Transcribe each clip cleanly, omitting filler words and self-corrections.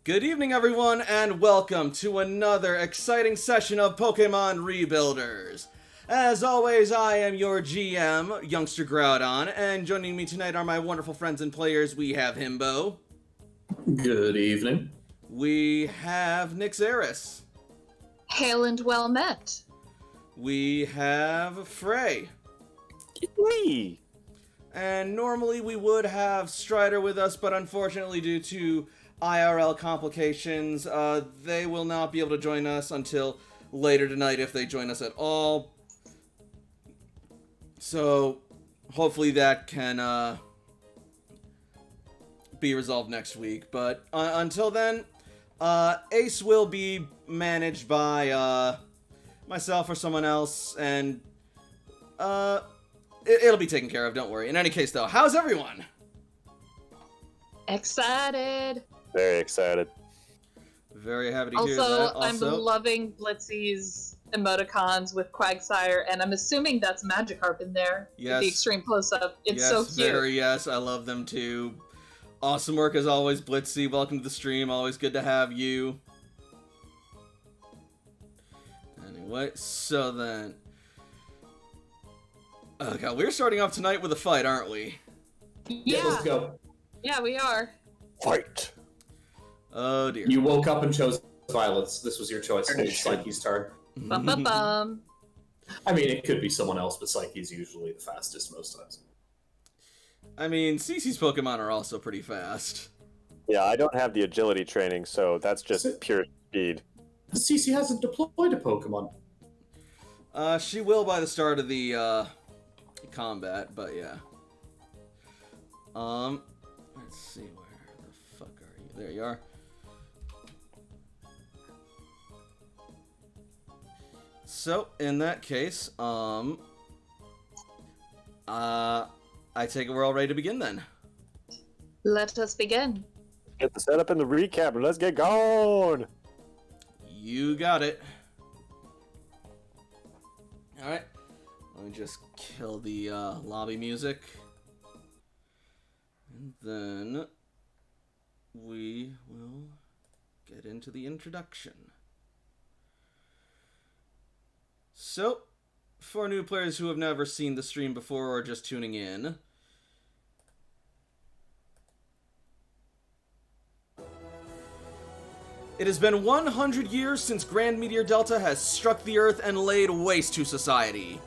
Good evening, everyone, and welcome to another exciting session of Pokemon Rebuilders. As always, I am your GM, Youngster Groudon, and joining me tonight are my wonderful friends and players. We have Himbo. Good evening. We have Nixaris. Hail and well met. We have Frey. Me. And normally we would have Strider with us, but unfortunately due to IRL complications, they will not be able to join us until later tonight if they join us at all. So, hopefully that can be resolved next week. But until then, Ace will be managed by myself or someone else, and it'll be taken care of, don't worry. In any case, though, how's everyone? Excited. Very excited. Very happy to hear that. Also, I'm loving Blitzy's emoticons with Quagsire, and I'm assuming that's Magikarp in there. Yes. With the extreme close-up. It's so cute. Yes, I love them too. Awesome work as always, Blitzy. Welcome to the stream. Always good to have you. Anyway, so then... Oh god, we're starting off tonight with a fight, aren't we? Yeah. Let's go. Yeah, we are. Fight. Oh dear. You woke up and chose violence. This was your choice. It's Psyche's turn. Bum bum bum. I mean, it could be someone else, but Psyche's usually the fastest most times. I mean, Cece's Pokemon are also pretty fast. Yeah, I don't have the agility training, so that's just pure speed. Cece hasn't deployed a Pokemon. She will by the start of the combat, but yeah. Let's see, where the fuck are you? There you are. So, in that case, I take it we're all ready to begin then. Let us begin. Get the setup and the recap, and let's get going! You got it. Alright. Let me just kill the lobby music. And then we will get into the introduction. So, for new players who have never seen the stream before or just tuning in, it has been 100 years since Grand Meteor Delta has struck the Earth and laid waste to society.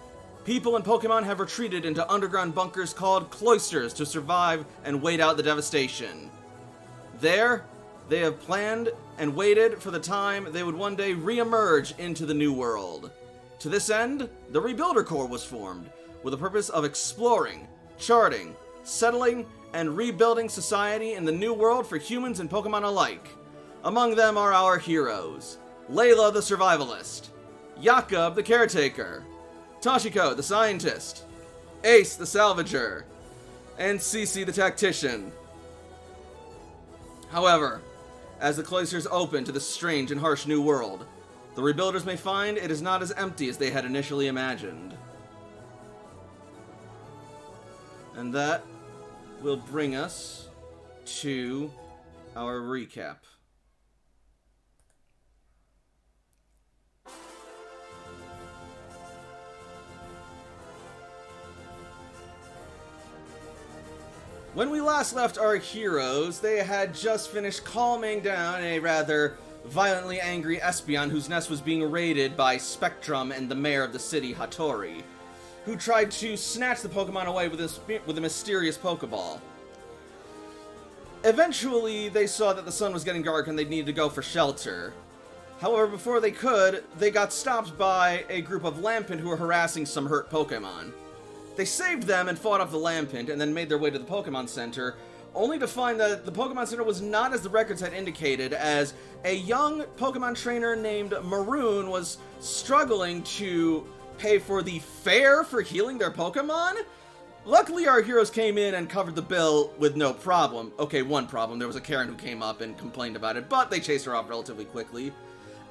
People and Pokemon have retreated into underground bunkers called cloisters to survive and wait out the devastation. There, they have planned and waited for the time they would one day re-emerge into the new world. To this end, the Rebuilder Corps was formed, with the purpose of exploring, charting, settling, and rebuilding society in the new world for humans and Pokemon alike. Among them are our heroes: Layla the Survivalist, Jakob the Caretaker, Toshiko the Scientist, Ace the Salvager, and Cece the Tactician. However, as the cloisters open to the strange and harsh new world, the Rebuilders may find it is not as empty as they had initially imagined. And that will bring us to our recap. When we last left our heroes, they had just finished calming down a rather violently angry Espeon whose nest was being raided by Spectrum and the mayor of the city, Hattori, who tried to snatch the Pokemon away with a mysterious Pokeball. Eventually, they saw that the sun was getting dark and they needed to go for shelter. However, before they could, they got stopped by a group of Lampent who were harassing some hurt Pokemon. They saved them and fought off the Lampent and then made their way to the Pokemon Center, only to find that the Pokemon Center was not as the records had indicated, as a young Pokemon trainer named Maroon was struggling to pay for the fare for healing their Pokemon. Luckily, our heroes came in and covered the bill with no problem. Okay, one problem. There was a Karen who came up and complained about it, but they chased her off relatively quickly.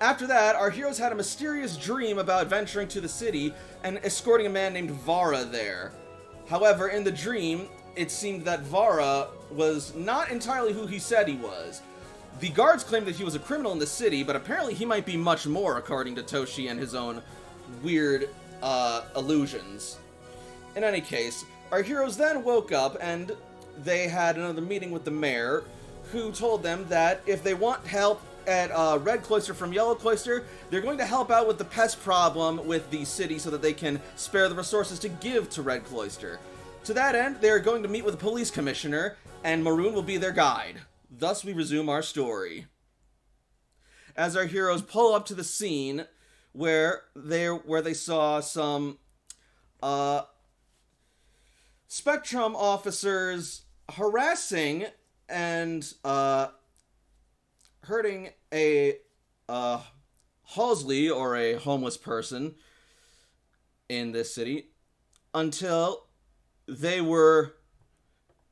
After that, our heroes had a mysterious dream about venturing to the city and escorting a man named Vara there. However, in the dream, it seemed that Vara was not entirely who he said he was. The guards claim that he was a criminal in the city, but apparently he might be much more, according to Toshi and his own weird illusions. In any case, our heroes then woke up and they had another meeting with the mayor, who told them that if they want help at Red Cloister from Yellow Cloister, they're going to help out with the pest problem with the city so that they can spare the resources to give to Red Cloister. To that end, they are going to meet with the police commissioner, and Maroon will be their guide. Thus we resume our story. As our heroes pull up to the scene where they saw some Spectrum officers harassing and hurting a Halsley, or a homeless person in this city, until they were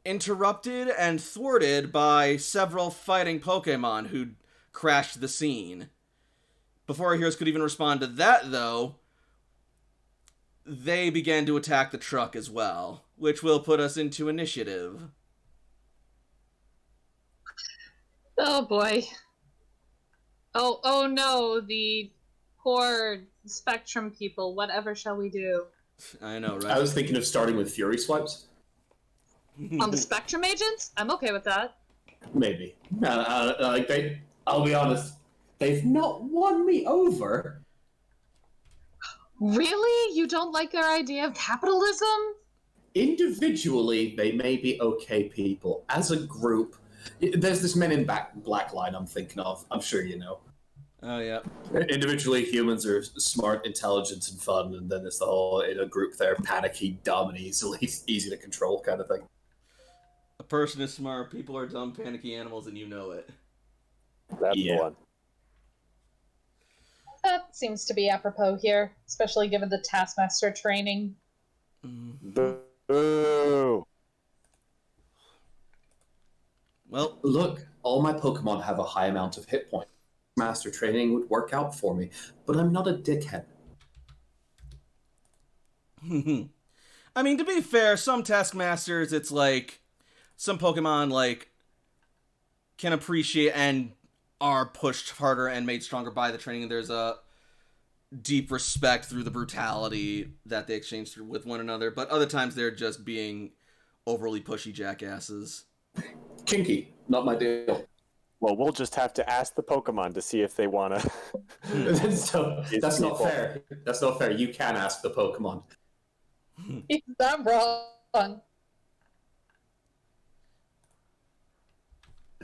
interrupted and thwarted by several fighting Pokemon who crashed the scene. Before our heroes could even respond to that, though, they began to attack the truck as well, which will put us into initiative. Oh boy. Oh no, the poor Spectrum people. Whatever shall we do? I know, right? I was thinking of starting with Fury Swipes. On the Spectrum agents? I'm okay with that. Maybe. I'll be honest, they've not won me over. Really? You don't like their idea of capitalism? Individually, they may be okay people. As a group, there's this Men in Black line I'm thinking of. I'm sure you know. Oh, yeah. Individually, humans are smart, intelligent, and fun, and then there's the whole, in a group, they're panicky, dumb, and easy to control kind of thing. A person is smart, people are dumb, panicky animals, and you know it. That's the one. That seems to be apropos here, especially given the Taskmaster training. Boo! Well, look, all my Pokemon have a high amount of hit points. Master training would work out for me, but I'm not a dickhead. I mean, to be fair, some Taskmasters, it's like, some Pokemon, like, can appreciate and are pushed harder and made stronger by the training. There's a deep respect through the brutality that they exchange with one another, but other times they're just being overly pushy jackasses. Kinky, not my deal. Well, we'll just have to ask the Pokemon to see if they want to. So, that's not fair. That's not fair. You can ask the Pokemon. I'm wrong.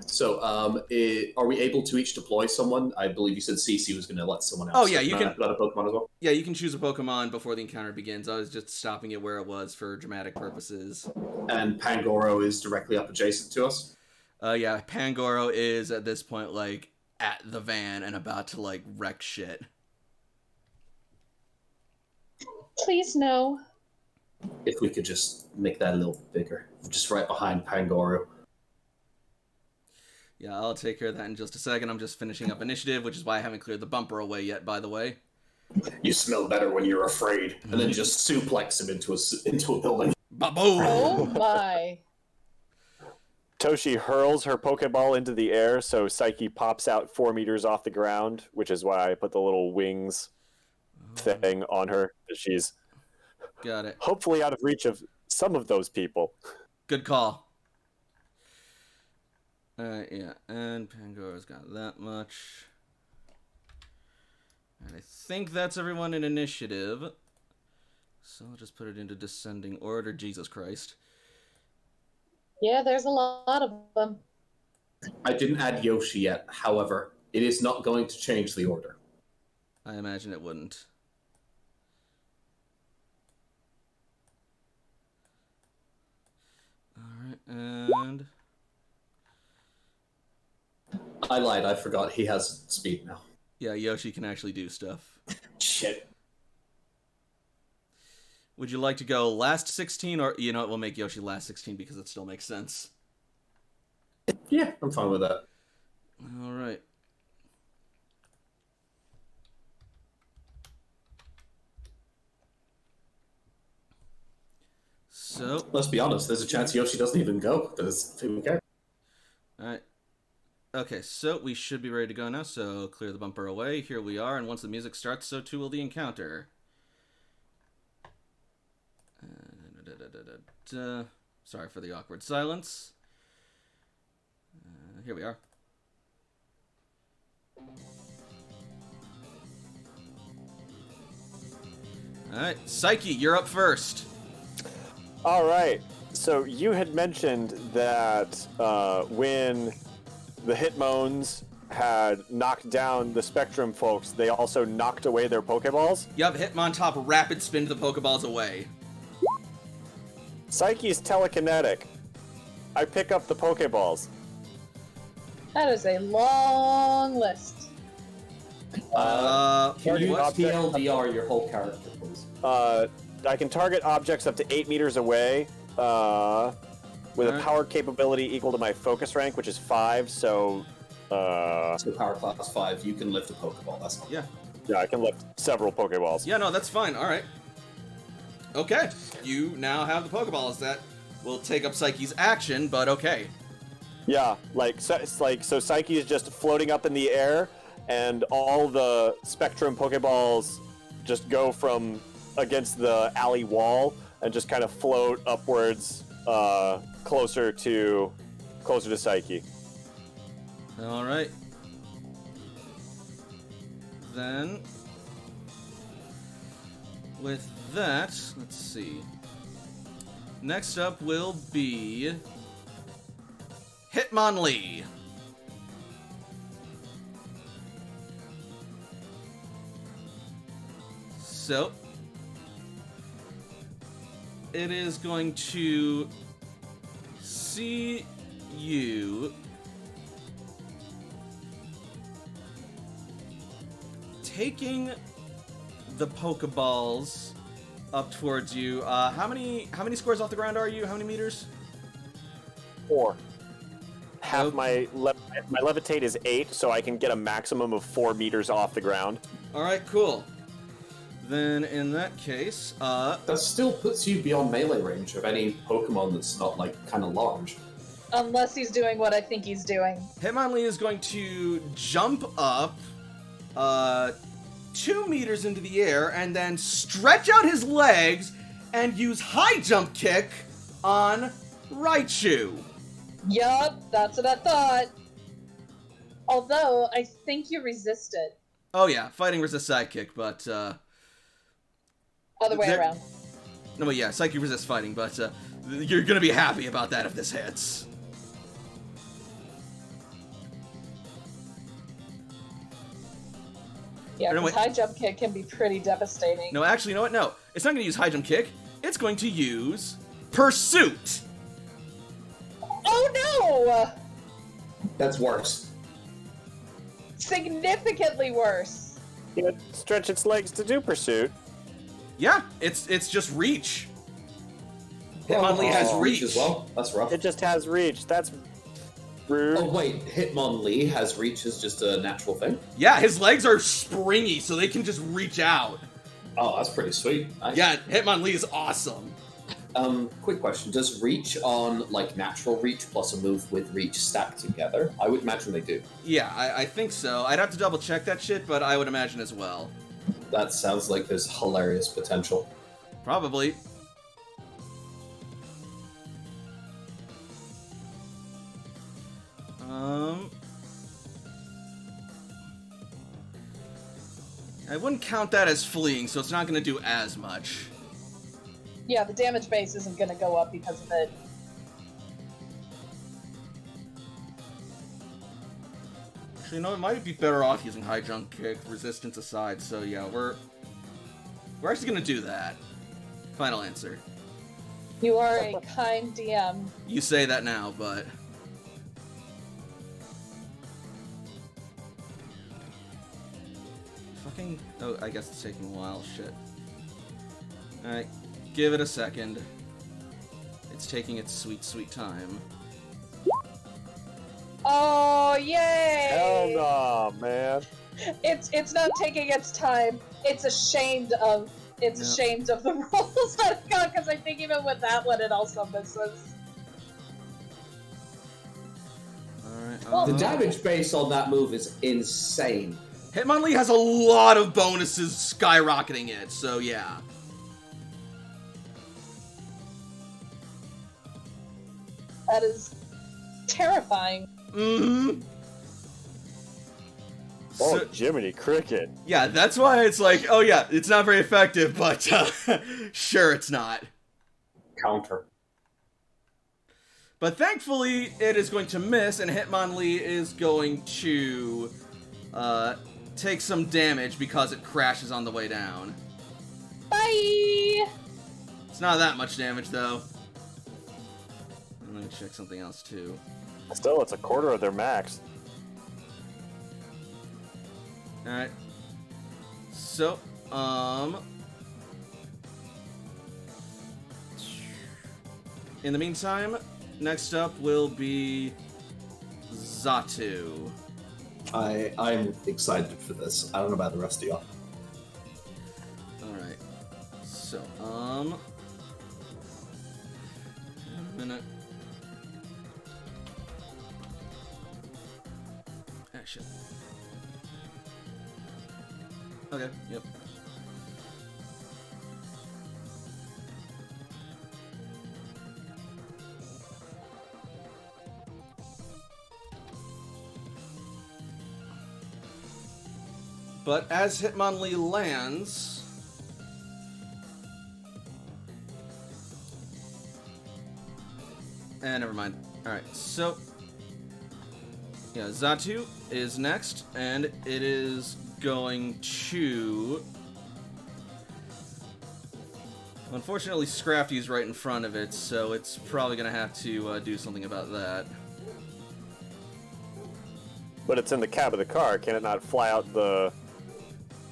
So, are we able to each deploy someone? I believe you said Cece was going to let someone else. Oh, yeah, you can. Let a Pokemon as well? Yeah, you can choose a Pokemon before the encounter begins. I was just stopping it where it was for dramatic purposes. And Pangoro is directly up adjacent to us? Yeah, Pangoro is, at this point, like, at the van and about to, like, wreck shit. Please no. If we could just make that a little bigger. Just right behind Pangoro. Yeah, I'll take care of that in just a second. I'm just finishing up initiative, which is why I haven't cleared the bumper away yet, by the way. You smell better when you're afraid. And then just suplex him into a building. Ba-boom! Oh my. Toshi hurls her Pokeball into the air, so Psyche pops out 4 meters off the ground, which is why I put the little wings thing on her. She's got it. Hopefully out of reach of some of those people. Good call. Yeah, and Pangoro's got that much. And I think that's everyone in initiative. So I'll just put it into descending order. Jesus Christ. Yeah, there's a lot of them. I didn't add Yoshi yet. However, it is not going to change the order. I imagine it wouldn't. Alright, and... I lied, I forgot. He has speed now. Yeah, Yoshi can actually do stuff. Shit. Would you like to go last 16, or, you know, it will make Yoshi last 16 because it still makes sense. Yeah, I'm fine with that. Alright. So... Let's be honest, there's a chance Yoshi doesn't even go. Does he care? Alright. Okay, so we should be ready to go now, so clear the bumper away. Here we are, and once the music starts, so too will the encounter. Sorry for the awkward silence. Here we are. Alright, Psyche, you're up first. Alright, so you had mentioned that when the Hitmones had knocked down the Spectrum folks, they also knocked away their Pokeballs? Yup, Hitmontop rapid spin the Pokeballs away. Psyche's telekinetic. I pick up the Pokeballs. That is a long list. Can you Target TLDR your whole character, please? I can target objects up to 8 meters away with a power capability equal to my focus rank, which is 5, so... So power class 5, you can lift a Pokeball, that's not... Yeah. Yeah, I can lift several Pokeballs. Yeah, no, that's fine. Alright. Okay, you now have the Pokeballs that will take up Psyche's action, but okay. Yeah, so Psyche is just floating up in the air, and all the Spectrum Pokeballs just go from against the alley wall and just kind of float upwards, closer to Psyche. All right. Then, with that, let's see. Next up will be Hitmonlee. So, it is going to see you taking the Pokeballs up towards you. How many squares off the ground are you? How many meters? 4. Half Okay. my levitate is 8, so I can get a maximum of 4 meters off the ground. All right, cool. Then in that case, That still puts you beyond melee range of any Pokemon that's not, like, kind of large. Unless he's doing what I think he's doing. Hitmonlee is going to jump up 2 meters into the air and then stretch out his legs and use high jump kick on Raichu. Yup, that's what I thought. Although, I think you resist it. Oh yeah, fighting resist sidekick, but Other way There- around. no, but yeah, Psyche resists fighting, but you're gonna be happy about that if this hits. Yeah, No, because wait. high jump kick can be pretty devastating. No, actually, you know what? No, it's not gonna use high jump kick. It's going to use Pursuit. Oh no! That's worse. Significantly worse. It stretch its legs to do Pursuit. Yeah, it's just reach. Hitmonlee has reach. as well. That's rough. It just has reach. That's rude. Oh wait, Hitmonlee has reach as just a natural thing? Yeah, his legs are springy, so they can just reach out. Oh, that's pretty sweet. Nice. Yeah, Hitmonlee is awesome. Quick question. Does reach on, like, natural reach plus a move with reach stack together? I would imagine they do. Yeah, I think so. I'd have to double check that shit, but I would imagine as well. That sounds like there's hilarious potential. Probably. I wouldn't count that as fleeing, so it's not going to do as much. Yeah, the damage base isn't going to go up because of it. Actually, no, it might be better off using high jump kick, resistance aside, so yeah, we're actually going to do that. Final answer. You are a kind DM. You say that now, but... Fucking... Oh, I guess it's taking a while. Shit. Alright, give it a second. It's taking its sweet, sweet time. Oh, yay! Hell nah, man. It's not taking its time. It's ashamed of ashamed of the rolls that it got, because I think even with that one it also misses. Alright. The damage base on that move is insane. Hitmonlee has a lot of bonuses skyrocketing it, so yeah. That is terrifying. Mm-hmm. Oh, So, Jiminy Cricket. yeah, that's why it's like, oh yeah, it's not very effective, but sure it's not. Counter. But thankfully, it is going to miss, and Hitmonlee is going to take some damage because it crashes on the way down. Bye! It's not that much damage, though. Let me check something else, too. Still, it's a quarter of their max. Alright. So, in the meantime, next up will be Xatu. I'm excited for this. I don't know about the rest of y'all. Alright. So, a minute. Ah, shit. Okay, yep. But as Hitmonlee lands, never mind. Alright, so yeah, Xatu is next, and it is going to... Unfortunately, Scrafty's right in front of it, so it's probably going to have to do something about that. But it's in the cab of the car. Can it not fly out the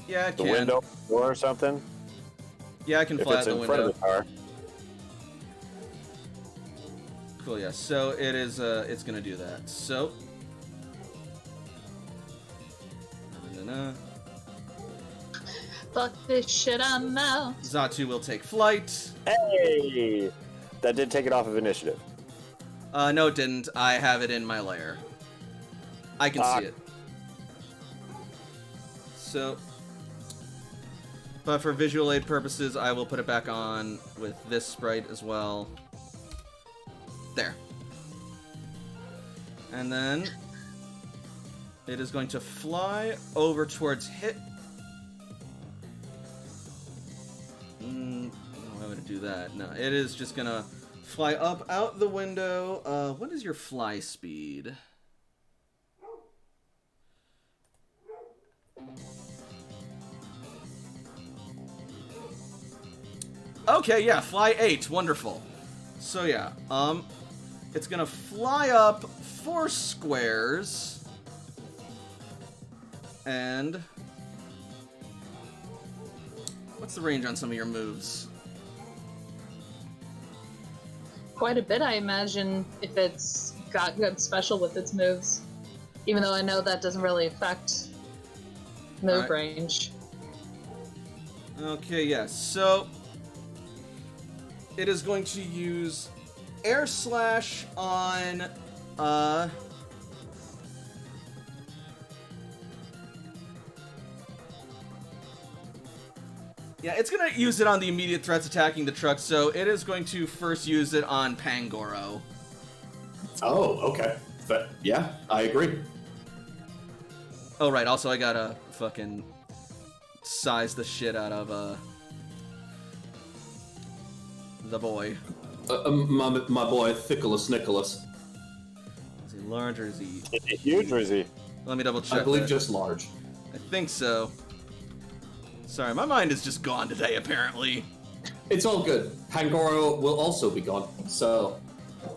Yeah, it the can. window or something? Yeah, I can If fly it's out the in front window. of the car. Cool, yeah. So it is, it's gonna do that. So. Fuck this shit, I'm out. Xatu will take flight. Hey! That did take it off of initiative. No, it didn't. I have it in my lair. I can see it. So. But for visual aid purposes, I will put it back on with this sprite as well. There. And then it is going to fly over towards Hit. Why would it do that? No, it is just gonna fly up out the window. What is your fly speed? Okay, yeah, fly 8. Wonderful. So yeah, it's gonna fly up 4 squares, and what's the range on some of your moves? Quite a bit, I imagine, if it's got good special with its moves. Even though I know that doesn't really affect move Alright. range. Okay, yes. So it is going to use Air Slash on yeah, it's gonna use it on the immediate threats attacking the truck, so it is going to first use it on Pangoro. Oh, okay. But yeah, I agree. Oh right, also I gotta fucking size the shit out of the boy. My boy, Thickless Nicholas. Is he large or is he... Is he huge or is he? Let me double check I believe that. just large. I think so. Sorry, my mind is just gone today, apparently. It's all good. Pangoro will also be gone, so,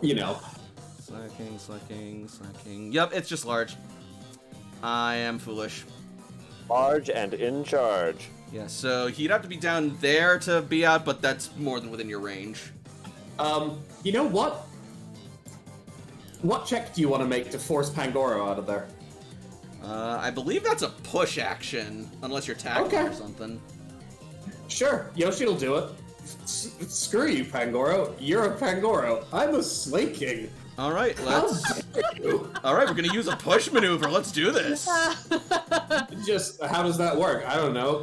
you know. Slacking, slacking, slacking. Yep, it's just large. I am foolish. Large and in charge. Yeah, so he'd have to be down there to be out, but that's more than within your range. You know what? What check do you want to make to force Pangoro out of there? I believe that's a push action, unless you're tackling Okay. or something. Sure, Yoshi will do it. Screw you, Pangoro. You're a Pangoro. I'm a Slay King. All right, we're gonna use a push maneuver. Let's do this. Just how does that work? I don't know.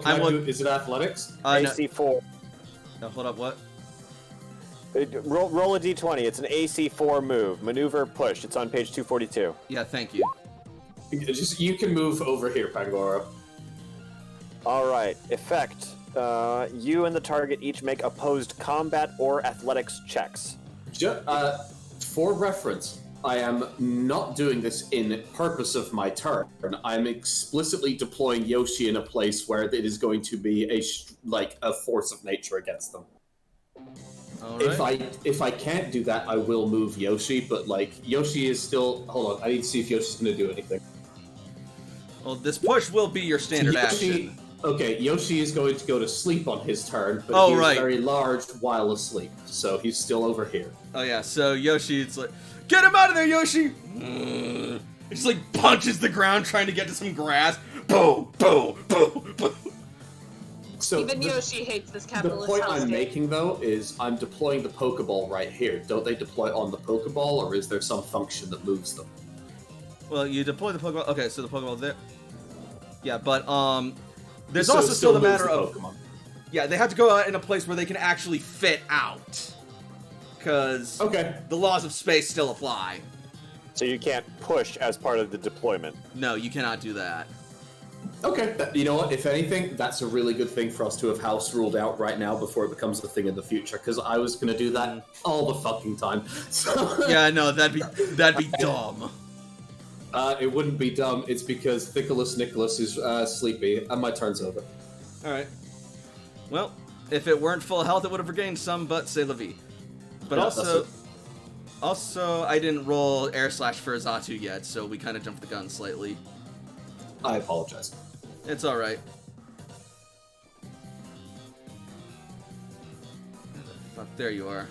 Is it athletics? AC4. No, hold up. What? Roll a d20. It's an AC4 move. Maneuver push. It's on page 242. Yeah, thank you. You can move over here, Pangoro. All right. Effect. You and the target each make opposed combat or athletics checks. For reference, I am not doing this in purpose of my turn. I'm explicitly deploying Yoshi in a place where it is going to be a force of nature against them. All right. If I can't do that, I will move Yoshi. But Yoshi is still. Hold on, I need to see if Yoshi's going to do anything. Well, this push will be your standard action. Okay, Yoshi is going to go to sleep on his turn, but he's very large while asleep, so he's still over here. Oh yeah, so Yoshi, it's like, get him out of there, Yoshi! He just punches the ground trying to get to some grass. Boom, boom, boom, boom. So even Yoshi hates this capitalist. The point I'm making, though, is I'm deploying the Pokeball right here. Don't they deploy on the Pokeball, or is there some function that moves them? Well, you deploy the Pokeball. Okay, so the Pokeball there. Yeah, but there's also still the matter of Pokemon. Yeah, they have to go out in a place where they can actually fit out, because the laws of space still apply. So you can't push as part of the deployment. No, you cannot do that. Okay, you know what? If anything, that's a really good thing for us to have house ruled out right now before it becomes a thing in the future. Because I was gonna do that all the fucking time. So yeah, no, that'd be dumb. It wouldn't be dumb. It's because Thickless Nicholas is sleepy, and my turn's over. All right. Well, if it weren't full health, it would have regained some, but c'est la vie. But yeah, also, I didn't roll air slash for Zatu yet, so we kind of jumped the gun slightly. I apologize. It's all right. Fuck, there you are.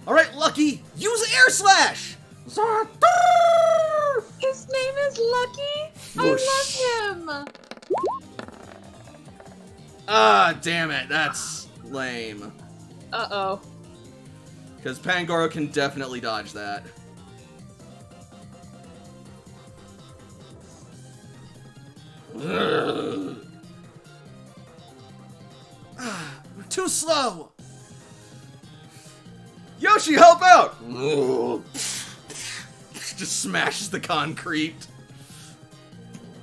All right, Lucky, use air slash. His name is Lucky? I love him! Ah, damn it, that's lame. Uh-oh. Because Pangoro can definitely dodge that. We're too slow! Yoshi, help out! Just smashes the concrete.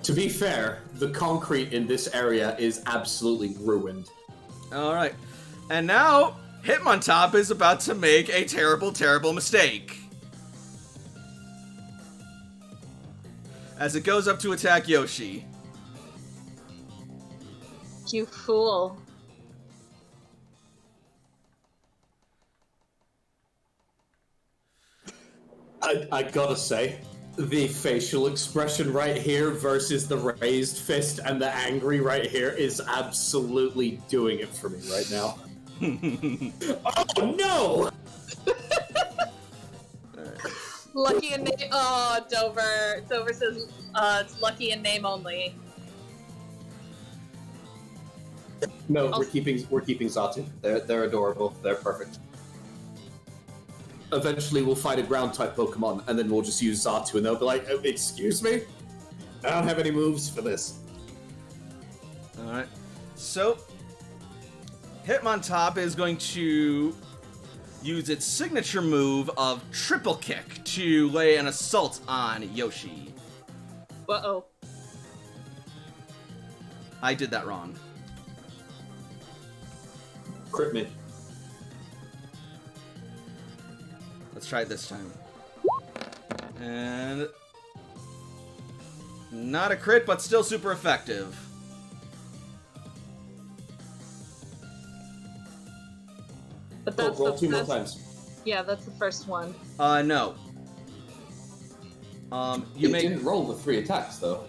To be fair, the concrete in this area is absolutely ruined. Alright. And now, Hitmontop is about to make a terrible, terrible mistake. As it goes up to attack Yoshi. You fool. I gotta say, the facial expression right here versus the raised fist and the angry right here is absolutely doing it for me right now. Oh no! Lucky in name. Oh, Dover. Dover says it's lucky in name only. No, we're keeping Zatu. They're adorable. They're perfect. Eventually, we'll fight a ground-type Pokemon, and then we'll just use Zatu, and they'll be like, excuse me? I don't have any moves for this. Alright. So, Hitmontop is going to use its signature move of Triple Kick to lay an assault on Yoshi. Uh-oh. I did that wrong. Crit me. Let's try it this time. And... not a crit, but still super effective. But that's roll two more times. Yeah, that's the first one. No. You didn't roll the 3 attacks, though.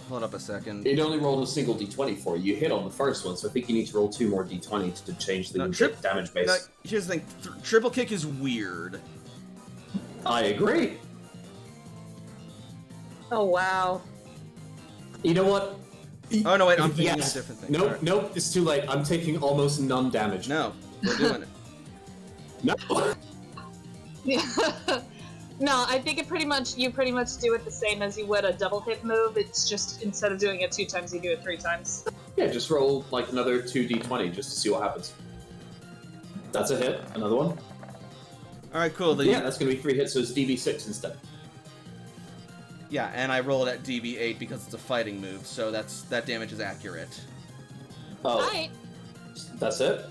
Hold up a second. It only rolled a single d20 for you. You hit on the first one, so I think you need to roll 2 more d20s to change the damage base. No, here's the thing. Triple Kick is weird. I agree. Oh, wow. You know what? Oh, no, wait, I'm thinking of a different thing. Nope, right. nope, it's too late. I'm taking almost none damage. No, we're doing it. No. Yeah. No, I think you pretty much do it the same as you would a double hit move. It's just instead of doing it 2 times, you do it 3 times. Yeah, just roll like another 2d20 just to see what happens. That's a hit. Another one. All right, cool. Yeah, that's gonna be 3 hits, so it's DB6 instead. Yeah, and I rolled at DB8 because it's a fighting move, so that damage is accurate. Oh, Alright. that's it?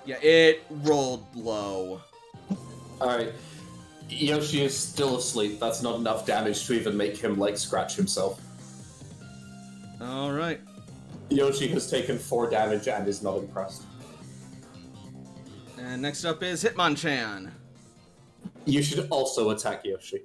Yeah, it rolled low. Alright. Yoshi is still asleep. That's not enough damage to even make him, like, scratch himself. Alright. Yoshi has taken 4 damage and is not impressed. And next up is Hitmonchan. You should also attack Yoshi.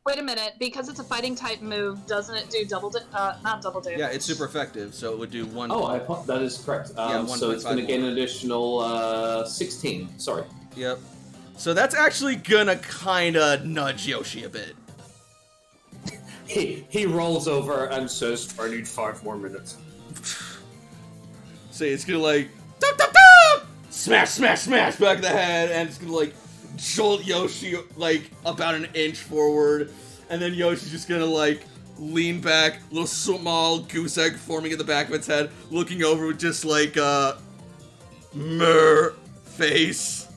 Wait a minute, because it's a fighting type move, doesn't it do not double damage? Yeah, it's super effective, so it would do 1... Oh, that is correct. Yeah, so it's going to gain an additional 16. Sorry. Yep. So that's actually gonna kinda nudge Yoshi a bit. He rolls over and says, I need 5 more minutes. So it's gonna like... Dum, dum, dum! Smash, smash, smash back of the head, and it's gonna like jolt Yoshi like about an inch forward, and then Yoshi's just gonna like lean back, little small goose egg forming at the back of its head, looking over with just like mer face.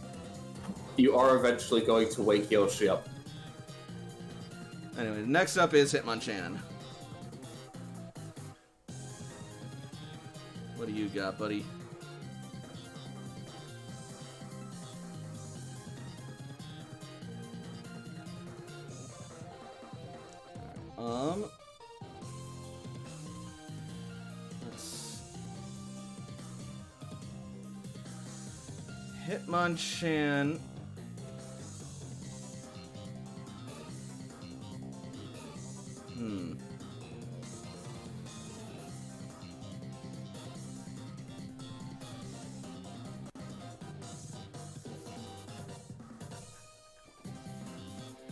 You are eventually going to wake Yoshi up. Anyway, next up is Hitmonchan. What do you got, buddy? Let's... Hitmonchan...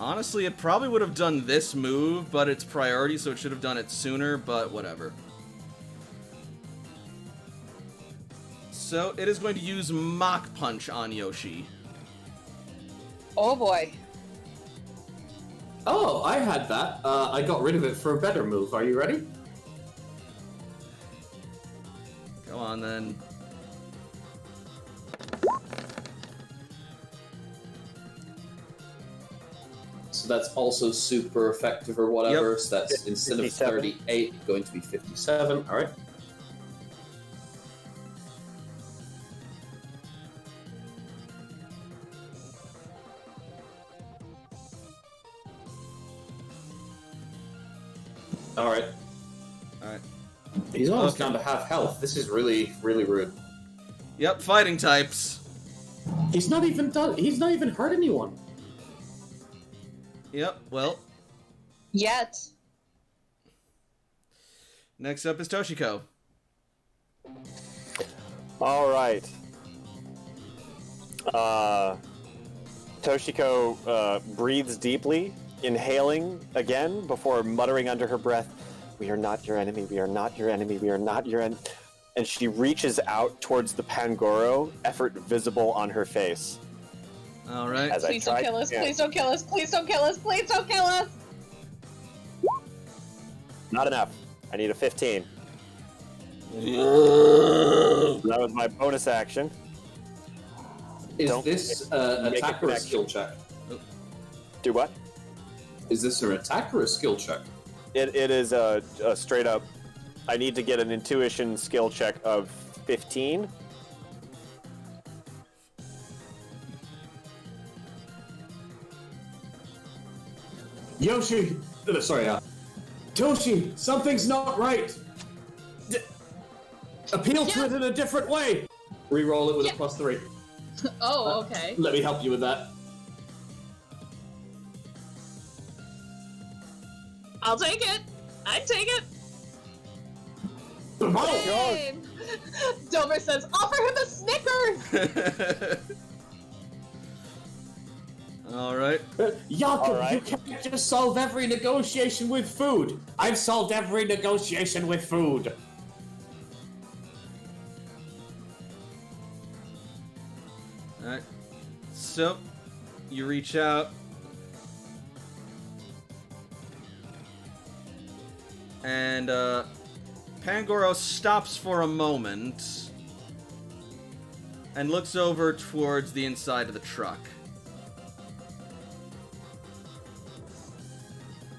Honestly, it probably would have done this move, but it's priority, so it should have done it sooner, but whatever. So, it is going to use Mach Punch on Yoshi. Oh boy. Oh, I had that. I got rid of it for a better move. Are you ready? Go on, then. So that's also super effective or whatever. Yep. So that's instead of 57. 38, going to be 57. All right. All right. Alright. He's almost Okay. down to half health. This is really, really rude. Yep, fighting types. He's not even done. He's not even hurt anyone. Yep, well, Yet. next up is Toshiko. All right. Toshiko breathes deeply, inhaling again before muttering under her breath, "We are not your enemy. We are not your enemy. We are not your enemy." And she reaches out towards the Pangoro, effort visible on her face. Alright. As I Please don't tried- kill us, yeah. please don't kill us, please don't kill us, please don't kill us! Not enough. I need a 15. That was my bonus action. Is Don't this make a attack or a connection. skill check? Do what? Is this an attack or a skill check? It is a straight up. I need to get an intuition skill check of 15. Yoshi! Sorry, Toshi, something's not right! Appeal to it in a different way! Reroll it with a +3. Oh, okay. Let me help you with that. I'll take it! I take it! Oh, Hey! Dover says, offer him a Snickers! Alright. Jakob, All right. you can't just solve every negotiation with food! I've solved every negotiation with food! so you reach out. And Pangoro stops for a moment and looks over towards the inside of the truck.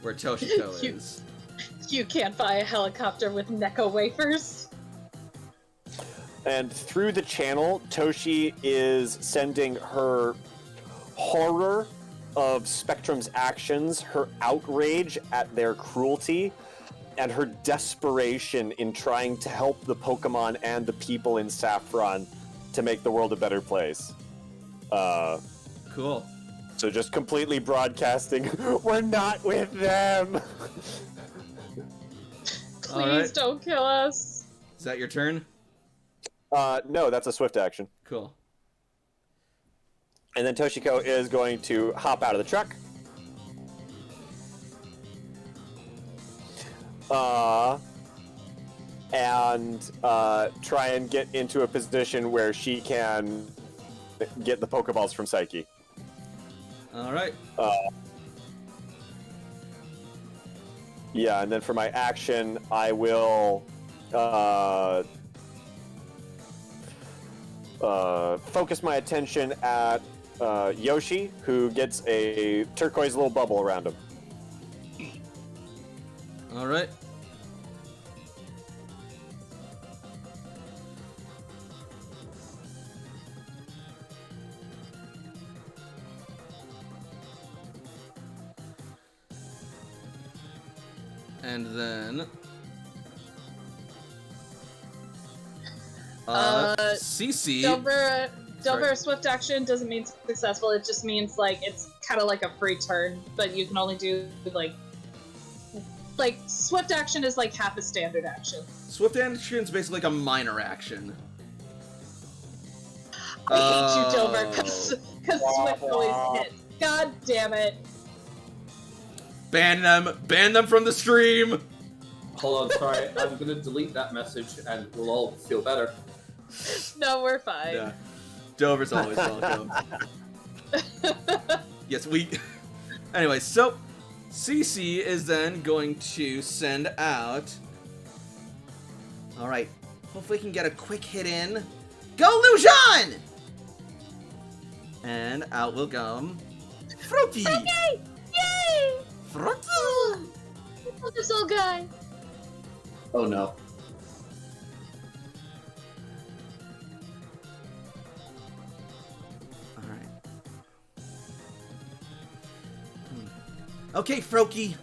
Where Toshiko is. You can't buy a helicopter with Necco wafers. And through the channel, Toshi is sending her horror of Spectrum's actions, her outrage at their cruelty, and her desperation in trying to help the Pokemon and the people in Saffron to make the world a better place. Cool. So just completely broadcasting, we're not with them! Please don't kill us. Is that your turn? No, that's a swift action. Cool. And then Toshiko is going to hop out of the truck. And try and get into a position where she can get the Pokeballs from Psyche. Alright. Yeah, and then for my action, I will focus my attention at Yoshi, who gets a turquoise little bubble around him. Alright. And then... CC... Delver swift action doesn't mean successful, it just means, like, it's kind of like a free turn, but you can only do, like, swift action is like half a standard action. Swift action is basically like a minor action. I hate you, Delver, because swift always hits. God damn it. Ban them from the stream! Hold on, sorry. I'm gonna delete that message and we'll all feel better. No, we're fine. Yeah. Dover's always welcome. Yes, Anyway, so CC is then going to send out... Alright, hopefully we can get a quick hit in. Go, Lujan! And out will come... Fruity! Okay! Yay! Fruity! Oh, this old guy. Oh no. Okay, Froakie.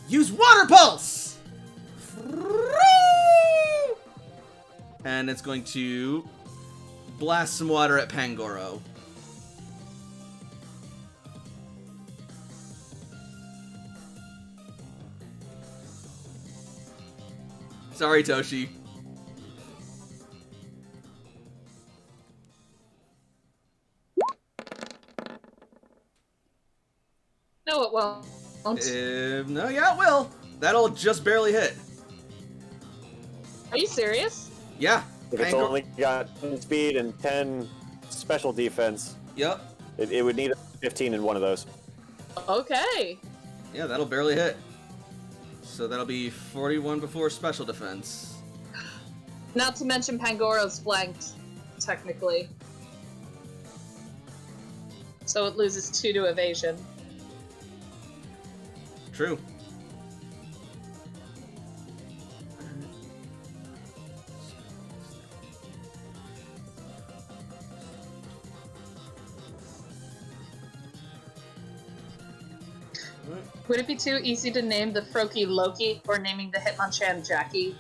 Use Water Pulse! And it's going to blast some water at Pangoro. Sorry, Toshi. No, it won't. No, yeah, it will. That'll just barely hit. Are you serious? Yeah. If it's only got 10 speed and 10 special defense, Yep. it would need a 15 in one of those. Okay. Yeah, that'll barely hit. So that'll be 41 before special defense. Not to mention Pangoro's flanked, technically. So it loses 2 to evasion. True. Would it be too easy to name the Froakie Loki or naming the Hitmonchan Jackie?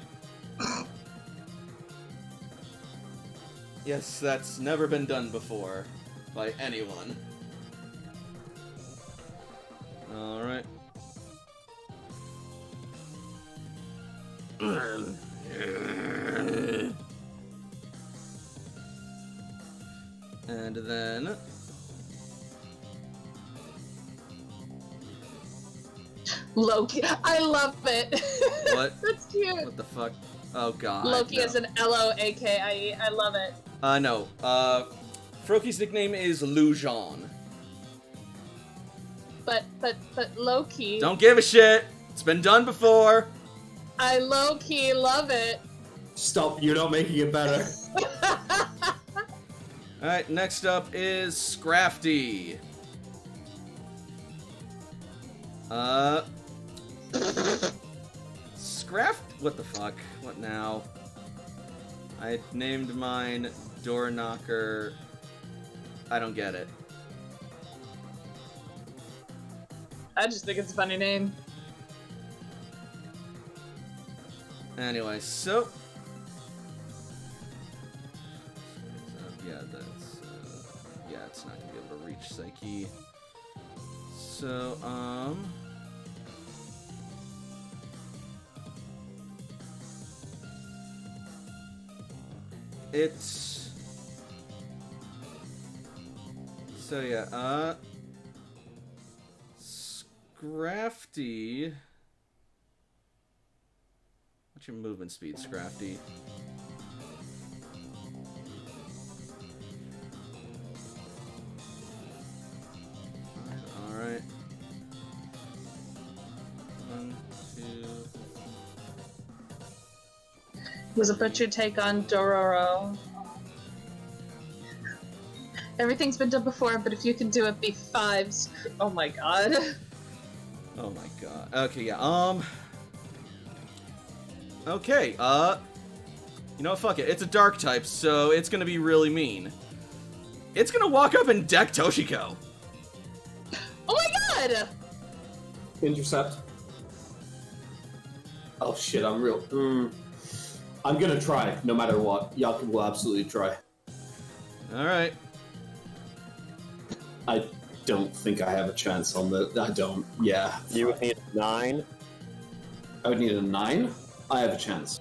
Yes, that's never been done before by anyone. Alright. And then... Loki. I love it. What? That's cute. What the fuck? Oh god. Loki no. is an Loki. I love it. No. Froaky's nickname is Lujan. But low-key... Don't give a shit! It's been done before! I low-key love it. Stop, you're not making it better. Alright, next up is Scrafty. What the fuck? What now? I named mine Door Knocker. I don't get it. I just think it's a funny name. Anyway, so... yeah, that's... yeah, it's not gonna be able to reach Psyche. So, it's... so, yeah, Scrafty... what's your movement speed, Scrafty? Alright. 1, 2... Was a butcher take on Dororo? Everything's been done before, but if you can do it, be 5s. Oh my god. Oh my god. Okay, yeah, okay, you know what, fuck it. It's a dark type, so it's gonna be really mean. It's gonna walk up and deck Toshiko. Oh my god! Intercept. Oh shit, I'm real. I'm gonna try, no matter what. Y'all will absolutely try. Alright. I don't think I have a chance on the... I don't, yeah. You would need a 9? I would need a 9? I have a chance.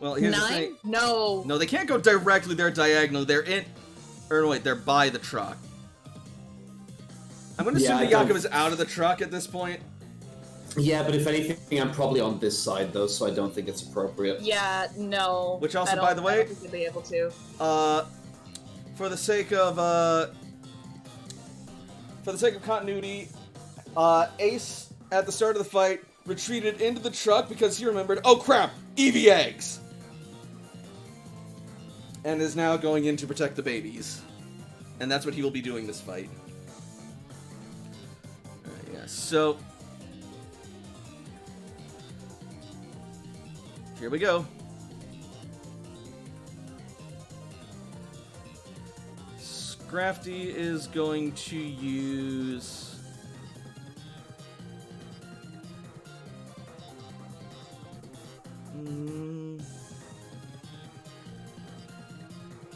Well, here's 9? the thing. No. No, they can't go directly there diagonal. They're in... or wait, they're by the truck. I'm gonna assume that Jakob is out of the truck at this point. Yeah, but if anything, I'm probably on this side, though, so I don't think it's appropriate. Yeah, no. Which also, I don't- by the way- I don't think you'll be able to. For the sake of, continuity, Ace, at the start of the fight, retreated into the truck because he remembered, oh crap, Eevee eggs! And is now going in to protect the babies. And that's what he will be doing this fight. Alright, yeah, so... here we go. Scrafty is going to use...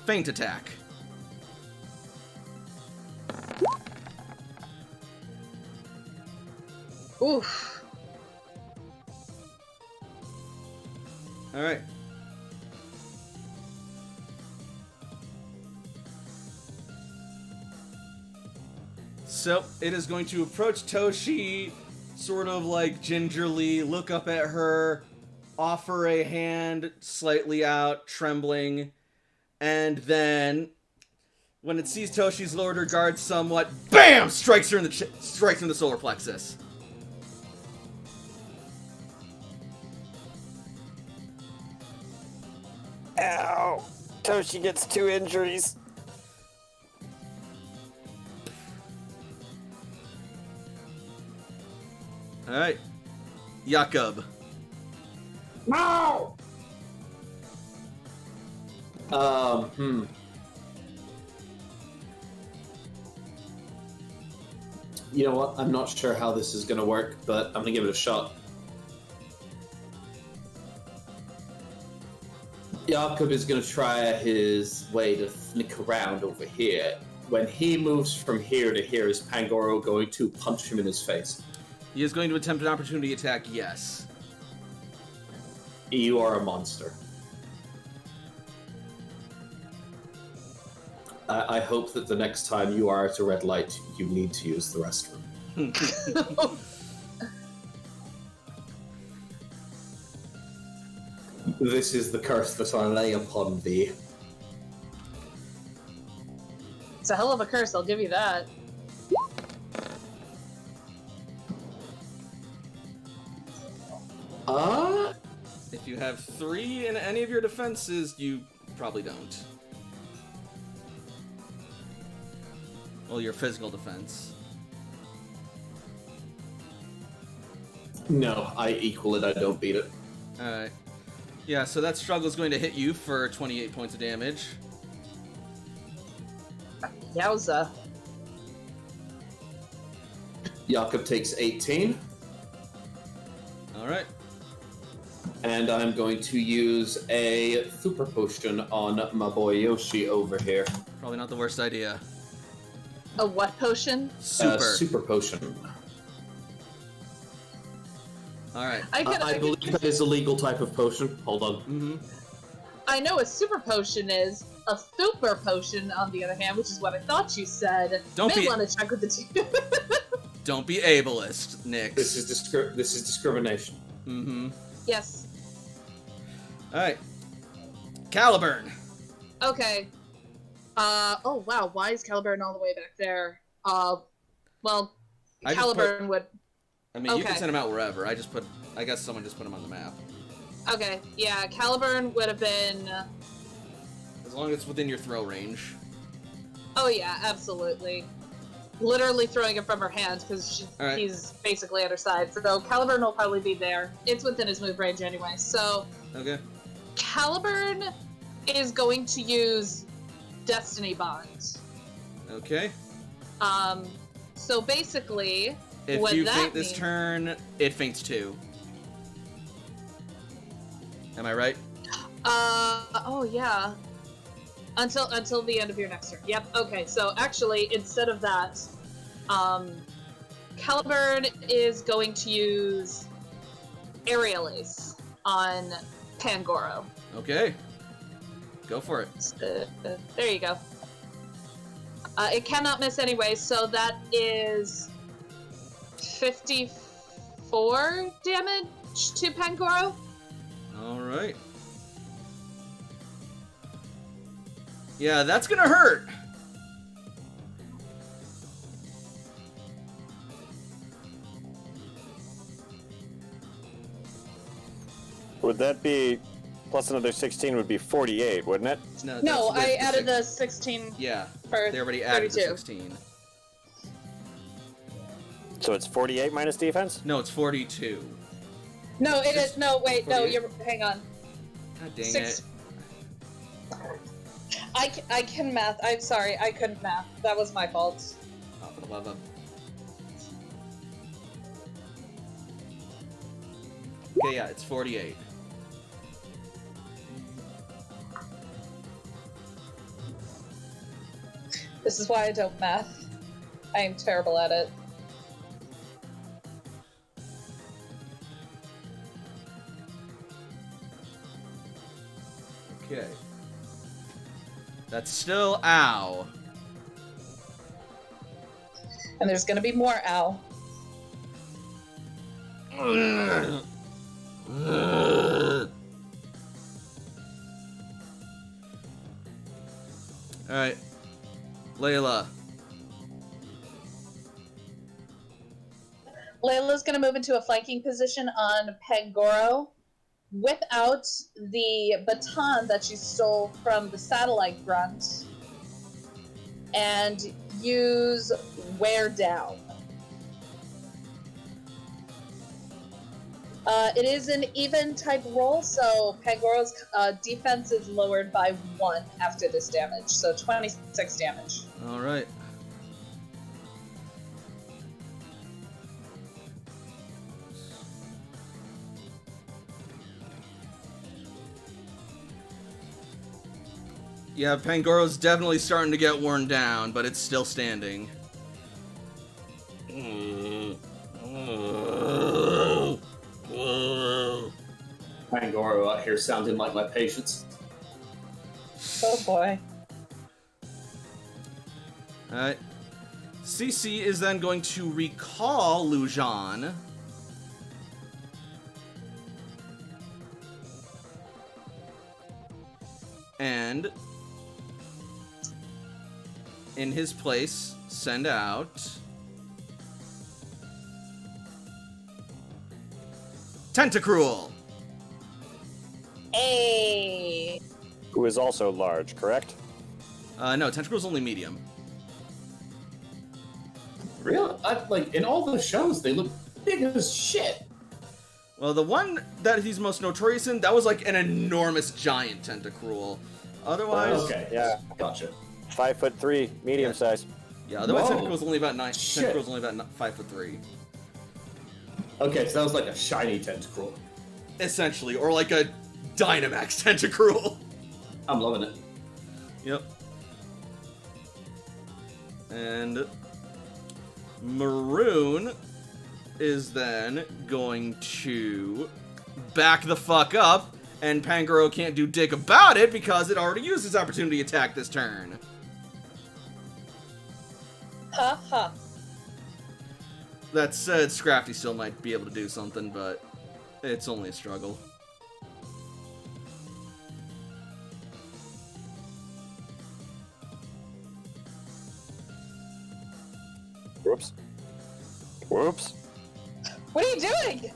feint attack. Oof. Alright. So, it is going to approach Toshi, sort of like gingerly, look up at her, offer a hand slightly out, trembling, and then, when it sees Toshi's lowered her guard somewhat, BAM! Strikes her in the solar plexus. Ow! Toshi gets 2 injuries. Alright. Jakob. No! You know what? I'm not sure how this is gonna work, but I'm gonna give it a shot. Jakob is gonna try his way to sneak around over here. When he moves from here to here, is Pangoro going to punch him in his face? He is going to attempt an opportunity attack, yes. You are a monster. I hope that the next time you are at a red light, you need to use the restroom. This is the curse that I lay upon thee. It's a hell of a curse, I'll give you that. If you have 3 in any of your defenses, you probably don't. Well, your physical defense. No, I equal it, I don't beat it. Alright. Yeah, so that struggle is going to hit you for 28 points of damage. Yowza. Jakob takes 18. Alright. And I'm going to use a super potion on my boy Yoshi over here. Probably not the worst idea. A what potion? Super potion. Alright. I believe that is a legal type of potion. Hold on. Mm-hmm. I know a super potion is. A super potion, on the other hand, which is what I thought you said. May want to check with the two. Don't be ableist, Nix. This is discrimination. Mm-hmm. Yes. Alright. Caliburn. Okay. Oh wow, why is Caliburn all the way back there? Well, Caliburn would... I mean, you can send him out wherever. I guess someone just put him on the map. Okay, yeah, Caliburn would have been... As long as it's within your throw range. Oh yeah, absolutely. Literally throwing it from her hand, because he's basically at her side. So Caliburn will probably be there. It's within his move range anyway, so... Okay. Caliburn is going to use Destiny Bond. Okay. So basically... If you faint this turn, it faints too. Am I right? Oh yeah. Until the end of your next turn. Yep, okay, so actually, instead of that, Caliburn is going to use Aerial Ace on Pangoro. Okay. Go for it. There you go. It cannot miss anyway, so that is 54 damage to Pangoro. Alright. Yeah, that's gonna hurt. Would that be plus another 16 would be 48, wouldn't it? No, I added the 16. Yeah, for they already added 32. the 16. So it's 48 minus defense? No, it's 42. No, it is. No, wait, no, hang on. God dang it. I can math. I'm sorry, I couldn't math. That was my fault. Oh, for the love of... Okay, yeah, it's 48. This is why I don't math. I am terrible at it. Okay. That's still ow. And there's gonna be more ow. Alright. Layla. Layla's gonna move into a flanking position on Pangoro, whip out the baton that she stole from the satellite grunt, and use Wear Down. It is an even type roll, so Pangoro's defense is lowered by 1 after this damage, so 26 damage. Alright. Yeah, Pangoro's definitely starting to get worn down, but it's still standing. Pangoro out here sounding like my patients. Oh boy. Alright. CC is then going to recall Lujan. And in his place, send out... Tentacruel! Hey. Who is also large, correct? No, Tentacruel's only medium. Really? Like, in all the shows, they look big as shit. Well, the one that he's most notorious in, that was like an enormous giant Tentacruel. Otherwise... Okay, Yeah. Gotcha. 5'3", medium size. Yeah, otherwise Whoa. Tentacruel's only about 9. Shit. Tentacruel's only about 5'3". Okay, so that was like a shiny Tentacruel. Essentially, or like a Dynamax Tentacruel. I'm loving it. Yep. And Maroon is then going to back the fuck up, and Pangoro can't do dick about it because it already used its opportunity attack this turn. Ha ha. That said, Scrafty still might be able to do something, but it's only a struggle. Whoops. Whoops. What are you doing?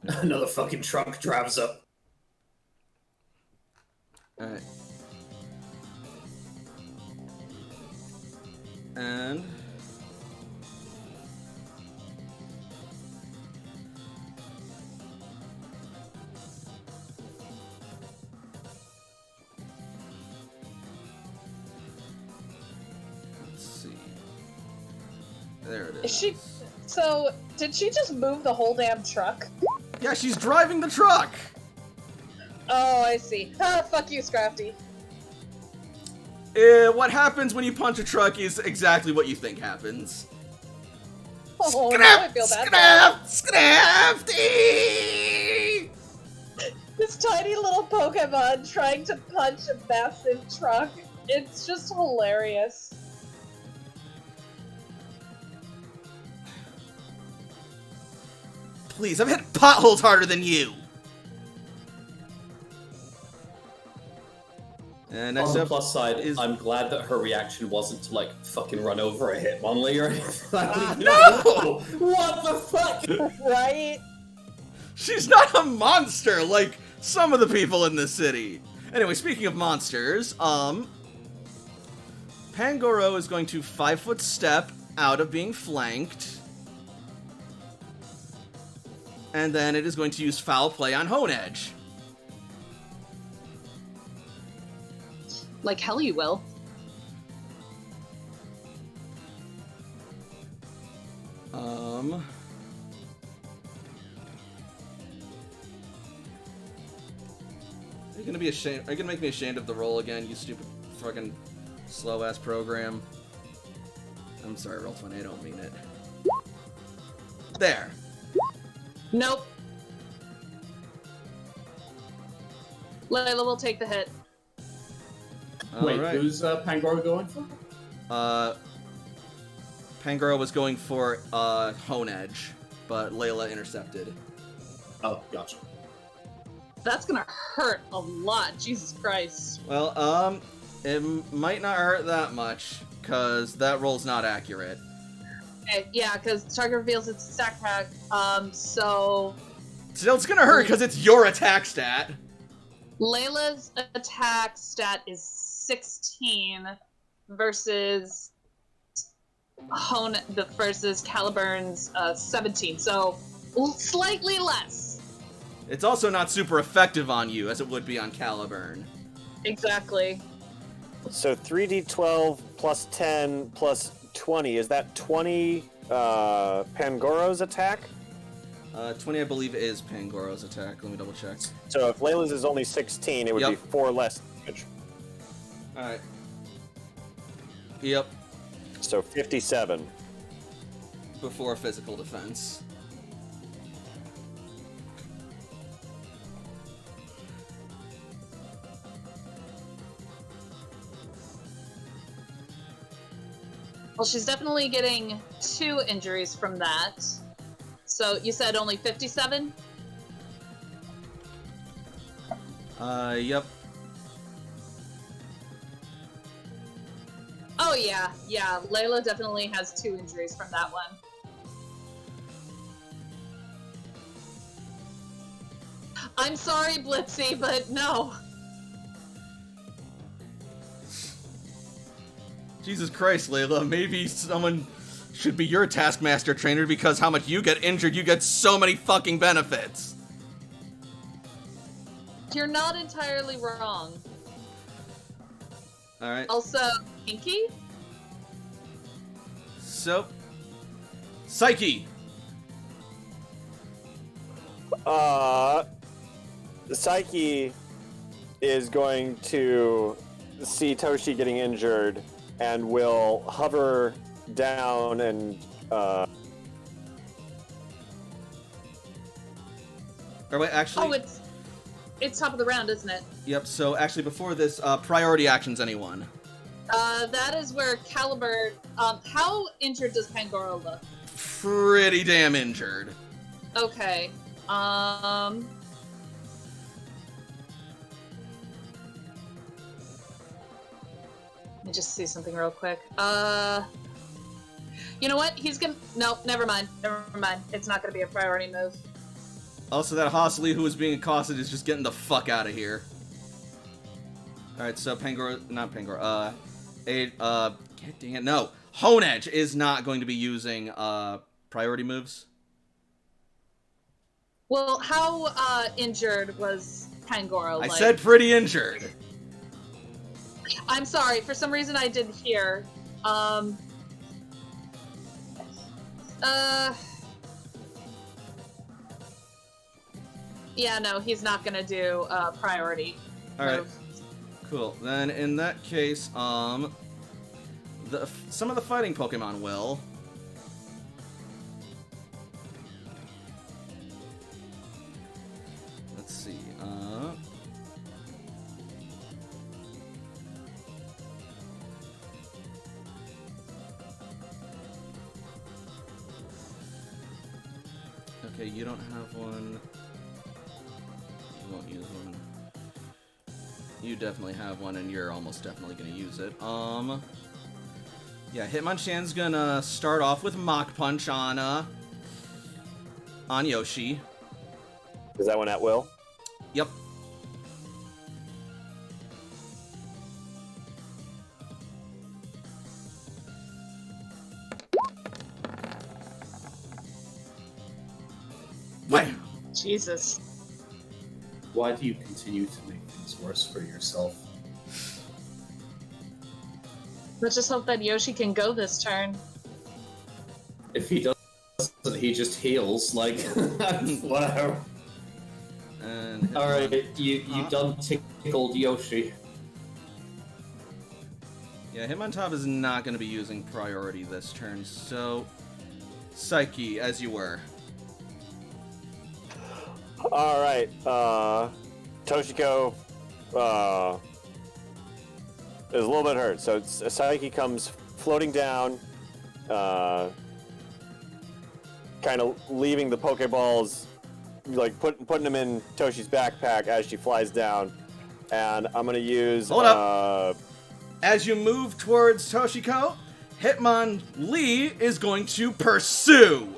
Another fucking truck drives up. Alright. And... let's see. There it is. Is she... So, did she just move the whole damn truck? Yeah, she's driving the truck! Oh, I see. Ah, fuck you, Scrafty. What happens when you punch a truck is exactly what you think happens. Oh, now I feel bad. Scrafty! This tiny little Pokemon trying to punch a massive truck. It's just hilarious. Please, I've hit potholes harder than you! And next On the up plus side, is... I'm glad that her reaction wasn't to, like, fucking run over a Hitmonlee or anything. No! What the fuck? Right? She's not a monster like some of the people in this city. Anyway, speaking of monsters, Pangoro is going to 5-foot step out of being flanked. And then it is going to use Foul Play on Honedge. Like hell you will. Are you gonna be ashamed? Are you gonna make me ashamed of the roll again, you stupid fucking slow ass program? I'm sorry, Roll20, I don't mean it. There. Nope. Layla will take the hit. Wait, Alright. who's Pangoro going for? Pangoro was going for Honedge, but Layla intercepted. Oh, gotcha. That's gonna hurt a lot. Jesus Christ. Well, it might not hurt that much, because that roll's not accurate. Okay, yeah, because target reveals its attack pack. So Still, it's gonna hurt because it's your attack stat. Layla's attack stat is 16 versus versus Caliburn's 17, so slightly less. It's also not super effective on you, as it would be on Caliburn. Exactly. So 3d12 plus 10 plus 20. Is that 20 Pangoro's attack? 20, I believe, is Pangoro's attack. Let me double check. So if Layla's is only 16, it would Yep. be 4 less damage. Alright. Yep. So 57. Before physical defense. Well, she's definitely getting 2 injuries from that. So you said only 57? Yep. yeah. Layla definitely has 2 injuries from that one. I'm sorry, Blitzy, but no. Jesus Christ, Layla, maybe someone should be your Taskmaster trainer because how much you get injured, you get so many fucking benefits. You're not entirely wrong. Alright. Also, Pinky? So, Psyche. Psyche is going to see Toshi getting injured and will hover down and Or wait, actually. Oh, it's top of the round, isn't it? Yep. So actually, before this, priority actions. Anyone? That is where Caliber. How injured does Pangoro look? Pretty damn injured. Okay. Let me just see something real quick. You know what? He's gonna. No, never mind. It's not gonna be a priority move. Also, that Hostley who was being accosted is just getting the fuck out of here. Alright, so not Pangoro, God dang it, no. Honedge is not going to be using, priority moves. Well, how, injured was Pangoro? I said pretty injured. I'm sorry, for some reason I didn't hear. Yeah, no, he's not gonna do priority. Alright, move. cool. Then in that case, some of the fighting Pokemon will. Let's see, okay, you don't have one. You won't use one. You definitely have one, and you're almost definitely gonna use it. Yeah, Hitmonchan's gonna start off with Mach Punch on Yoshi. is that one at will? Yep. Wham! Jesus. Why do you continue to make things worse for yourself? Let's just hope that Yoshi can go this turn. If he doesn't, he just heals. Like, whatever. And All right, you done tickled Yoshi. Yeah, Hitmontop is not going to be using priority this turn, so Psyche, as you were. All right, Toshiko is a little bit hurt, so Psyche comes floating down, kind of leaving the Pokeballs, like putting them in Toshi's backpack as she flies down, and I'm gonna use. Hold up. As you move towards Toshiko, Hitmonlee is going to pursue.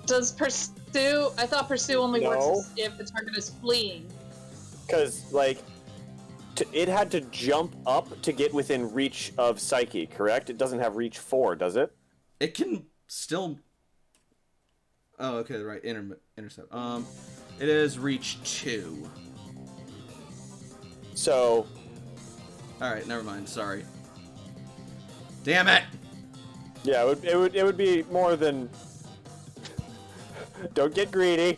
Does pursue? I thought pursue only No. works if the target is fleeing. Because, like, it had to jump up to get within reach of Psyche, correct? It doesn't have reach 4, does it? It can still. Oh, okay, right. Intercept. It is reach 2. So, All right, never mind. Sorry. Damn it! yeah, it would be more than. Don't get greedy.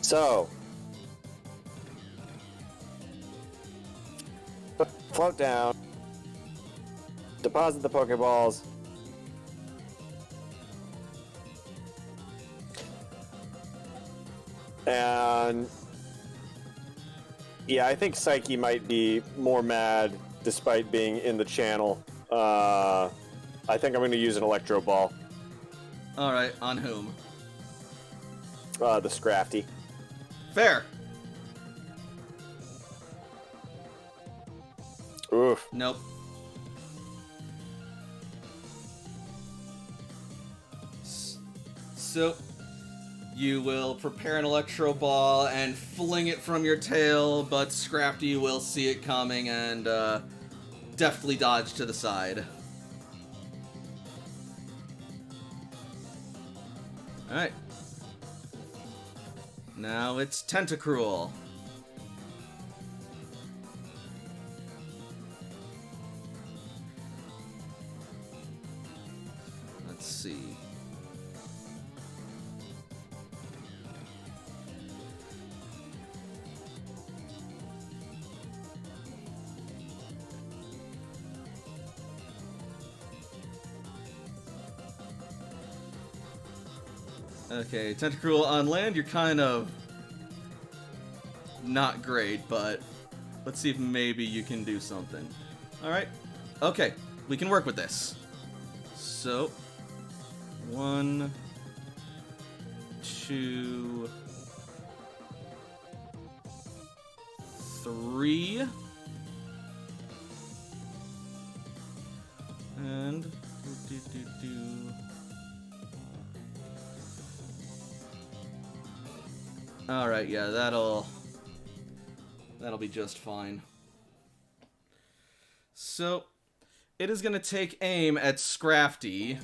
So, float down, deposit the Pokeballs, and yeah, I think Psyche might be more mad despite being in the channel. I think I'm going to use an Electro Ball. Alright, on whom? The Scrafty. Fair. Oof. Nope. So, you will prepare an Electro Ball and fling it from your tail, but Scrafty will see it coming and deftly dodge to the side. Alright. Now it's Tentacruel. Let's see. Okay, Tentacruel on land, you're kind of not great, but let's see if maybe you can do something. Alright. Okay, we can work with this. So, 1, 2, 3, and Alright, yeah, that'll be just fine. So, it is gonna take aim at Scrafty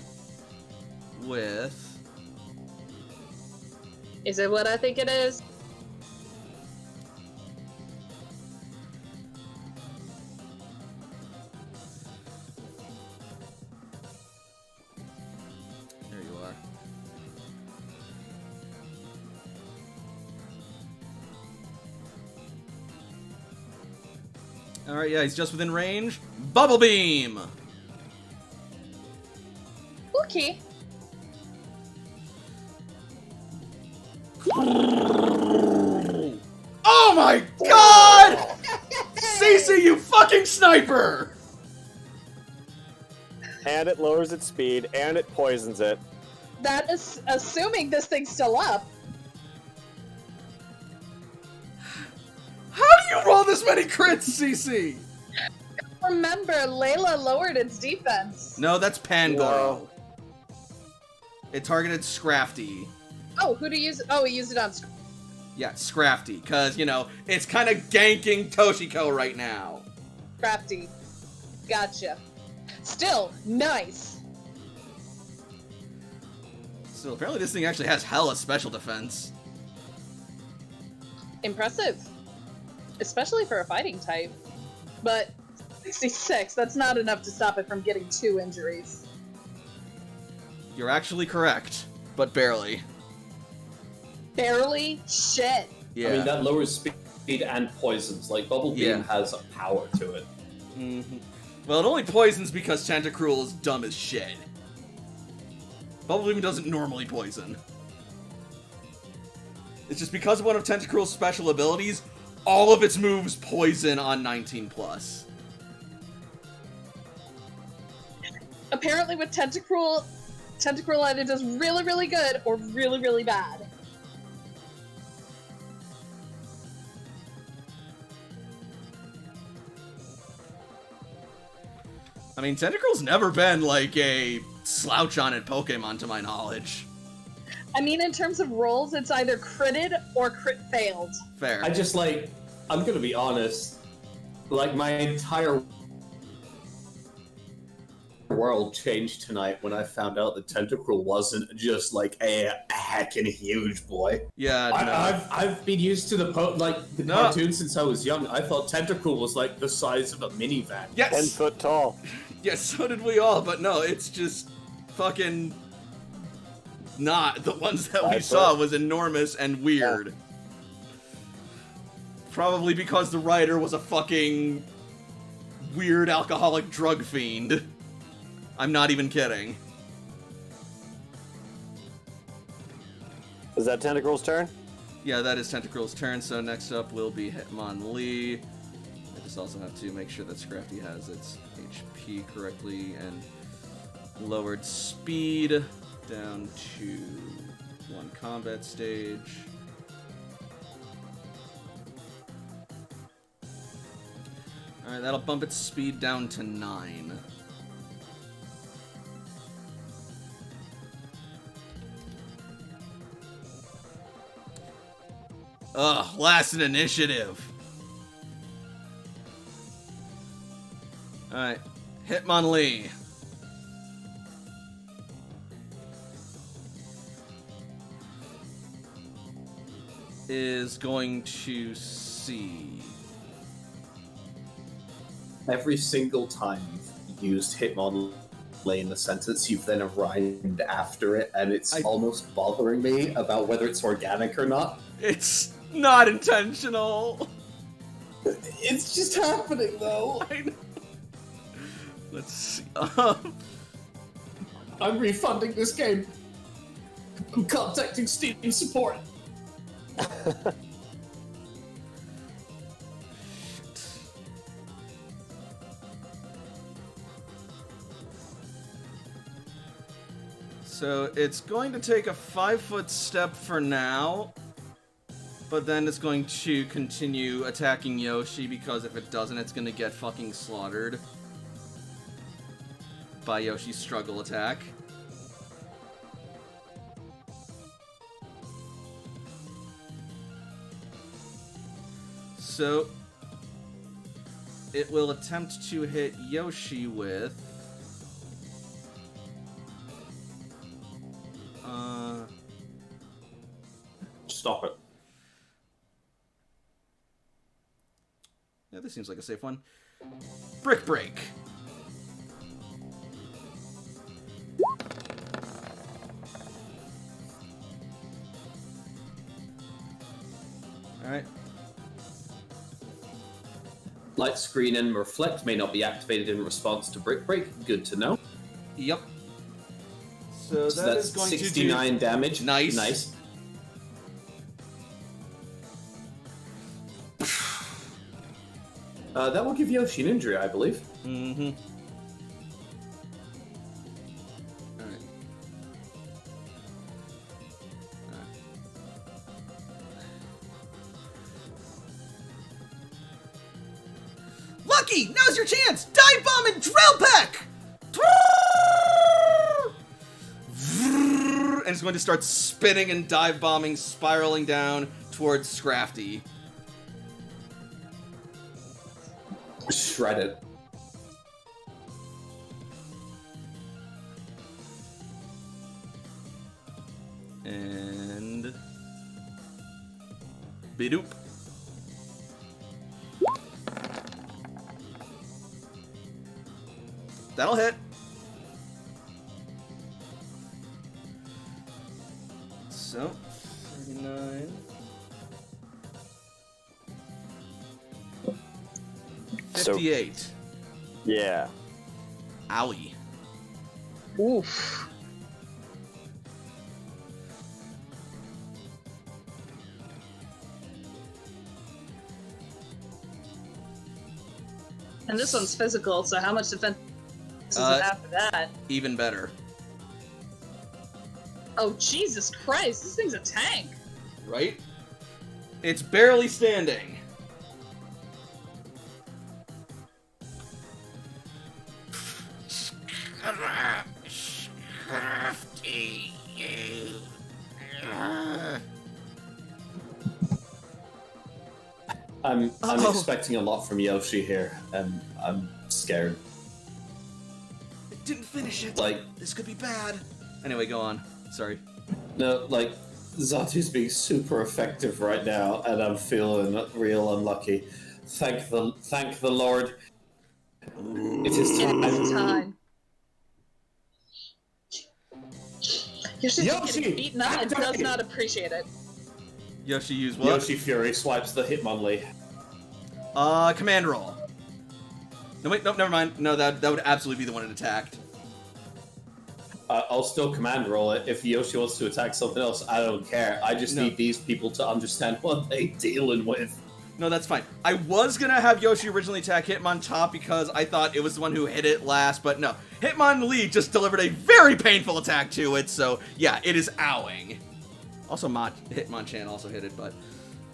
with... Is it what I think it is? There you are. Alright, yeah, he's just within range. Bubble Beam! Okay. Oh my god! Cece, you fucking sniper! And it lowers its speed, and it poisons it. That is assuming this thing's still up. How do you roll this many crits, Cece? Remember, Layla lowered its defense. No, that's Pangoro. Whoa. It targeted Scrafty. Oh, who do you use? Oh, he used it on. Yeah, Scrafty, because, you know, it's kind of ganking Toshiko right now. Crafty. Gotcha. Still, nice. So apparently this thing actually has hella special defense. Impressive. Especially for a fighting type. But 66, that's not enough to stop it from getting 2 injuries. You're actually correct, but barely. Barely? Shit. Yeah. I mean, that lowers speed and poisons. Like, Bubble Beam has a power to it. Mm-hmm. Well, it only poisons because Tentacruel is dumb as shit. Bubble Beam doesn't normally poison. It's just because of one of Tentacruel's special abilities, all of its moves poison on 19+. Apparently with Tentacruel either does really, really good or really, really bad. I mean, Tentacruel's never been, like, a slouch on it Pokemon, to my knowledge. I mean, in terms of rolls, it's either critted or crit failed. Fair. I just, like, I'm gonna be honest, like, my entire world changed tonight when I found out that Tentacruel wasn't just, like, a heckin' huge boy. Yeah, no. I've been used to the cartoon since I was young. I thought Tentacruel was, like, the size of a minivan. Yes! 10 foot tall. Yes, so did we all, but no, it's just fucking not. The ones that we saw was enormous and weird. Probably because the writer was a fucking weird alcoholic drug fiend. I'm not even kidding. Is that Tentacruel's turn? Yeah, that is Tentacruel's turn, so next up will be Hitmonlee. I just just also have to make sure that Scrafty has its HP correctly and lowered speed down to 1 combat stage. Alright, that'll bump its speed down to 9. Ugh, last in initiative. Alright, Hitmonlee. Is going to see. Every single time you've used Hitmonlee in a sentence, you've then rhymed after it, and it's almost bothering me about whether it's organic or not. It's not intentional. It's just happening, though. I know. Let's see. I'm refunding this game. I'm contacting Steam support. So it's going to take a 5-foot step for now, but then it's going to continue attacking Yoshi, because if it doesn't, it's going to get fucking slaughtered by Yoshi's struggle attack. So it will attempt to hit Yoshi with Stop it. Yeah, this seems like a safe one. Brick Break. Alright. Light screen and reflect may not be activated in response to Brick Break. Good to know. Yep. So So that that's is going 69 to do damage. Nice. Nice. That will give Yoshi an injury, I believe. Mm-hmm. Alright. Lucky! Now's your chance! Dive Bomb and Drill Peck! And it's going to start spinning and dive bombing, spiraling down towards Scrafty. Shred it. And Bidoop. That'll hit. So, 39. 58. Yeah. Owie. Oof. And this one's physical, so how much defense is it after that? Even better. Oh, Jesus Christ, this thing's a tank! Right? It's barely standing. I'm Uh-oh. expecting a lot from Yoshi here, and I'm scared. It didn't finish it. Like, This could be bad. Anyway, go on. Sorry. no, like, Zatu's being super effective right now, and I'm feeling real unlucky. Thank the Lord. It is time. It's time. Yoshi Yoshi! getting beaten up and does not appreciate it. Yoshi use what? Yoshi Fury swipes the Hitmonlee. Command roll. No, wait, nope, never mind. No, that would absolutely be the one it attacked. I'll still command roll it. If Yoshi wants to attack something else, I don't care. I just No. need these people to understand what they're dealing with. No, that's fine. I was gonna have Yoshi originally attack Hitmontop because I thought it was the one who hit it last, but no. Hitmonlee just delivered a very painful attack to it, so yeah, it is owing. Also, Hitmonchan also hit it, but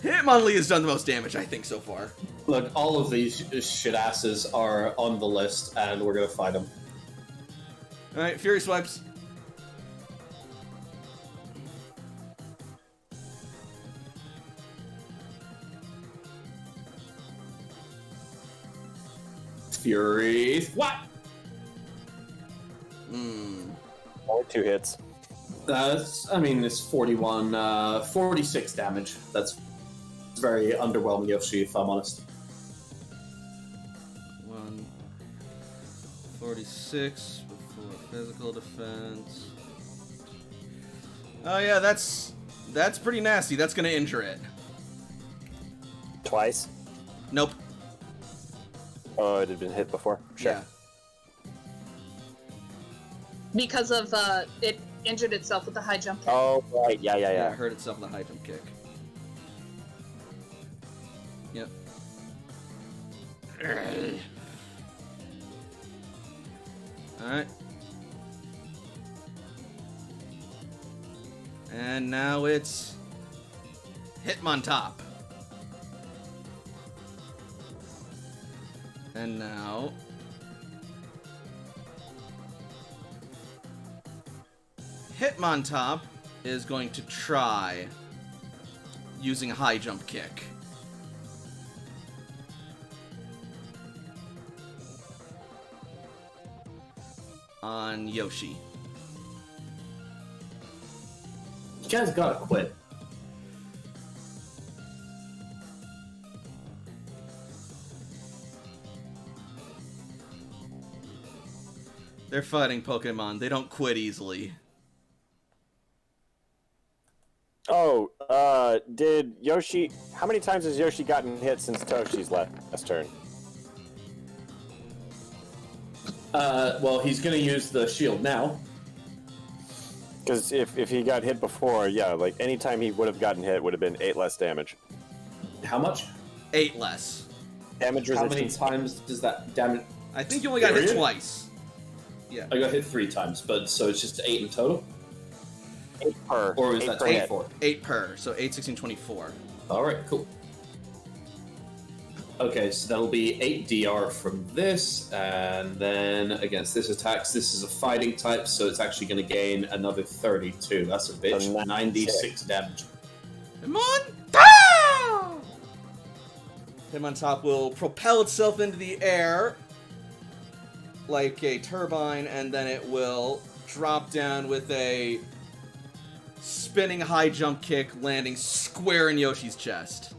Hitmonlee has done the most damage, I think, so far. Look, all of these shit asses are on the list, and we're gonna fight them. Alright, Fury Swipes. Fury. What? Only 2 hits. I mean, it's 46 damage. That's very underwhelming, Yoshi, if I'm honest. 146 before physical defense. Oh yeah, that's pretty nasty. That's gonna injure it. Twice? Nope. Oh, it had been hit before? Sure. Yeah. Because of it injured itself with the high jump kick. Oh, right. Yeah. It hurt itself with a high jump kick. Yep. Alright. And now it's Hitmontop. And now Hitmontop is going to try using a high jump kick. On Yoshi. You guys gotta quit. They're fighting Pokemon. They don't quit easily. Oh, did Yoshi... How many times has Yoshi gotten hit since Toshi's last turn? Well, he's gonna use the shield now. Because if he got hit before, yeah, like, anytime he would have gotten hit would have been 8 less damage. How much? 8 less. Damage How many resistance. times does that damage? I think you only got hit Period? twice. Yeah. I got hit 3 times, but so it's just 8 in total? 8 per. Or is 8 that per hit. 24? 8 per, so 8, 16, 24. Alright, cool. Okay, so that'll be 8 DR from this, and then against this attacks, this is a fighting type, so it's actually going to gain another 32. That's a bitch. So 96 damage. Hitmontop! Hitmontop will propel itself into the air like a turbine, and then it will drop down with a spinning high jump kick, landing square in Yoshi's chest.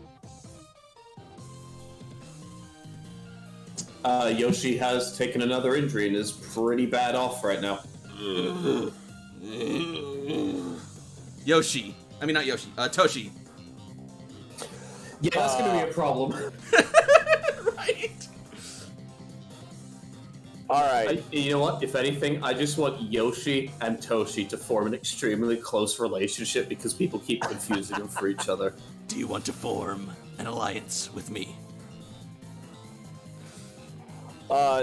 Yoshi has taken another injury and is pretty bad off right now. Yoshi. I mean, not Yoshi. Toshi. Yeah, that's going to be a problem. Right? Alright. You know what? If anything, I just want Yoshi and Toshi to form an extremely close relationship because people keep confusing them for each other. Do you want to form an alliance with me?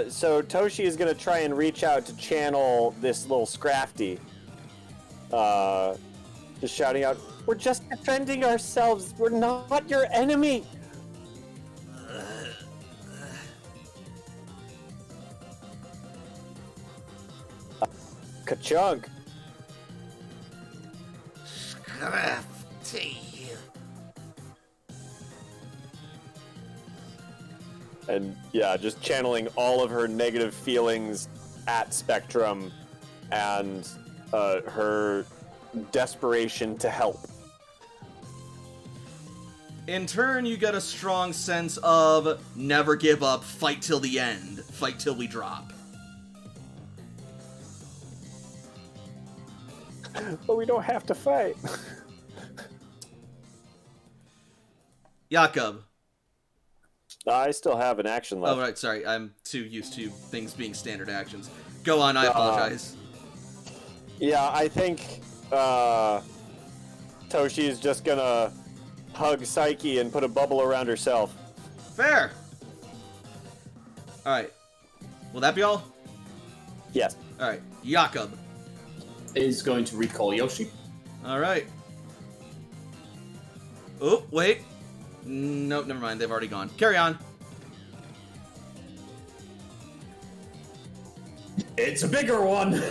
So Toshi is going to try and reach out to channel this little Scrafty. Just shouting out, "We're just defending ourselves. We're not your enemy." Ka-chunk. Scrafty. And yeah, just channeling all of her negative feelings at Spectrum and her desperation to help. In turn, you get a strong sense of never give up, fight till the end, fight till we drop. But we don't have to fight. Jakob. I still have an action left. Oh, right, sorry. I'm too used to things being standard actions. Go on, I apologize. Yeah, I think Toshi is just gonna hug Psyche and put a bubble around herself. Fair. All right. Will that be all? Yes. All right. Jakob is going to recall Yoshi. All right. Oh, wait. Nope, never mind. They've already gone. Carry on. It's a bigger one.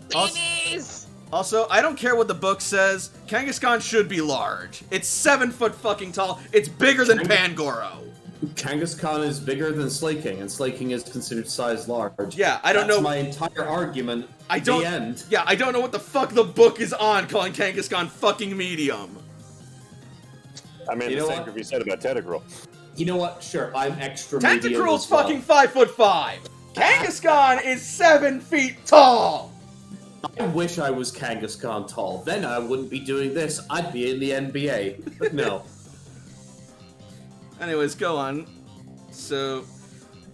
Babies! Also, I don't care what the book says. Kangaskhan should be large. It's 7 foot fucking tall. It's bigger than Pangoro. Kangaskhan is bigger than Slaking, and Slaking is considered size large. Yeah, I don't know. That's my entire argument. I don't. The end. Yeah, I don't know what the fuck the book is on calling Kangaskhan fucking medium. I mean, You the know same what? could be said about Tentacruel. You know what? Sure, I'm extra medium Tentacruel's as well. fucking 5'5". Kangaskhan is 7 feet tall. I wish I was Kangaskhan tall. Then I wouldn't be doing this. I'd be in the NBA. But no. Anyways, go on. So,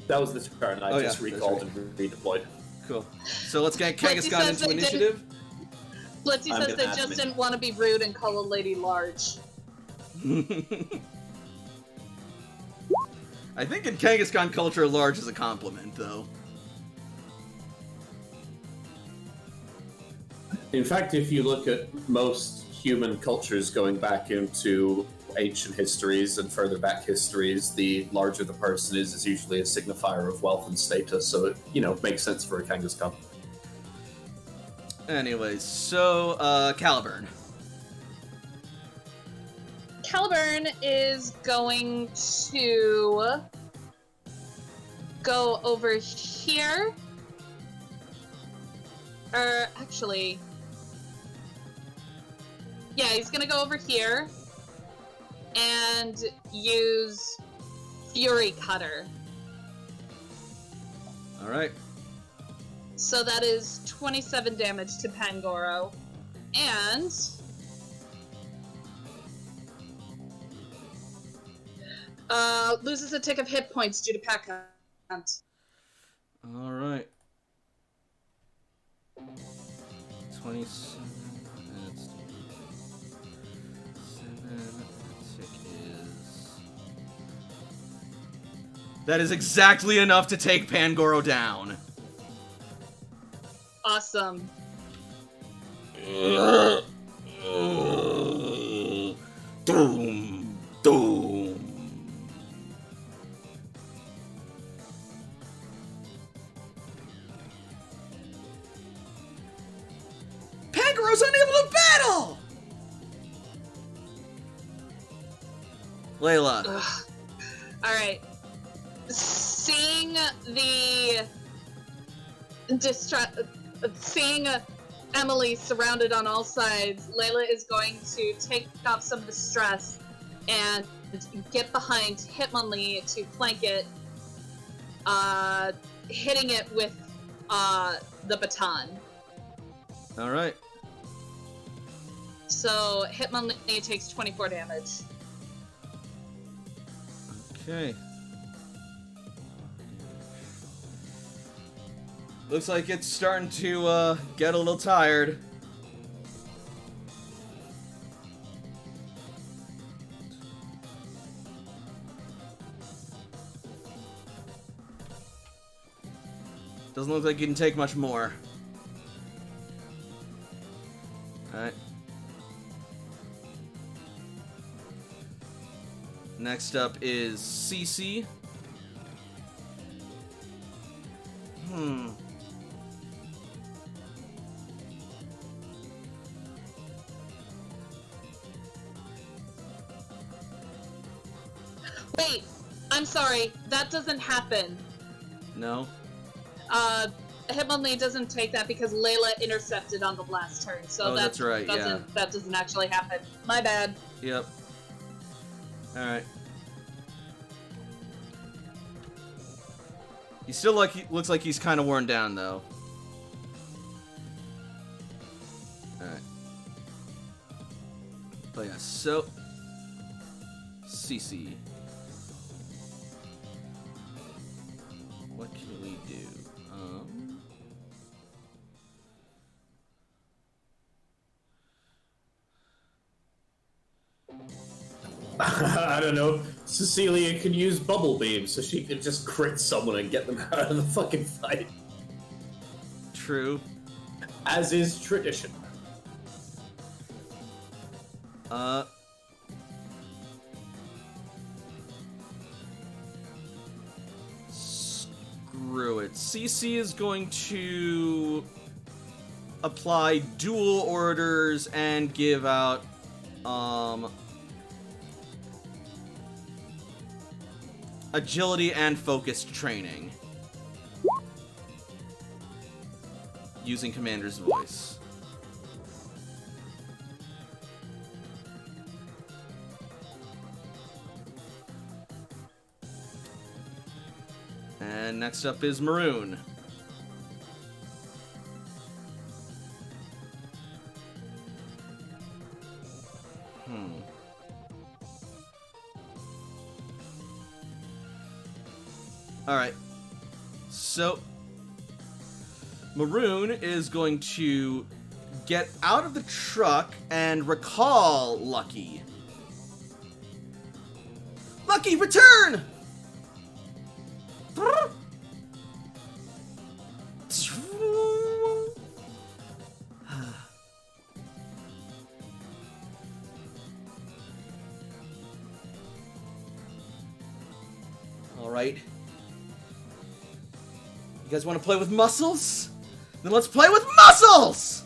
That was the turn. I Oh, just yeah, that's recalled right. and redeployed. cool. So let's get Blitzy Kangaskhan says into they initiative. Blitzy I'm says an they admin. just didn't want to be rude and call a lady large. I think in Kangaskhan culture, large is a compliment, though. In fact, if you look at most human cultures going back into ancient histories and further back histories, the larger the person is usually a signifier of wealth and status, so it, makes sense for a Kangaskhan. Anyways, so, Caliburn. Caliburn is going to go over here. Or, actually... Yeah, he's gonna go over here and use Fury Cutter. Alright. So that is 27 damage to Pangoro. And... loses a tick of hit points due to pack hunt. Alright. 27. Let's do 7. Tick is. That is exactly enough to take Pangoro down. Awesome. Doom. Doom. Pangoro's unable to battle! Layla. Alright. Seeing the seeing Emily surrounded on all sides, Layla is going to take off some of the stress and get behind Hitmonlee to flank it, hitting it with the baton. Alright. So Hitmonlee takes 24 damage. Okay. Looks like it's starting to get a little tired. Doesn't look like you can take much more. Alright. Next up is Cece. Wait, I'm sorry, that doesn't happen. No? Hitmonlee doesn't take that because Layla intercepted on the last turn, so Oh, that's right, yeah. That doesn't actually happen. My bad. Yep. Alright. He still looks like he's kind of worn down, though. Alright. But yeah, so... Cece. What can we do? I don't know. Cecilia can use bubble beam, so she can just crit someone and get them out of the fucking fight. True. As is tradition. Screw it. CC is going to apply dual orders and give out, agility and focused training. Using Commander's voice. And next up is Maroon. Alright. So, Maroon is going to get out of the truck and recall Lucky. Lucky, return! Alright. You guys want to play with muscles? Then let's play with muscles!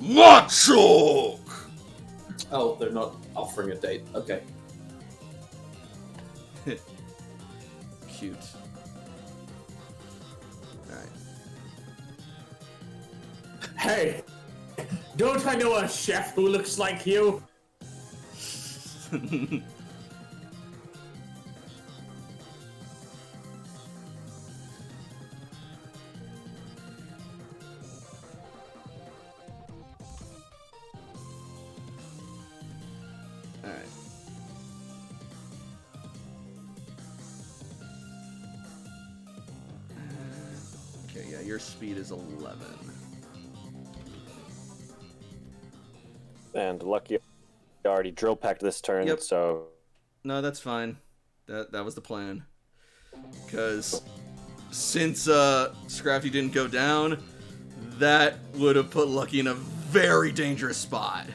Machoke! Oh, they're not offering a date. Okay. Cute. Alright. Hey! Don't I know a chef who looks like you? Alright. Okay, yeah, your speed is 11. And Lucky already drill packed this turn, Yep. so... No, that's fine. That was the plan. Because since Scrafty didn't go down, that would have put Lucky in a very dangerous spot.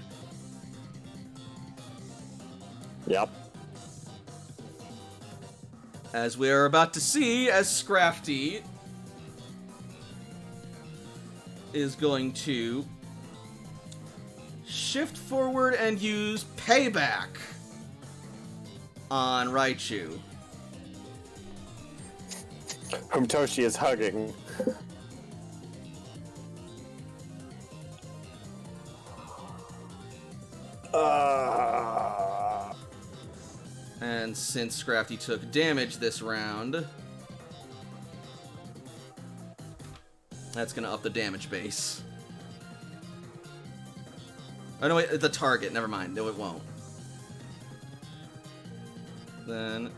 Yep. As we are about to see, as Scrafty is going to shift forward and use Payback on Raichu. Whom Toshi is hugging. And since Scrafty took damage this round, that's going to up the damage base. Oh, no, wait, the target. Never mind. No, it won't. Then...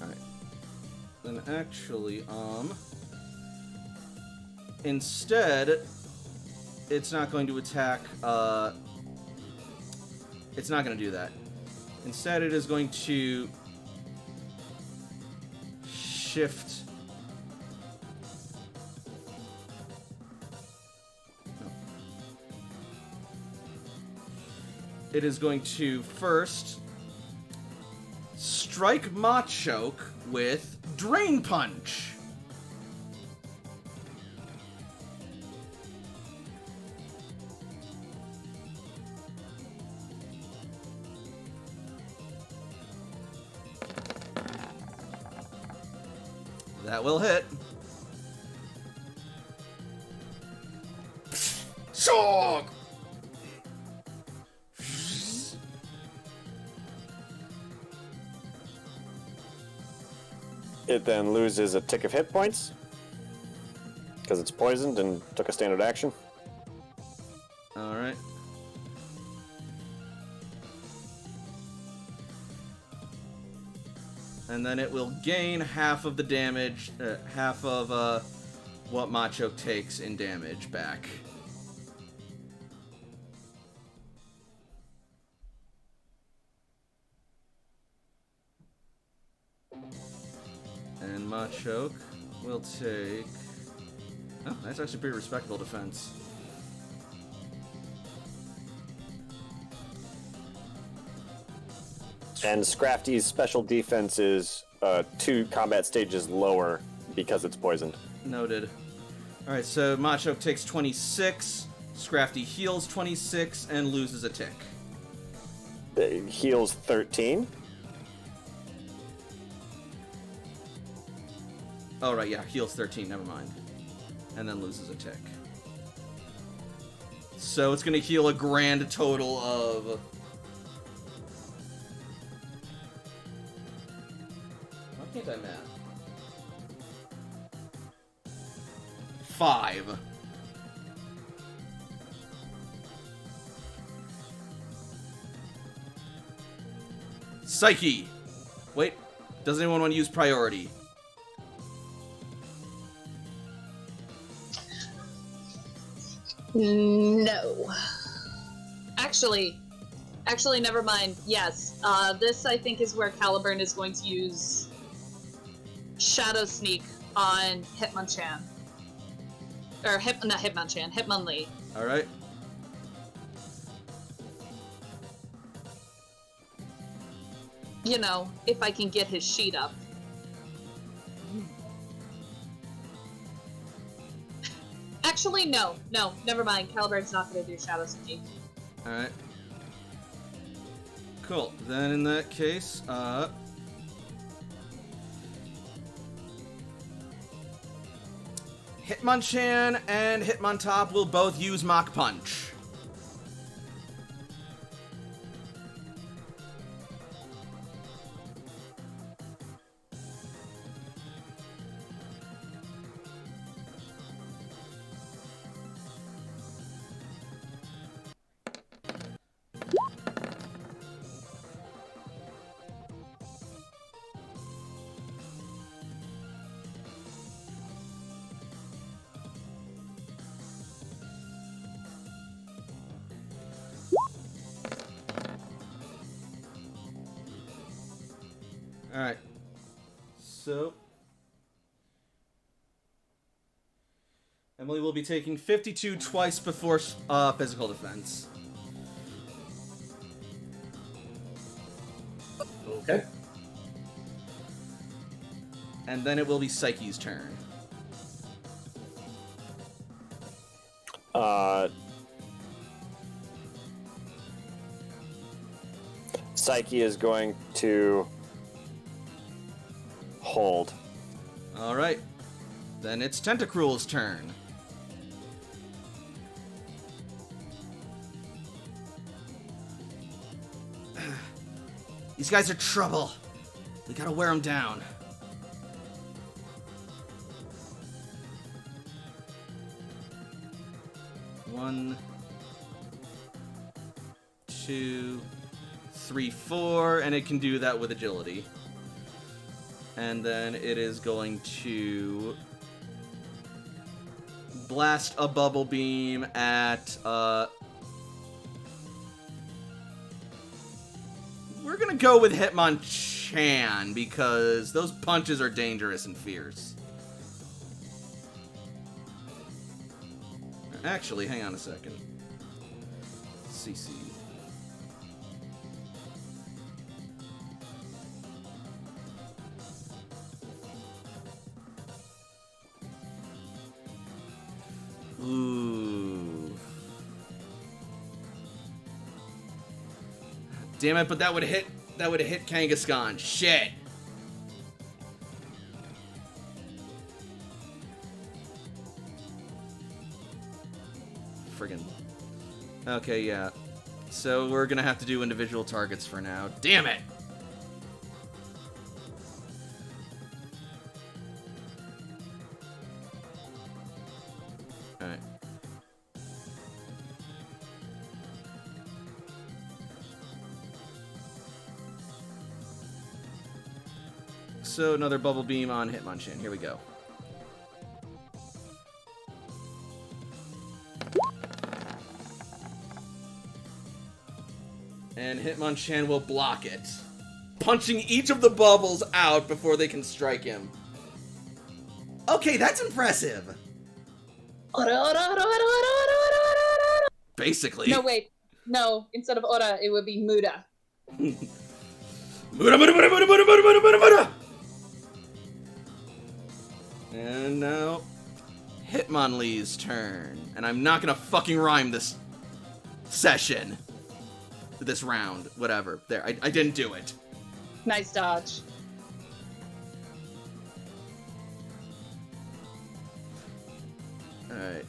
Alright. Then actually, instead, it's not going to attack, it's not going to do that. Instead, it is going to shift... No. It is going to first strike Machoke with Drain Punch. That will hit. Shock! It then loses a tick of hit points because it's poisoned and took a standard action. Alright. And then it will gain half of the damage, half of what Machoke takes in damage back. And Machoke will take... Oh, that's actually pretty respectable defense. And Scrafty's special defense is 2 combat stages lower because it's poisoned. Noted. Alright, so Machoke takes 26, Scrafty heals 26, and loses a tick. Heals 13. Oh, right, yeah, heals 13, never mind. And then loses a tick. So it's going to heal a grand total of... Why can't I math? 5. Psyche! Wait, does anyone want to use priority? No. Actually, never mind. Yes, this I think is where Caliburn is going to use Shadow Sneak on Hitmonchan. Or not Hitmonchan, Hitmonlee. Alright. You know, if I can get his sheet up. Actually, no, never mind. Caliburn's not going to do Shadow Sneak. Alright. Cool. Then in that case, Hitmonchan and Hitmontop will both use Mach Punch. Alright. So... Emily will be taking 52 twice before physical defense. Okay. And then it will be Psyche's turn. Psyche is going to hold. Alright. Then it's Tentacruel's turn. These guys are trouble. We gotta wear them down. One, 2, 3, 4, and it can do that with agility. And then it is going to blast a bubble beam at, we're gonna go with Hitmonchan, because those punches are dangerous and fierce. Actually, hang on a second. CC. Ooh. Damn it, but that would have hit Kangaskhan. Shit. Friggin'. Okay, yeah. So we're gonna have to do individual targets for now. Damn it! Alright. So another bubble beam on Hitmonchan. Here we go. And Hitmonchan will block it, punching each of the bubbles out before they can strike him. Okay, that's impressive. Basically. No, wait. No, instead of Ora, it would be Muda. Muda, Muda, Muda, Muda, Muda, Muda, Muda, Muda, Muda! And now, Hitmonlee's turn. And I'm not gonna fucking rhyme this session. This round. Whatever. There, I didn't do it. Nice dodge. Alright.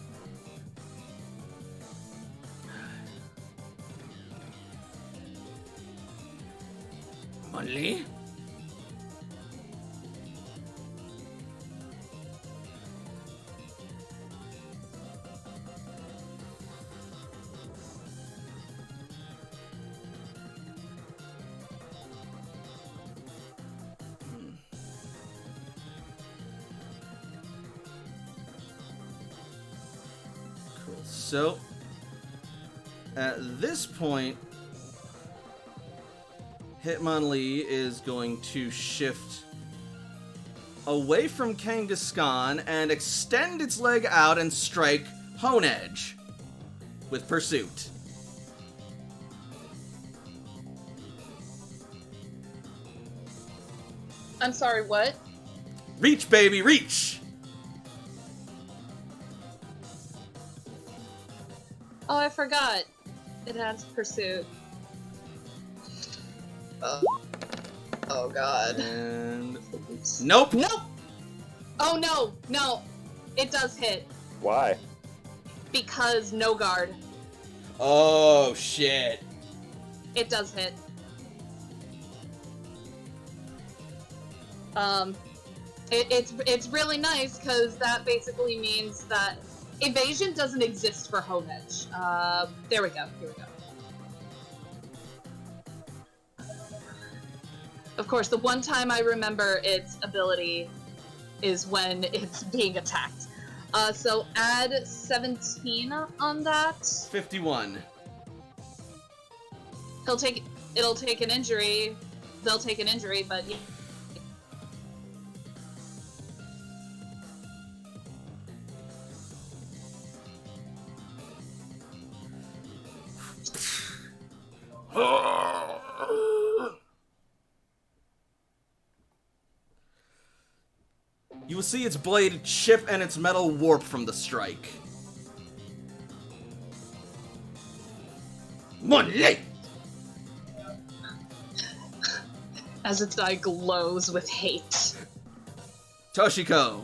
Hitmonlee? So, at this point, Hitmonlee is going to shift away from Kangaskhan and extend its leg out and strike Honedge with Pursuit. I'm sorry, what? Reach, baby, reach! Oh, I forgot. It has Pursuit. Oh god. And... Nope! Nope! Oh no, no. It does hit. Why? Because no guard. Oh, shit. It does hit. It's really nice because that basically means that evasion doesn't exist for Honedge. There we go. Here we go. Of course, the one time I remember its ability is when it's being attacked. So add 17 on that. 51. It'll take an injury. They'll take an injury, but yeah. You will see its blade chip and its metal warp from the strike. Money! As its eye glows with hate. Toshiko.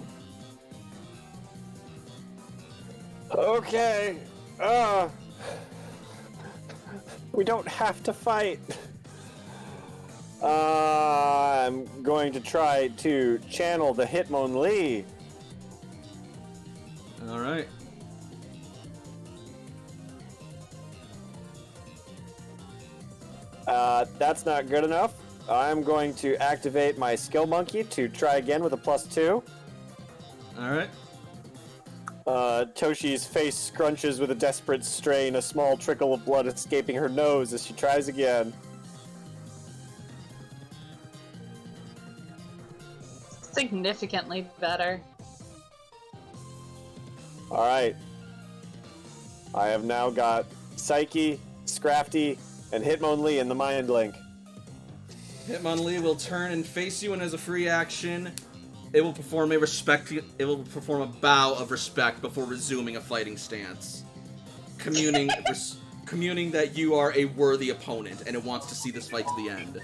Okay. We don't have to fight. I'm going to try to channel the Hitmonlee. Alright. That's not good enough. I'm going to activate my skill monkey to try again with a +2. Alright. Toshi's face scrunches with a desperate strain, a small trickle of blood escaping her nose as she tries again. Significantly better. Alright. I have now got Psyche, Scrafty, and Hitmonlee in the Mind Link. Hitmonlee will turn and face you, and as a free action, it will perform a bow of respect before resuming a fighting stance, communing that you are a worthy opponent, and it wants to see this fight to the end.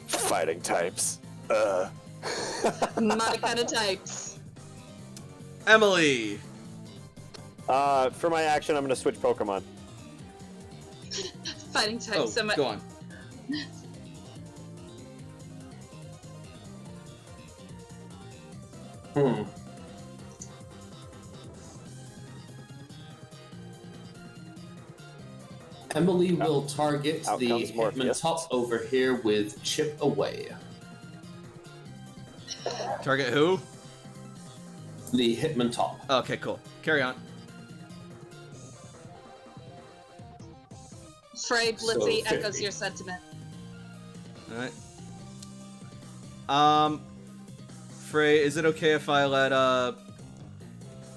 Fighting types. My kind of types. Emily. For my action, I'm going to switch Pokemon. Fighting types. Oh, go on. Emily will target Out the comes Morpheus. Hitmontop over here with Chip Away. Target who? The Hitman top. Okay, cool. Carry on. Frey Blitzy So, echoes 50. your sentiment. Alright. Frey, is it okay if I let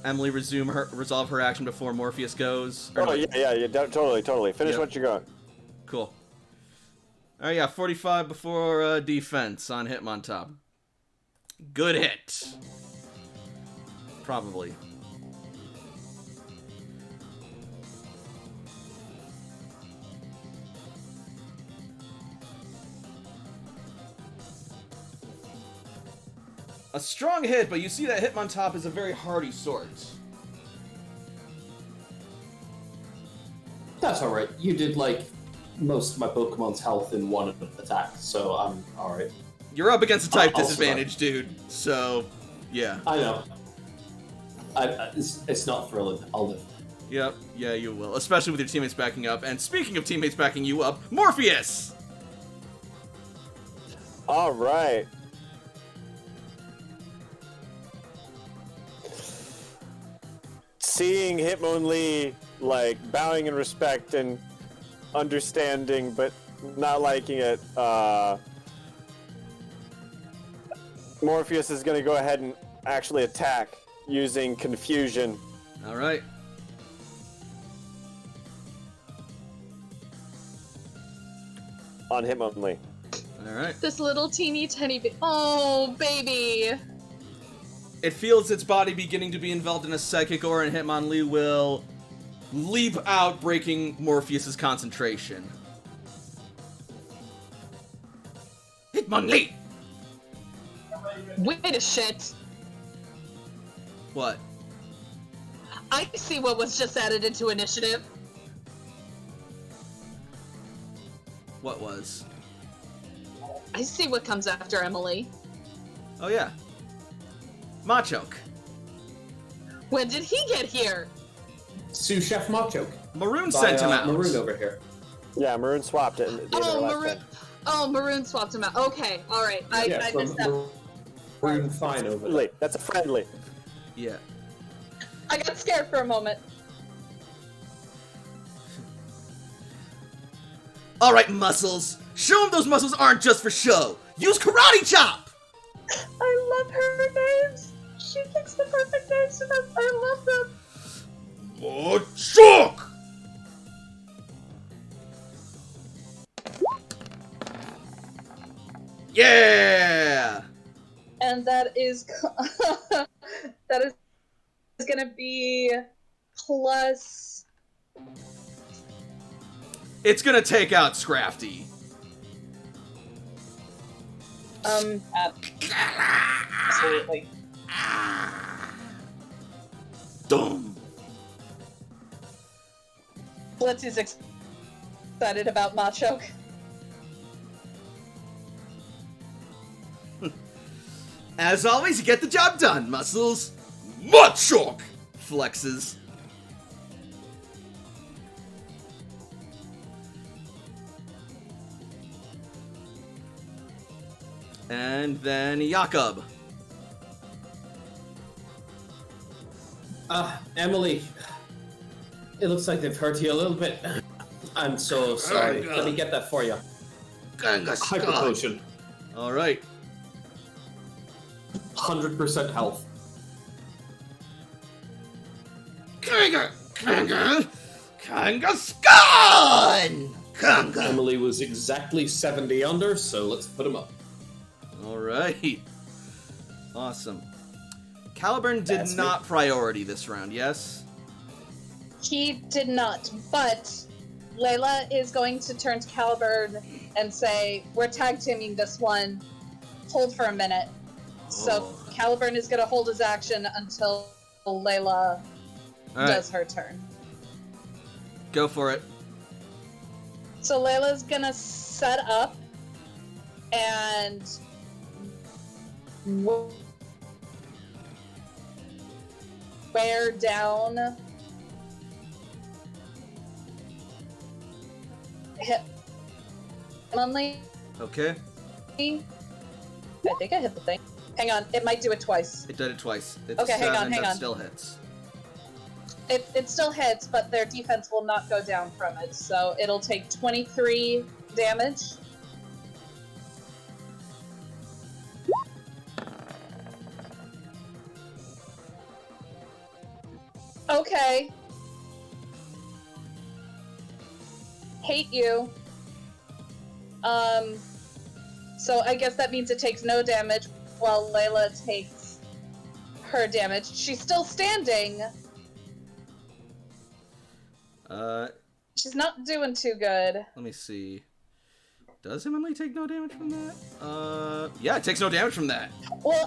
Emily resolve her action before Morpheus goes? Or Oh, no? yeah, totally. Finish Yep. what you're going. Cool. Alright, yeah, 45 before defense on Hitmontop. Good hit. Probably. A strong hit, but you see that Hitmontop is a very hardy sort. That's alright. You did, like, most of my Pokemon's health in one attack, so I'm alright. You're up against a type I'll disadvantage, dude. So, yeah. I know. It's not thrilling. I'll live. Yep, yeah, you will. Especially with your teammates backing up. And speaking of teammates backing you up, Morpheus! All right. Seeing Hitmonlee, like, bowing in respect and understanding, but not liking it, Morpheus is going to go ahead and actually attack using Confusion. Alright. On Hitmonlee. Alright. This little teeny tiny oh, baby! It feels its body beginning to be involved in a psychic aura, and Hitmonlee will leap out, breaking Morpheus's concentration. Hitmonlee! Wait a shit. What? I see what was just added into initiative. What was? I see what comes after Emily. Oh, yeah. Machoke. When did he get here? Sous Chef Machoke. Maroon sent him out. Maroon over here. Yeah, Maroon swapped it. Maroon swapped him out. Okay, alright. I missed that. Maroon fine over there. Friendly. That's a friendly. Yeah. I got scared for a moment. Alright, muscles. Show him those muscles aren't just for show. Use Karate Chop! I love her names. She picks the perfect names and I love them. Machoke! Yeah! And that is that is gonna be plus. It's gonna take out Scrafty. Absolutely. Dum. Blitz is excited about Machoke. As always, you get the job done, muscles. Machoke! Flexes. And then Jakob. Emily. It looks like they've hurt you a little bit. I'm so sorry. Let me get that for you. Hyper potion. Alright. 100% health. Kanga Skun! Kanga! Emily was exactly 70 under, so let's put him up. Alright. Awesome. Caliburn did That's not priority this round, yes? He did not, but Layla is going to turn to Caliburn and say, we're tag teaming this one. Hold for a minute. So Caliburn is going to hold his action until Layla does her turn. Go for it. So Layla's going to set up and wear down Hitmonlee. Okay. I think I hit the thing. Hang on, it might do it twice. It did it twice. It's Okay, a 7, hang that on. still hits. It still hits, but their defense will not go down from it, so it'll take 23 damage. Okay. Hate you. So I guess that means it takes no damage while Layla takes her damage. She's still standing. She's not doing too good. Let me see. Does Emily take no damage from that? Yeah, it takes no damage from that. Well,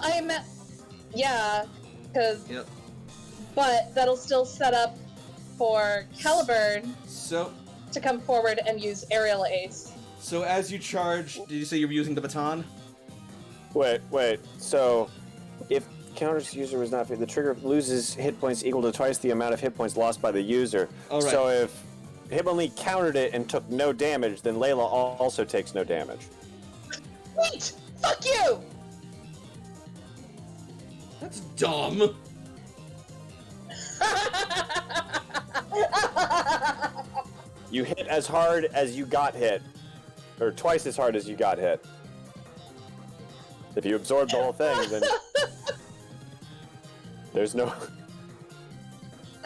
yeah, because... Yep. But that'll still set up for Caliburn So to come forward and use Aerial Ace. So as you charge, did you say you were using the baton? Wait. So, if counters user was not, the trigger loses hit points equal to twice the amount of hit points lost by the user. All right. So if Himmerly countered it and took no damage, then Layla also takes no damage. Wait! Fuck you! That's dumb. You hit as hard as you got hit, or twice as hard as you got hit. If you absorb the whole thing, then there's no.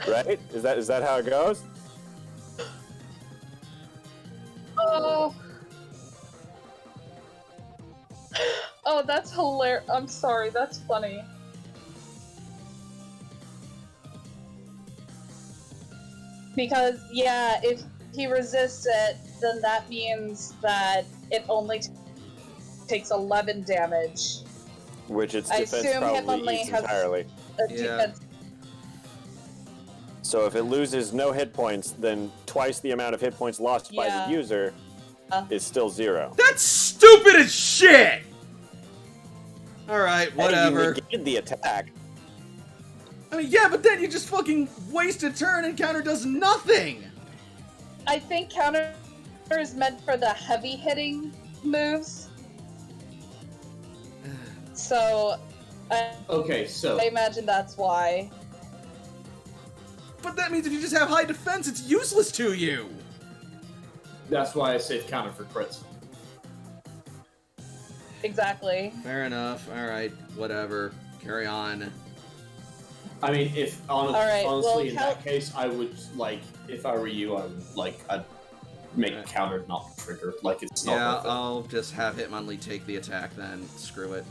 Right? Is that how it goes? Oh. Oh, that's hilarious. I'm sorry, that's funny. Because, yeah, if he resists it, then that means that it only takes 11 damage. Which its I defense assume probably Himmerly eats has entirely. a Yeah. defense. So if it loses no hit points, then twice the amount of hit points lost by Yeah. the user is still 0. That's stupid as shit! Alright, Hey, whatever. you negated the attack. I mean, yeah, but then you just fucking waste a turn and counter does nothing! I think counter is meant for the heavy hitting moves. So, Okay, so I imagine that's why. But that means if you just have high defense, it's useless to you! that's why I saved counter for crits. Exactly. Fair enough, alright, whatever. Carry on. I mean, if Alright, honestly, well, in that case, I would like, if I were you, I'd make Okay. counter not trigger. Like it's not Yeah, worth it. I'll just have Hitmonlee take the attack then. Screw it.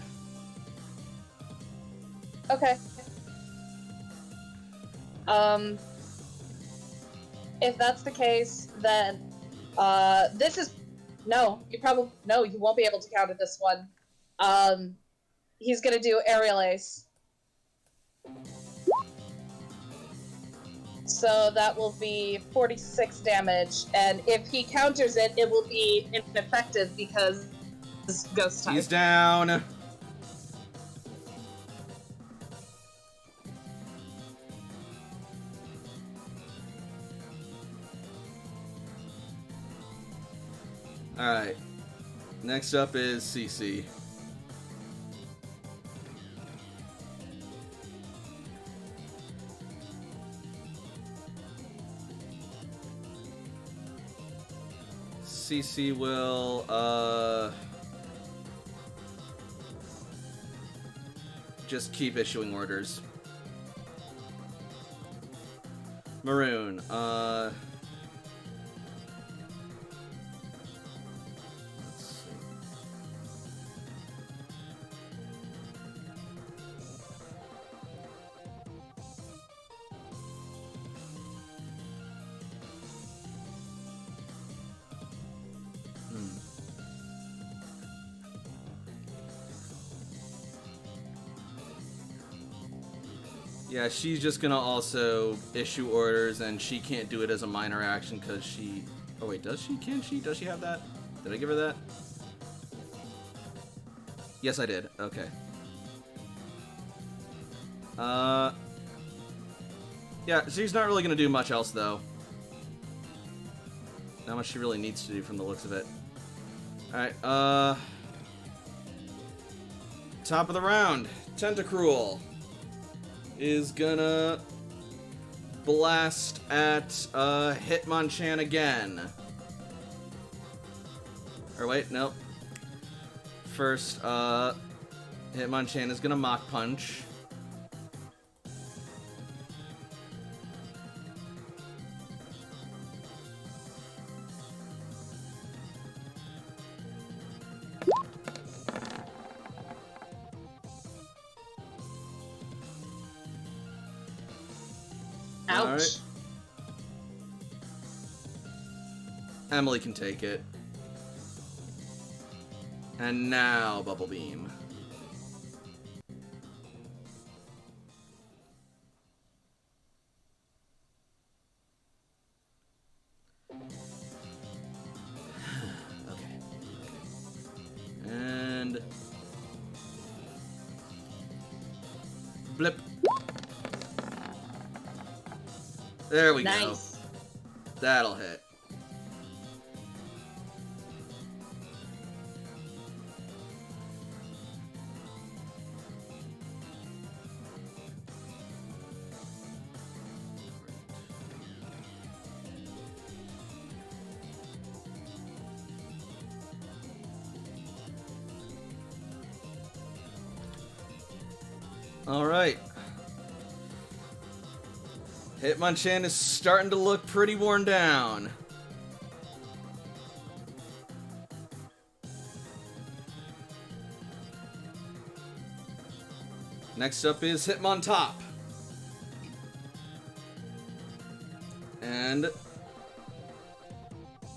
Okay. If that's the case, then this is you won't be able to counter this one. He's gonna do Aerial Ace. So that will be 46 damage, and if he counters it, it will be ineffective because this ghost type. He's down. Alright. Next up is CC. CC will, just keep issuing orders. Maroon, let's see. Yeah, she's just gonna also issue orders, and she can't do it as a minor action because she... Oh wait, does she? Can she? Does she have that? Did I give her that? Yes, I did. Okay. Yeah, she's not really gonna do much else, though. Not much she really needs to do from the looks of it. Alright, Top of the round. Tentacruel is gonna blast at Hitmonchan again. Or wait, nope. First, Hitmonchan is gonna Mach Punch. Ouch. All right. Emily can take it. And now Bubble Beam. Okay. And blip. There we go. Nice. That'll hit. All right. Hitmonchan is starting to look pretty worn down. Next up is Hitmontop. And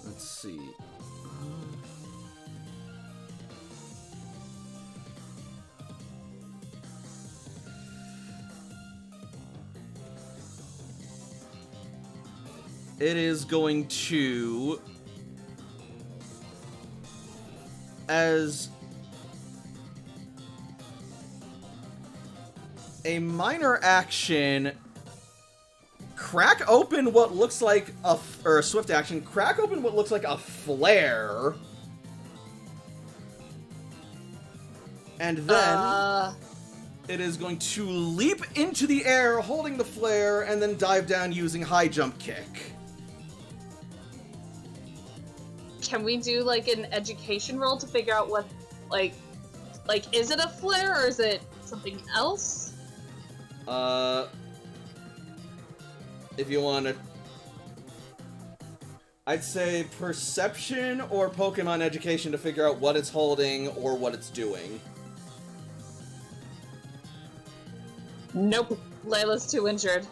let's see. It is going to, as a minor action, crack open what looks like or a swift action, crack open what looks like a flare, and then it is going to leap into the air holding the flare and then dive down using high jump kick. Can we do like an education roll to figure out what, like is it a flare or is it something else? If you want to, I'd say perception or Pokemon education to figure out what it's holding or what it's doing. Nope. Layla's too injured.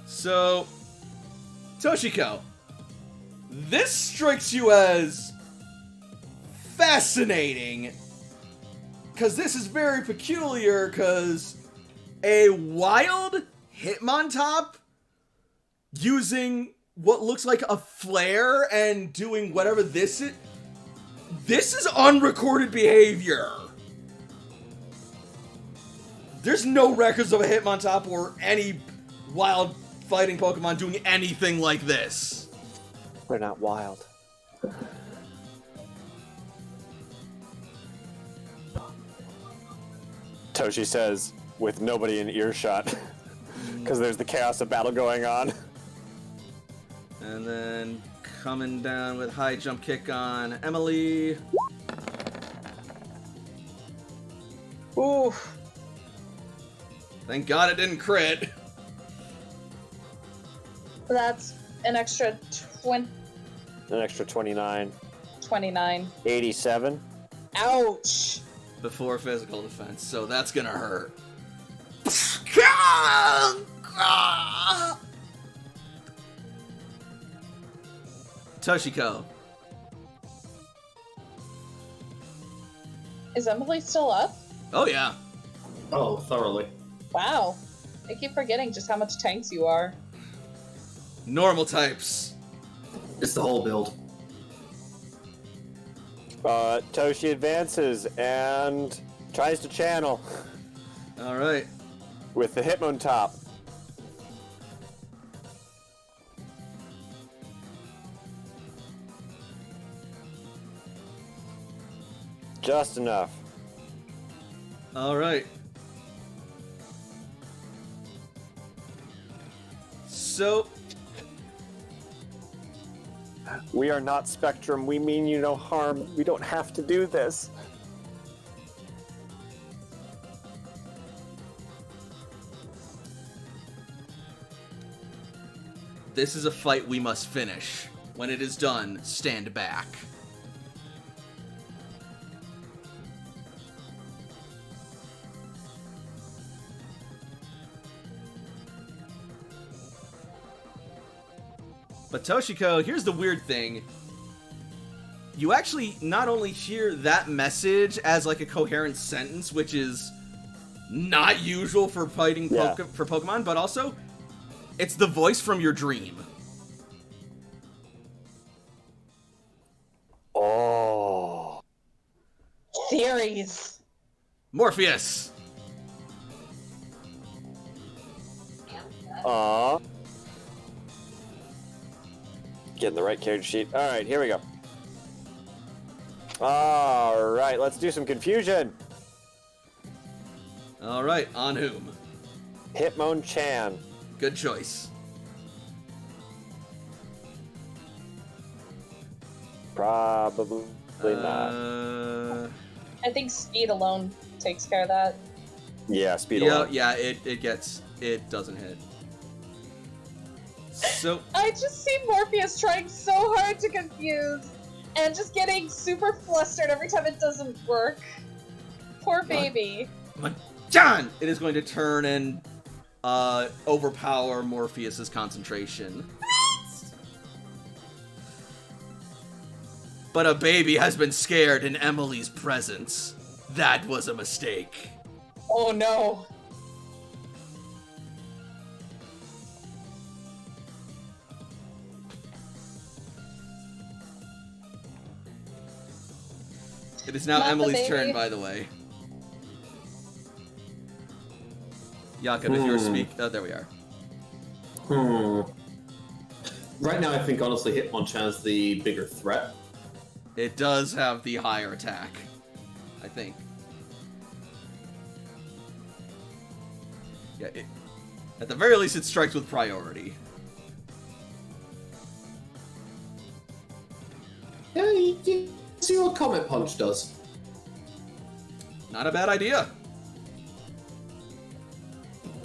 So, Toshiko, this strikes you as fascinating, because this is very peculiar, because a wild Hitmontop using what looks like a flare and doing whatever this is unrecorded behavior. There's no records of a Hitmontop or any wild fighting Pokemon doing anything like this. They're not wild. Toshi says, with nobody in earshot, because there's the chaos of battle going on. And then coming down with high jump kick on Emily. Ooh. Thank God it didn't crit. That's an extra 20. An extra 29. 29. 87. Ouch. Before physical defense, so that's gonna hurt. Toshiko. Is Emily still up? Oh yeah. Oh, thoroughly. Wow. I keep forgetting just how much tanks you are. Normal types. It's the whole build. Toshi advances and tries to channel Alright. with the Hitmontop. Just enough. Alright. So, We are not Spectrum. We mean you no harm. We don't have to do this. this is a fight we must finish. When it is done, stand back. But Toshiko, here's the weird thing. You actually not only hear that message as like a coherent sentence, which is not usual for fighting for Pokemon, but also it's the voice from your dream. Oh. Theories. Morpheus! Getting the right character sheet. Alright, here we go. Alright, let's do some confusion. Alright, on whom? Hitmonchan. Good choice. Probably not. I think speed alone takes care of that. Yeah, speed Yeah, alone. yeah, it doesn't hit. So, I just see Morpheus trying so hard to confuse and just getting super flustered every time it doesn't work. Poor baby. John! It is going to turn and overpower Morpheus's concentration. But a baby has been scared in Emily's presence. That was a mistake. Oh no. It is now Not the Emily's baby. turn, by the way. Jakob, if you're oh, there we are. Right now, I think honestly Hitmonchan's the bigger threat. It does have the higher attack, I think. Yeah, at the very least, it strikes with priority. Yeah, you see what Comet Punch does. Not a bad idea.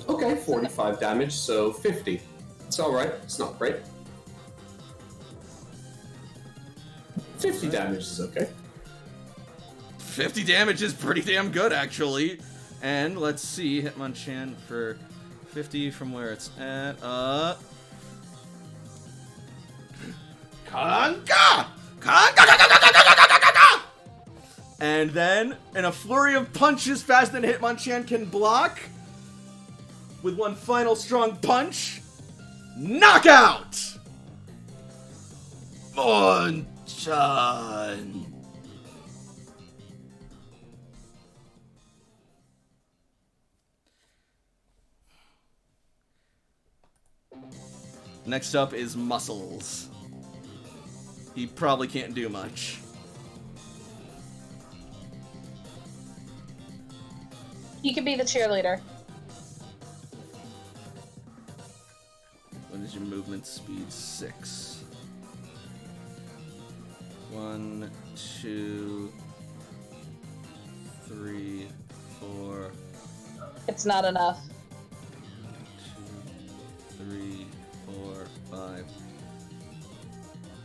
Okay, 45 damage, so 50. It's alright, it's not great. 50 damage is okay. 50 damage is pretty damn good, actually. And let's see, Hitmonchan for 50 from where it's at. Conga! Conga! And then, in a flurry of punches faster than Hitmonchan can block, with one final strong punch, knockout! Monchan! Next up is Muscles. He probably can't do much. He could be the cheerleader. What is your movement speed? 6. 1, 2, 3, 4. It's not enough. 2, 3, 4, 5.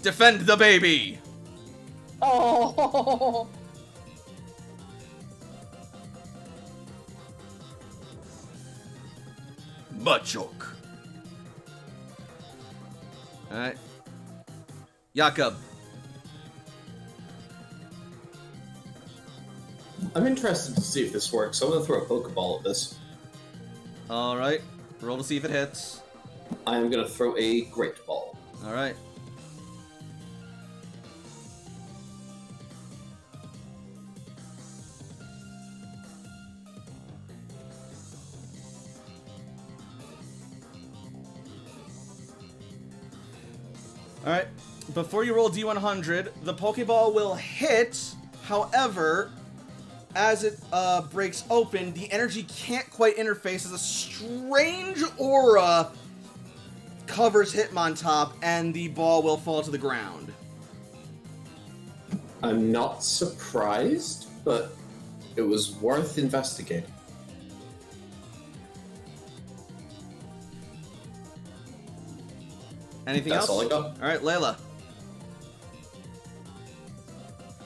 Defend the baby! Oh. Machoke. Alright. Jakob. I'm interested to see if this works. I'm gonna throw a Pokeball at this. Alright. Roll to see if it hits. I am gonna throw a Great Ball. Alright. Alright, before you roll D100, the Pokeball will hit, however, as it breaks open, the energy can't quite interface as a strange aura covers Hitmontop, and the ball will fall to the ground. I'm not surprised, but it was worth investigating. Anything That's else? all I got. All right, Layla.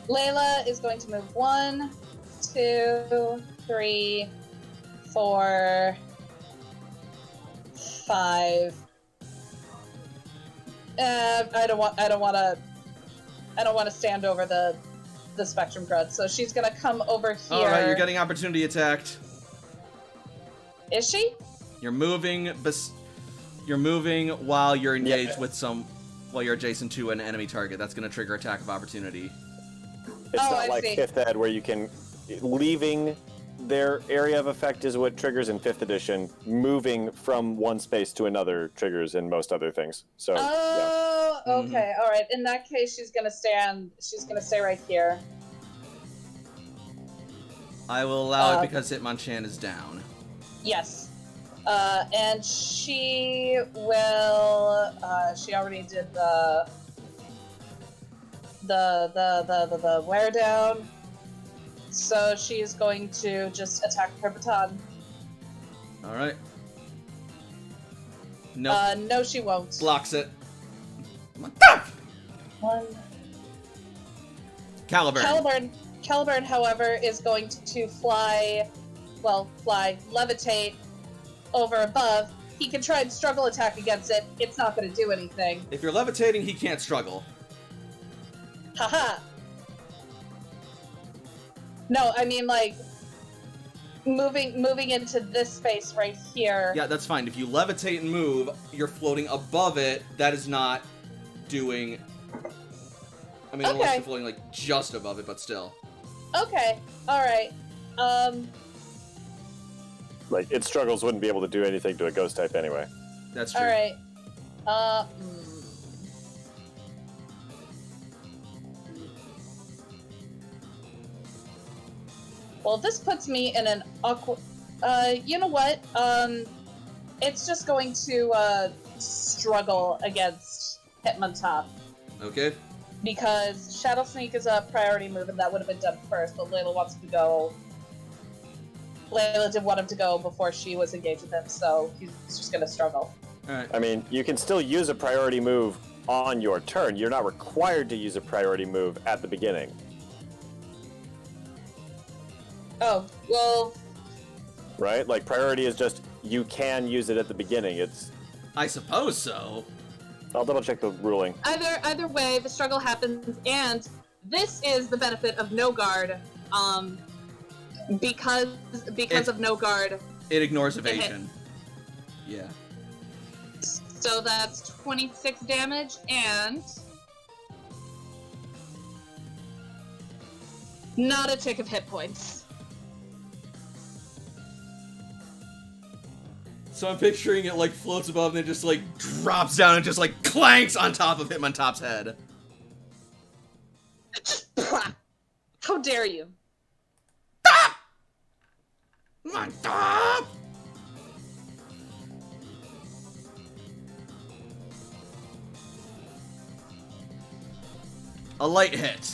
Layla is going to move 1, 2, 3, 4, 5. I don't want to stand over the spectrum grud. So she's gonna come over here. All right, you're getting opportunity attacked. Is she? You're moving. You're moving while you're engaged with while you're adjacent to an enemy target. That's going to trigger attack of opportunity. It's not like 5th ed where you can leaving their area of effect is what triggers in 5th edition. Moving from one space to another triggers in most other things. So oh, yeah. Okay, all right. In that case, she's gonna stay right here. I will allow it because Hitmonchan is down. Yes. And she will. She already did the wear down. So she's going to just attack her baton. All right. No. No, she won't. Blocks it. One. Caliburn. Caliburn, however, is going to levitate over above. He can try and struggle attack against it. It's not going to do anything. If you're levitating, he can't struggle. Haha. No, I mean, like, moving into this space right here. Yeah, that's fine. If you levitate and move, you're floating above it. That is not doing... I mean, unless you're floating, like, just above it, but still. Okay, alright. Like, its struggles wouldn't be able to do anything to a ghost type anyway. That's true. Alright. Well, this puts me in an awkward... you know what? It's just going to, struggle against Hitmontop. Okay. Because Shadow Sneak is a priority move, and that would have been done first, but Layla wants to go... Layla did want him to go before she was engaged with him, so he's just gonna struggle. Alright. I mean, you can still use a priority move on your turn. You're not required to use a priority move at the beginning. Oh, well... Right? Like, priority is just, you can use it at the beginning. It's... I suppose so. I'll double check the ruling. Either way, the struggle happens, and this is the benefit of no guard. Because of no guard. It ignores evasion. Yeah. So that's 26 damage, and... not a tick of hit points. So I'm picturing it like floats above and then just like drops down and just like clanks on top of Hitmontop's head. How dare you? Hitmontop! A light hit.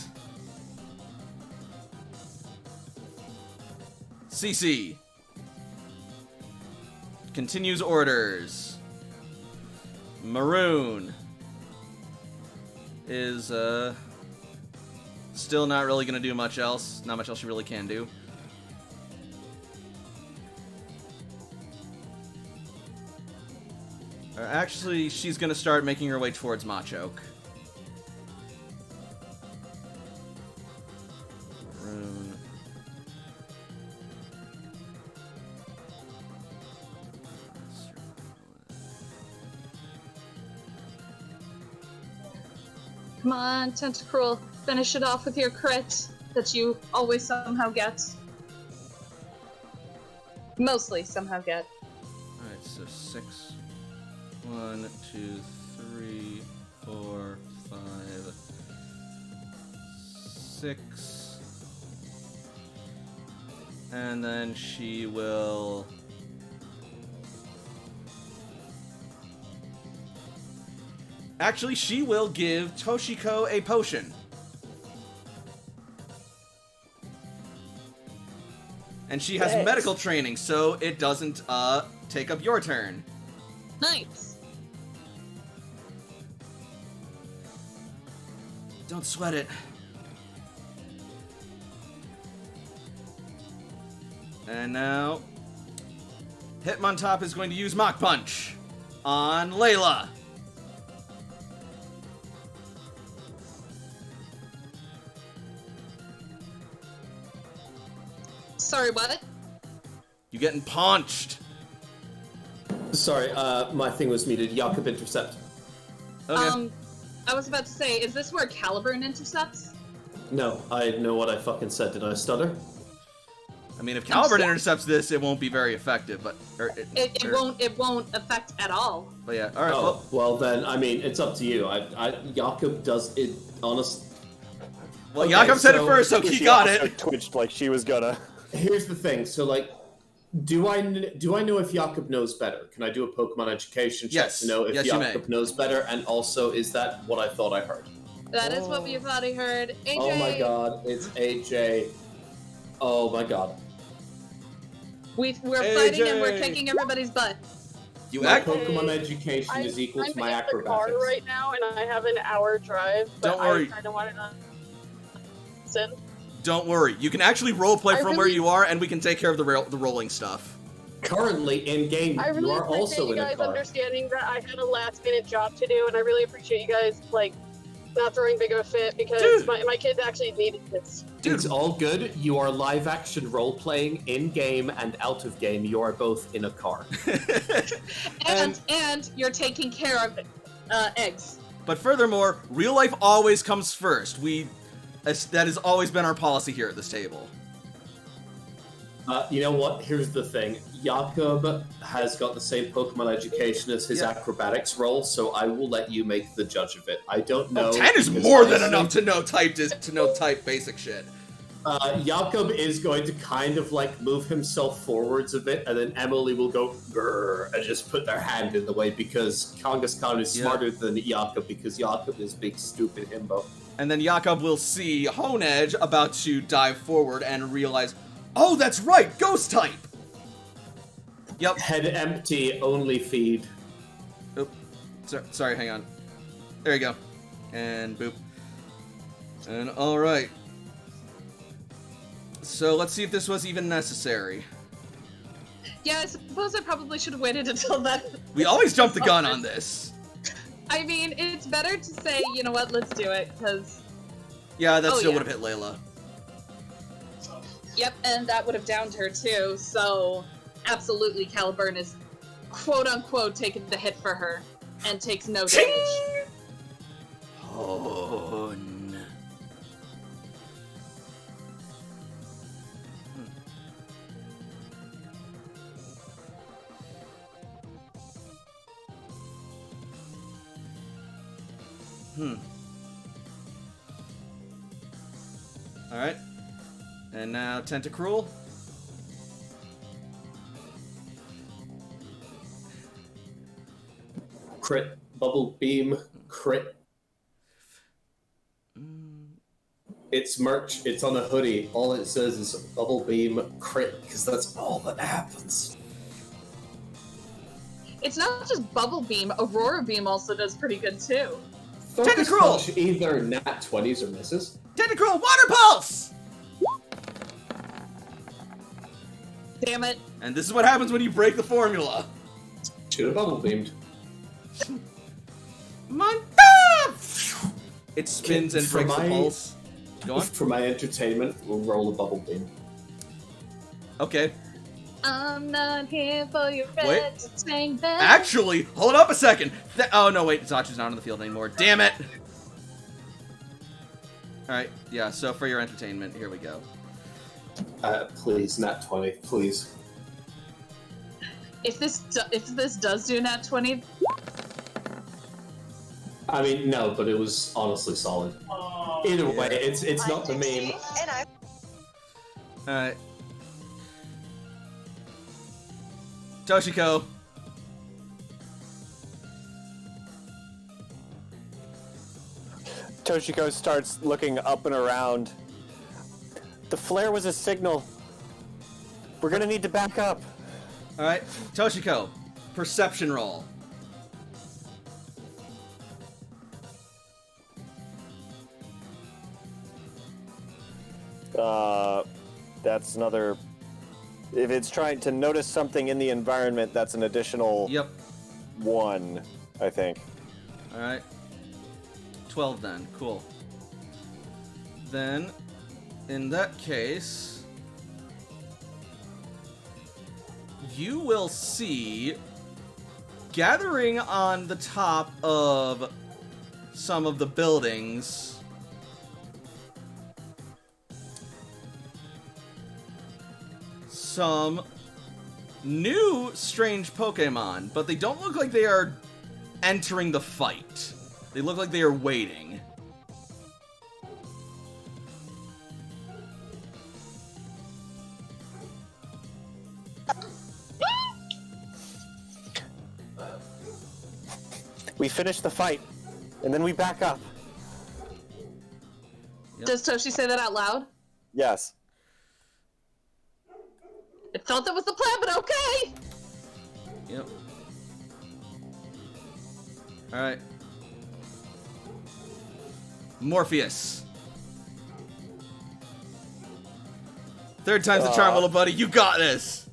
CC. Continues orders. Maroon is still not really gonna do much else. Not much else she really can do. Actually, she's gonna start making her way towards Machoke. Maroon. Come on, Tentacruel, finish it off with your crit that you always somehow get. Mostly somehow get. Alright, so 6. 1, 2, 3, 4, 5, 6. And then she will... Actually, she will give Toshiko a potion. And she has Thanks. medical training, so it doesn't, take up your turn. Nice. Don't sweat it. And now... Hitmontop is going to use Mach Punch on Layla. Sorry, what? You getting punched. Sorry, my thing was muted. Jakob intercept. Okay. I was about to say, is this where Caliburn intercepts? No, I know what I fucking said. Did I stutter? I mean, if Caliburn intercepts this, it won't be very effective, but... It won't affect at all. But yeah, alright, Oh, well then, I mean, it's up to you. Jakob does it, honest... well, Okay, Jakob said it so first, so he She got also it. twitched like she was gonna. Here's the thing, so like, do I know if Jakob knows better? Can I do a Pokemon education check Yes. to know if Yes, you may. Jakob knows better? And also, is that what I thought I heard? That is what we thought I heard. AJ. Oh my god, it's AJ. Oh my god. We're fighting and we're AJ. kicking everybody's butt. You My act... Pokemon education is equal to my I'm in the car acrobatics. right now, and I have an hour drive. But Don't worry. I kind of wanted to listen. Don't worry. You can actually roleplay I from where really- you are, and we can take care of the rolling stuff. Currently, in game, I really you are appreciate also you in a guys car. understanding that I had a last-minute job to do, and I really appreciate you guys like not throwing big of a fit because Dude. my kids actually needed this. Dude. It's all good. You are live action role playing in game and out of game. You are both in a car. And you're taking care of eggs. But furthermore, real life always comes first. That has always been our policy here at this table. You know what? Here's the thing. Jakob has got the same Pokemon education as his Yeah. acrobatics roll, so I will let you make the judge of it. I don't know. 10 is because more I than think, enough to know type basic shit. Jakob is going to kind of like move himself forwards a bit, and then Emily will go grrr and just put their hand in the way because Kangaskhan is Yeah. smarter than Jakob because Jakob is big stupid himbo. And then Jakob will see Honedge about to dive forward and realize, oh, that's right, ghost type! Yep. Head empty, only feed. Oop. Sorry, hang on. There you go. And boop. And alright. So let's see if this was even necessary. Yeah, I suppose I probably should have waited until that. We always jump the gun on this. I mean, it's better to say, you know what, let's do it, because... Yeah, that Oh, still yeah. would have hit Layla. Yep, and that would have downed her too, so absolutely Caliburn is quote-unquote taking the hit for her and takes no damage. Oh, Alright. And now Tentacruel. Crit, bubble beam, crit. It's merch, it's on a hoodie. All it says is bubble beam, crit, because that's all that happens. It's not just Bubble Beam, Aurora Beam also does pretty good too. Focus Tentacruel! punch either nat 20s or misses. Tentacruel, Water Pulse! Damn it. And this is what happens when you break the formula. Should have bubble beamed. It spins and For breaks the my- pulse. Go on. For my entertainment, we'll roll a bubble beam. Okay. I'm not here for your Wait. entertainment. Actually, hold up a second. Oh, no, wait. Zachu's not on the field anymore. Damn it. Alright, yeah, so for your entertainment, here we go. Please, nat 20, please. If this does do nat 20, I mean, no, but it was honestly solid. Either way, it's not the meme. Alright. Toshiko. Toshiko starts looking up and around. The flare was a signal. We're gonna need to back up. Alright, Toshiko, perception roll. That's another... If it's trying to notice something in the environment, that's an additional... Yep. 1, I think. Alright. 12 then, cool. Then, in that case... you will see... gathering on the top of some of the buildings... some new strange Pokemon, but they don't look like they are entering the fight. They look like they are waiting. We finish the fight, and then we back up. Yep. Does Toshi say that out loud? Yes. I thought that was the plan, but okay! Yep. Alright. Morpheus. Third time's the charm, little buddy. You got this!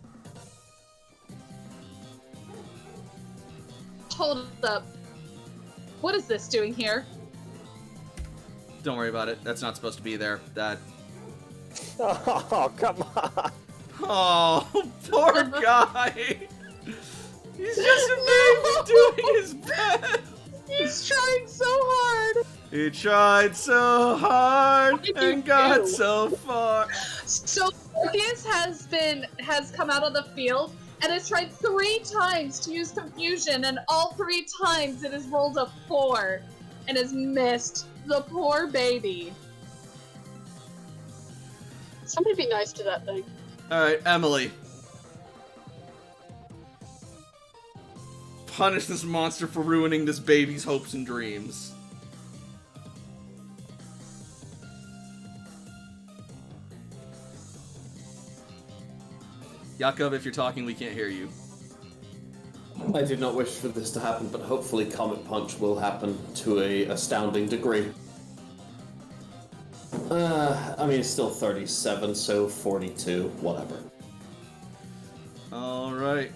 Hold up. What is this doing here? Don't worry about it. That's not supposed to be there. That... Oh, come on. Oh, poor guy! He's just a baby doing his best! He's trying so hard! He tried so hard What did and you got do? so far. So Morpheus has come out of the field and has tried 3 times to use confusion, and all 3 times it has rolled a 4 and has missed. The poor baby. Somebody be nice to that thing. Alright, Emily. Punish this monster for ruining this baby's hopes and dreams. Yakov, if you're talking, we can't hear you. I did not wish for this to happen, but hopefully Comet Punch will happen to a astounding degree. I mean, it's still 37, so 42, whatever. Alright.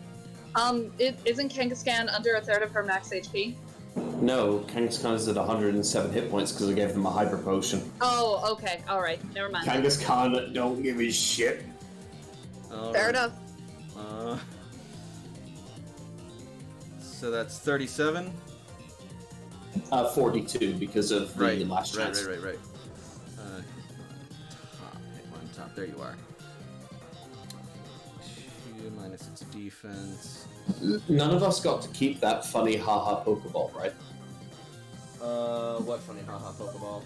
Isn't Kangaskhan under a third of her max HP? No, Kangaskhan is at 107 hit points because I gave them a Hyper Potion. Oh, okay, alright, never mind. Kangaskhan don't give a shit. All Fair right. enough. So that's 37? 42 because of the last chance. Right. Hit one top. There you are. 2 minus its defense. None of us got to keep that funny haha Pokeball, right? What funny haha Pokeball?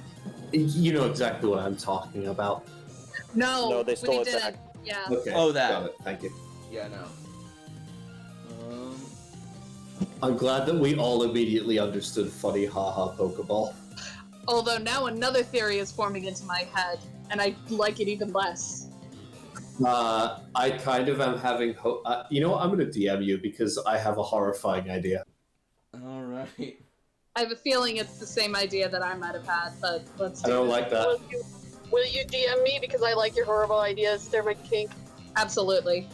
You know exactly what I'm talking about. No, they stole we it didn't. back. Yeah. Okay. Oh, that. Got it. Thank you. Yeah, no. I'm glad that we all immediately understood funny haha Pokeball. Although now another theory is forming into my head, and I like it even less. I kind of am having hope. You know what? I'm going to DM you because I have a horrifying idea. Alright. I have a feeling it's the same idea that I might have had, but let's do I don't it. like that. Will you DM me because I like your horrible ideas? They're my kink. Absolutely.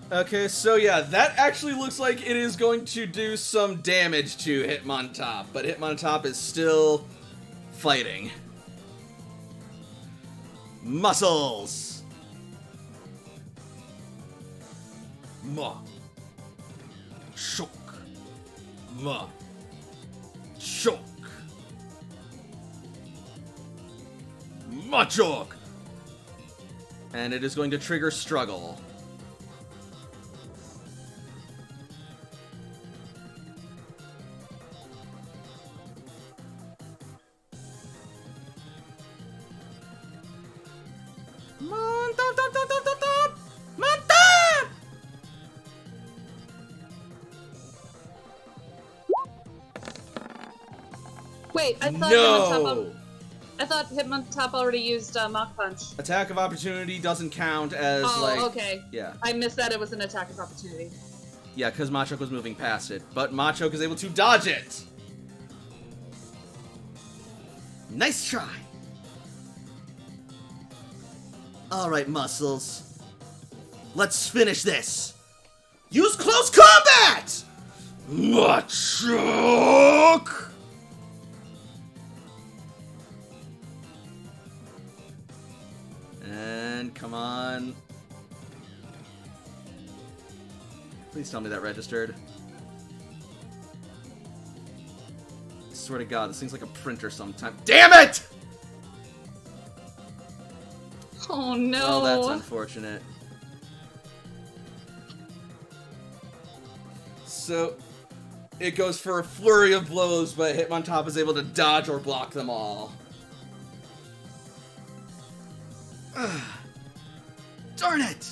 Okay, so yeah, that actually looks like it is going to do some damage to Hitmontop, but Hitmontop is still fighting. Muscles! Ma. Shook. Ma. Choke. Machok! And it is going to trigger Struggle. Wait, I thought No! I thought Hitmontop already used Mach Punch. Attack of opportunity doesn't count as, okay. Yeah. I missed that it was an attack of opportunity. Yeah, because Machoke was moving past it. But Machoke is able to dodge it! Nice try! Alright, Muscles. Let's finish this! Use close combat! Machoke! And come on. Please tell me that registered. I swear to God, this thing's like a printer sometime. Damn it! Oh no. Oh, that's unfortunate. So, it goes for a flurry of blows, but Hitmontop is able to dodge or block them all. Darn it!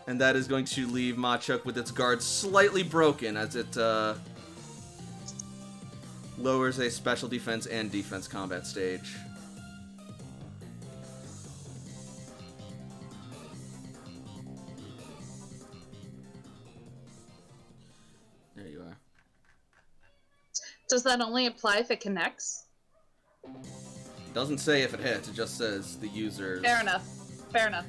And that is going to leave Machoke with its guard slightly broken as it lowers a special defense and defense combat stage. There you are. Does that only apply if it connects? Doesn't say if it hits, it just says the user. Fair enough. Fair enough.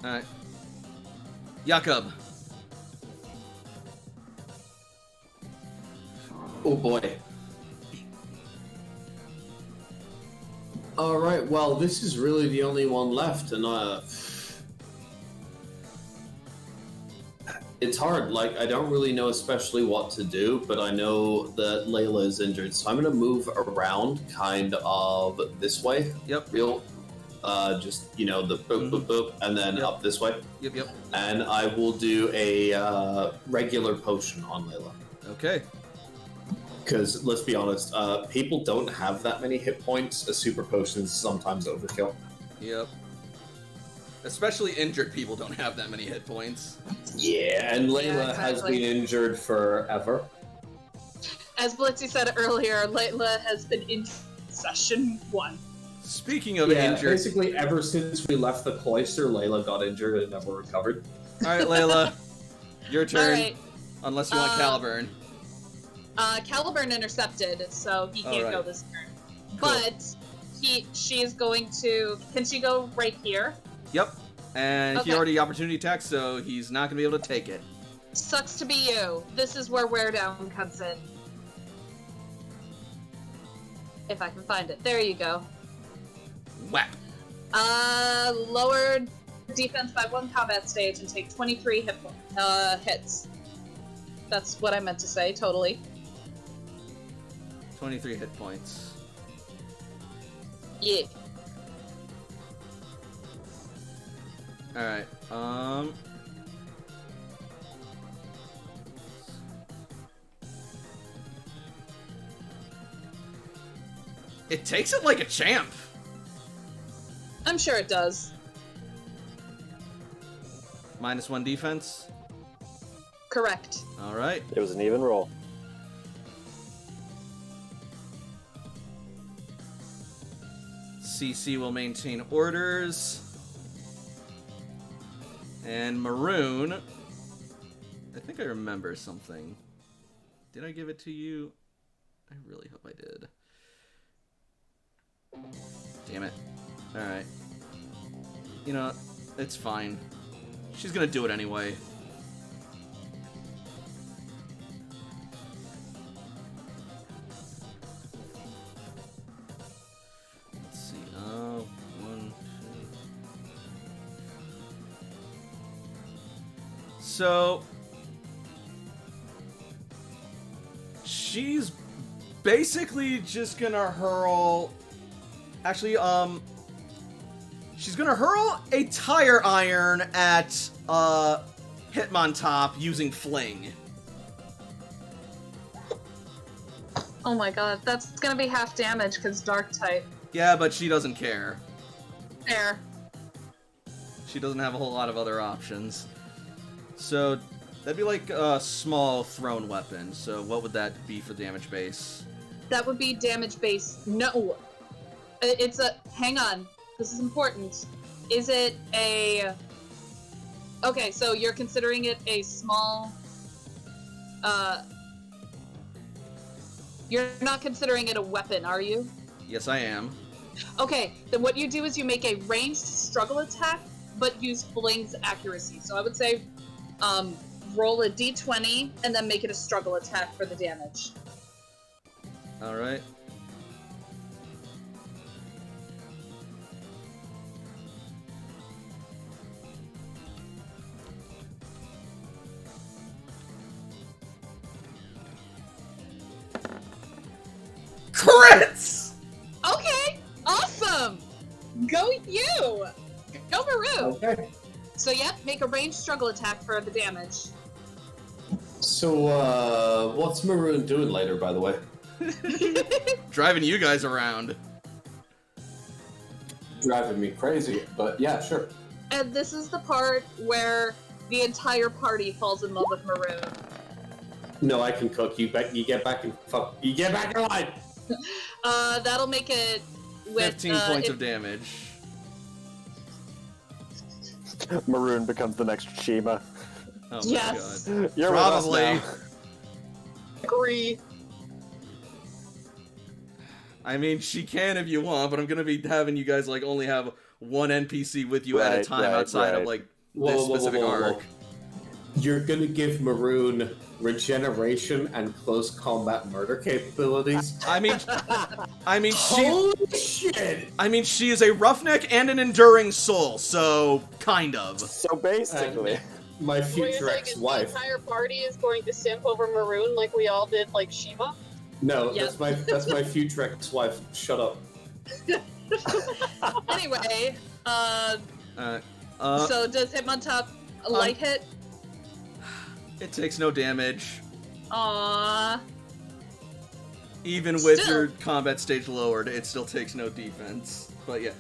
Alright. Jakob. Oh boy. Alright, well, this is really the only one left, and it's hard. Like, I don't really know especially what to do, but I know that Layla is injured, so I'm gonna move around kind of this way. Yep. Just, you know, the boop, boop, boop, and then Yep. up this way. Yep. And I will do a regular potion on Layla. Okay. Because, let's be honest, people don't have that many hit points. A super potion is sometimes overkill. Yep. Especially injured people don't have that many hit points. Yeah, and Layla Yeah, has exactly. been injured forever. As Blitzy said earlier, Layla has been in session 1. Speaking of Yeah, injured... basically ever since we left the cloister, Layla got injured and never recovered. Alright, Layla. Your turn. Alright. Unless you want Caliburn. Caliburn intercepted, so he can't go Alright. this turn. Cool. But she is going to... Can she go right here? Yep. And he Okay. already opportunity attacked, so he's not going to be able to take it. Sucks to be you. This is where Wear Down comes in. If I can find it. There you go. Whap. Lower defense by 1 combat stage and take 23 hits. That's what I meant to say, totally. 23 hit points. Yeah. Alright, It takes it like a champ. I'm sure it does. -1 defense. Correct. Alright. It was an even roll. CC will maintain orders. And Maroon. I think I remember something. Did I give it to you? I really hope I did. Damn it. Alright. You know, it's fine. She's gonna do it anyway. Let's see. 1, 2. So she's basically just gonna hurl. Actually, she's gonna hurl a tire iron at Hitmontop using Fling. Oh my god, that's gonna be half damage because Dark type. Yeah, but she doesn't care. Fair. She doesn't have a whole lot of other options. So that'd be like a small thrown weapon. So what would that be for damage base? That would be damage base. No. It's a... Hang on. This is important. Is it a... Okay, so you're considering it a small... You're not considering it a weapon, are you? Yes, I am. Okay, then what you do is you make a ranged struggle attack, but use Bling's accuracy. So I would say, roll a d20, and then make it a struggle attack for the damage. Alright. Crits! Okay, awesome! Go you! Go Maru! Okay. So yep, make a ranged struggle attack for the damage. So, what's Maroon doing later, by the way? Driving you guys around. Driving me crazy, but yeah, sure. And this is the part where the entire party falls in love with Maroon. No, I can cook. You get back in line. That'll make it with 15 points of damage. Maroon becomes the next Shima. Oh my Yes. god. You're Probably. With us Agree. I mean, she can if you want, but I'm gonna be having you guys like only have one NPC with you at a Right, time right, outside of right. like Whoa, this whoa, whoa, specific whoa, whoa. arc. You're gonna give Maroon regeneration and close combat murder capabilities? I mean, Holy shit! I mean, she is a roughneck and an enduring soul, so kind of. now. So basically, My What you're future saying is the ex-wife. entire party is going to simp over Maroon like we all did, like Shiva? No, Yep. that's my future ex-wife. Shut up. Anyway, so does Hitmontop light hit? It takes no damage, Aww. even with Still. your combat stage lowered. It still takes no defense. But yeah.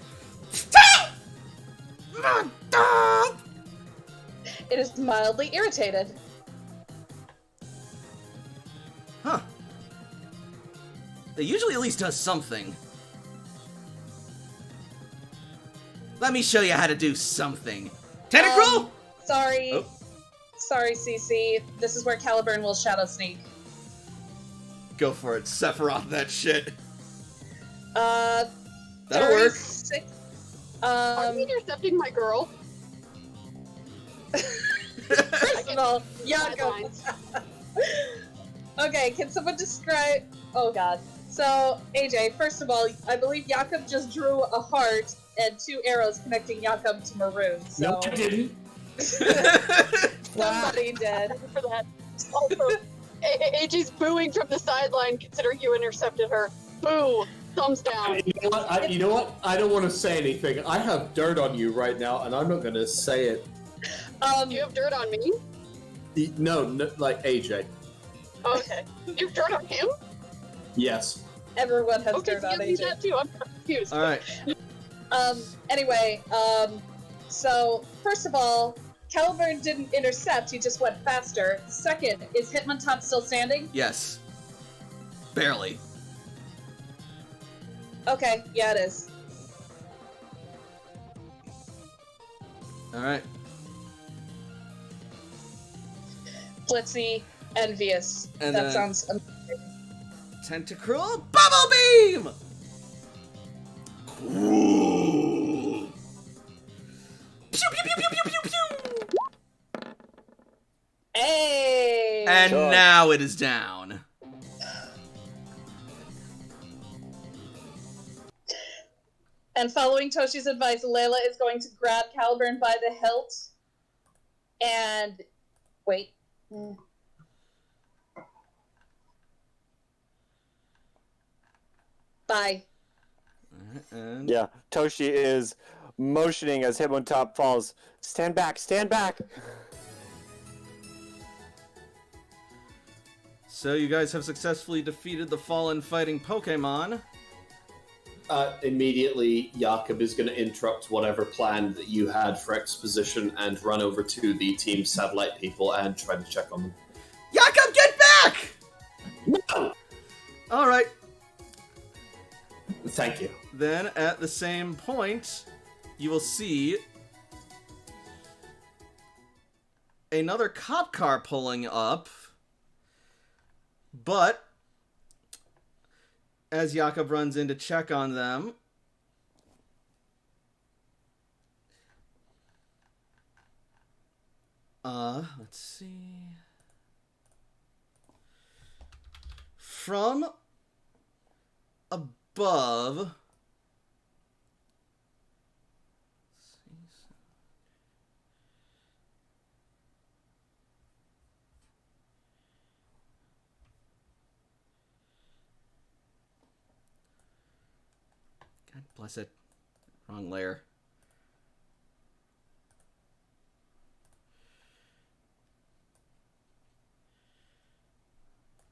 It is mildly irritated. Huh. It usually at least does something. Let me show you how to do something. Tentacruel! Sorry. Oh. Sorry, CC. This is where Caliburn will Shadow Sneak. Go for it. Sephiroth that shit. That'll That'll work. Are you intercepting my girl? First of all, Jakob. Guidelines. Okay, can someone describe... Oh god. So, AJ, first of all, I believe Jakob just drew a heart and 2 arrows connecting Jakob to Maroon. So No, I didn't. somebody did. For that. Also, AJ's booing from the sideline considering you intercepted her. Boo! Thumbs down. You know what? I don't want to say anything. I have dirt on you right now, and I'm not going to say it. You have dirt on me? No, like AJ. Okay. You have dirt on him? Yes. Everyone has Okay, dirt on give me AJ. that too. I'm confused. Alright. Anyway, so, first of all, Caliburn didn't intercept, he just went faster. Second, is Hitmontop still standing? Yes. Barely. Okay, yeah it is. Alright. Flitzy, envious. And that then- sounds amazing. Tentacruel Bubble Beam! Cool. Pew pew pew pew pew pew pew! Hey! And Sure. now it is down. And following Toshi's advice, Layla is going to grab Caliburn by the hilt and wait. Bye. And yeah, Toshi is motioning as Hitmontop falls. Stand back, stand back. so you guys have successfully defeated the fallen fighting Pokemon. Immediately, Jakob is going to interrupt whatever plan that you had for exposition and run over to the team satellite people and try to check on them. Jakob, get back! No! Alright. Thank you. Then, at the same point, you will see another cop car pulling up. But as Jakob runs in to check on them, let's see. From above, God bless it. Wrong layer.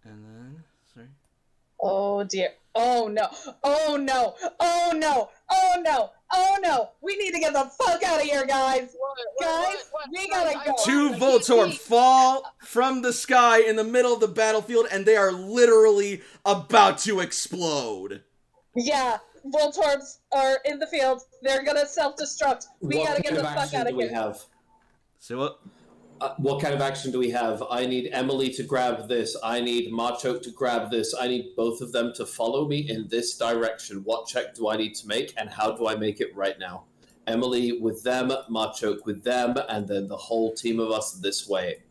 And then, sorry. Oh dear. Oh no. Oh no. Oh no. Oh no. Oh no. We need to get the fuck out of here, guys. We gotta go. Two Voltorb fall from the sky in the middle of the battlefield, and they are literally about to explode. Yeah, Voltorbs are in the field. They're gonna self-destruct. We gotta get the fuck out of here. So what? What kind of action do we have? I need Emily to grab this. I need Machoke to grab this. I need both of them to follow me in this direction. What check do I need to make, and how do I make it right now? Emily with them, Machoke with them, and then the whole team of us this way.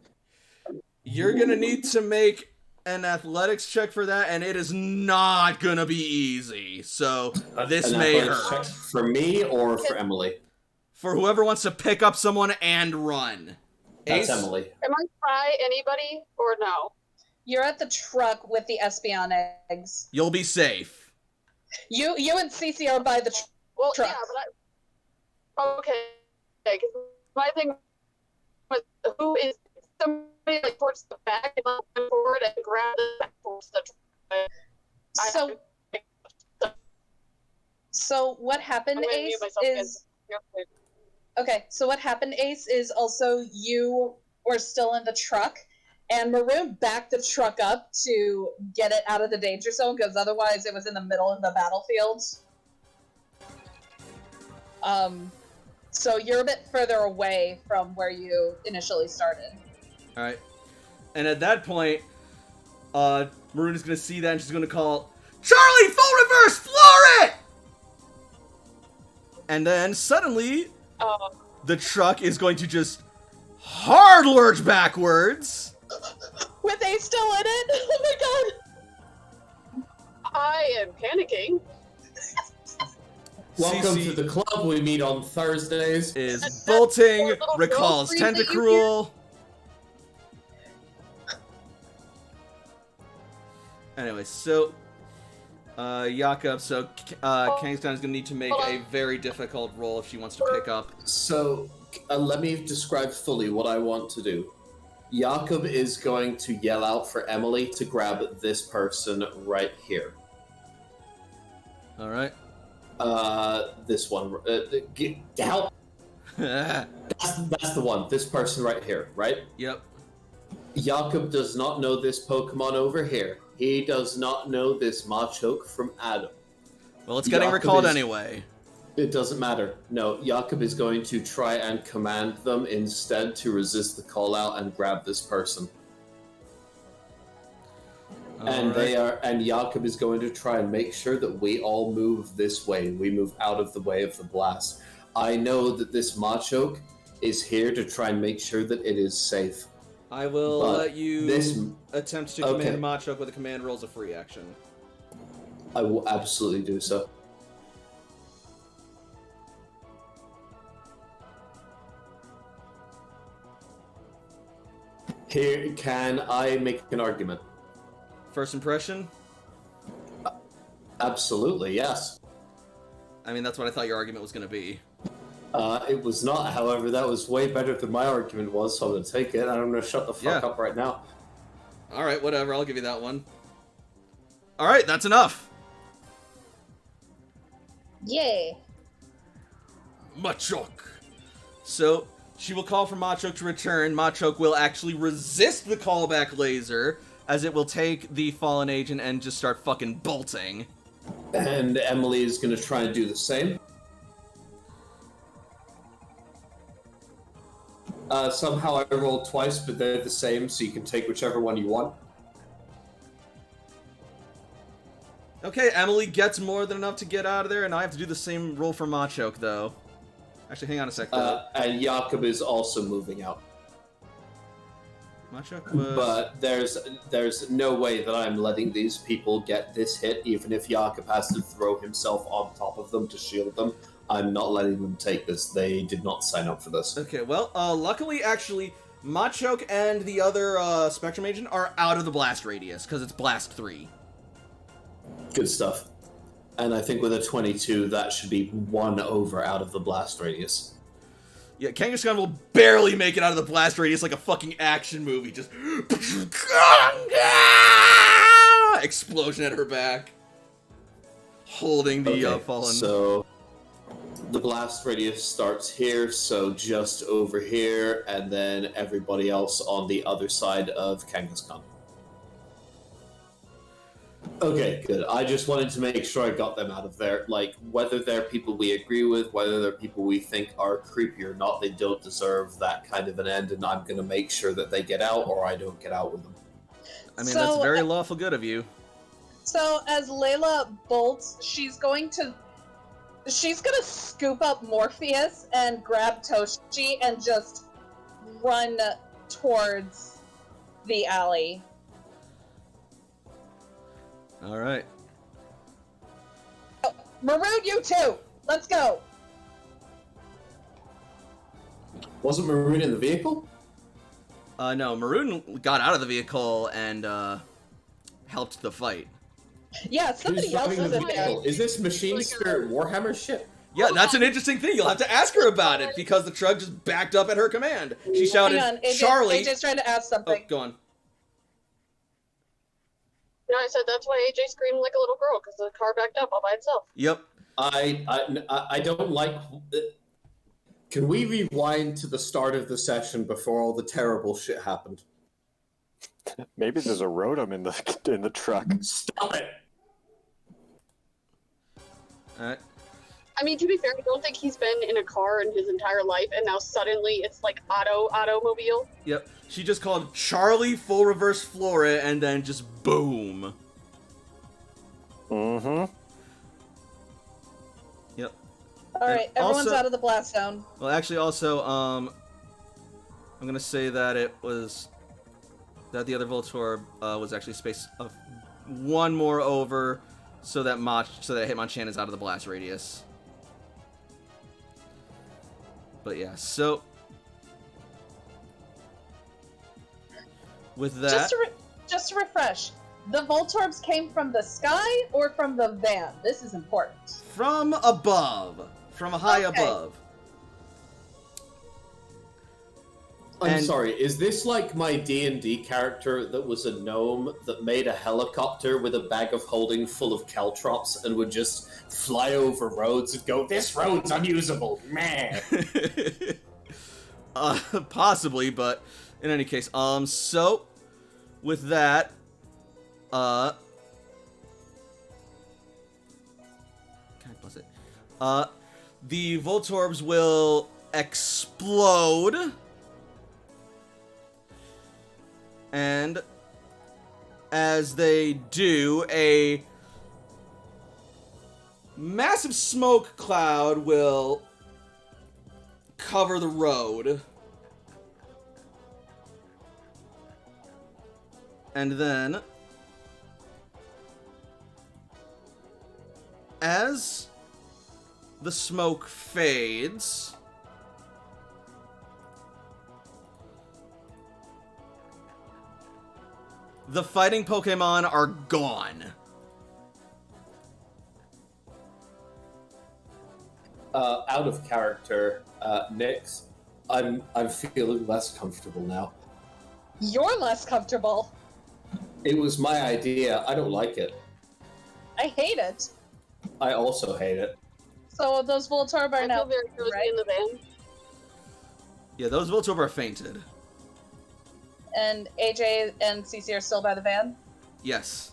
You're gonna need to make an athletics check for that, and it is not gonna be easy. So this may hurt. Check for me or for Emily? For whoever wants to pick up someone and run. That's Ace? Emily. Am I try anybody or no? You're at the truck with the Espeon eggs. You'll be safe. You and Cece are by the Well, truck. yeah, but okay. Because my thing was, who is somebody like towards the back and then forward and grab the back towards the truck? So what happened, I'm gonna Ace, mute myself is... Okay, so what happened, Ace, is also you were still in the truck, and Maroon backed the truck up to get it out of the danger zone, because otherwise it was in the middle of the battlefield. So you're a bit further away from where you initially started. Alright. And at that point, Maroon is gonna see that, and she's gonna call, Charlie, full reverse, floor it! And then, suddenly... the truck is going to just hard lurch backwards. With Ace still in it? Oh my god! I am panicking. Welcome CC to the club. We meet on Thursdays. is bolting, Little recalls girl freak that you Tentacruel. Anyway, so Jakob, so Kangstown is going to need to make a very difficult roll if she wants to pick up. So, let me describe fully what I want to do. Jakob is going to yell out for Emily to grab this person right here. Alright. This one. Help! That's the one. This person right here, right? Yep. Jakob does not know this Pokemon over here. He does not know this Machoke from Adam. Well, it's getting Jakob recalled is- anyway. It doesn't matter. No, Jakob is going to try and command them instead to resist the call out and grab this person. And Jakob is going to try and make sure that we all move this way. We move out of the way of the blast. I know that this Machoke is here to try and make sure that it is safe. I will let you attempt to Okay. command Machoke with a command roll as a free action. I will absolutely do so. Here, can I make an argument? First impression? Absolutely, yes. I mean, that's what I thought your argument was going to be. It was not, however, that was way better than my argument was, so I'm going to take it, and I'm going to shut the fuck up right now. Alright, whatever, I'll give you that one. Alright, that's enough! Yay. Machoke. So she will call for Machoke to return. Machoke will actually resist the callback laser, as it will take the fallen agent and just start fucking bolting. And Emily is going to try and do the same. Somehow I rolled twice, but they're the same, so you can take whichever one you want. Okay, Emily gets more than enough to get out of there, and I have to do the same roll for Machoke, though. Actually, hang on a sec, though. And Jakob is also moving out. Machoke was... But there's no way that I'm letting these people get this hit, even if Jakob has to throw himself on top of them to shield them. I'm not letting them take this. They did not sign up for this. Okay, well, luckily, actually, Machoke and the other Spectrum Agent are out of the blast radius, because it's Blast 3. Good stuff. And I think with a 22, that should be 1 over out of the blast radius. Yeah, Kangaskhan will barely make it out of the blast radius like a fucking action movie. Just... explosion at her back. Holding the fallen... So... the blast radius starts here, so just over here, and then everybody else on the other side of Kangaskhan. Okay, good. I just wanted to make sure I got them out of there. Like, whether they're people we agree with, whether they're people we think are creepy or not, they don't deserve that kind of an end, and I'm going to make sure that they get out, or I don't get out with them. I mean, that's very lawful good of you. So, as Layla bolts, she's gonna scoop up Morpheus and grab Toshi and just run towards the alley. Alright. Oh, Maroon, you too! Let's go! Wasn't Maroon in the vehicle? No, Maroon got out of the vehicle and, helped the fight. Yeah, somebody else was in there. Is this Machine Spirit Warhammer shit? Yeah, that's an interesting thing. You'll have to ask her about it, because the truck just backed up at her command. She shouted, Hang on, Charlie... AJ's trying to ask something. Oh, go on. No, I said that's why AJ screamed like a little girl, because the car backed up all by itself. Yep. I don't like... Can we rewind to the start of the session before all the terrible shit happened? Maybe there's a rotom in the truck. Stop it! Alright. I mean, to be fair, I don't think he's been in a car in his entire life, and now suddenly it's like automobile. Yep. She just called Charlie full reverse Flora, and then just boom. Mm-hmm. Yep. Alright, everyone's also, out of the blast zone. Well, actually, also, I'm gonna say that it was... that the other Voltorb was actually space of one more over, so that Hitmonchan is out of the blast radius. But yeah, so with that, just to refresh, the Voltorbs came from the sky or from the van? This is important. from above, from high above. I'm sorry, is this like my D&D character that was a gnome that made a helicopter with a bag of holding full of caltrops and would just fly over roads and go, this road's unusable, man. Possibly, but in any case, so with that, can I plus it? The Voltorbs will explode. And as they do, a massive smoke cloud will cover the road. And then, as the smoke fades, the fighting Pokemon are gone. Out of character, Nyx, I'm feeling less comfortable now. You're less comfortable. It was my idea. I don't like it. I hate it. I also hate it. So those Voltorb I are now feel very cozy right? in the van. Yeah, those Voltorb are fainted. And AJ and CC are still by the van? Yes.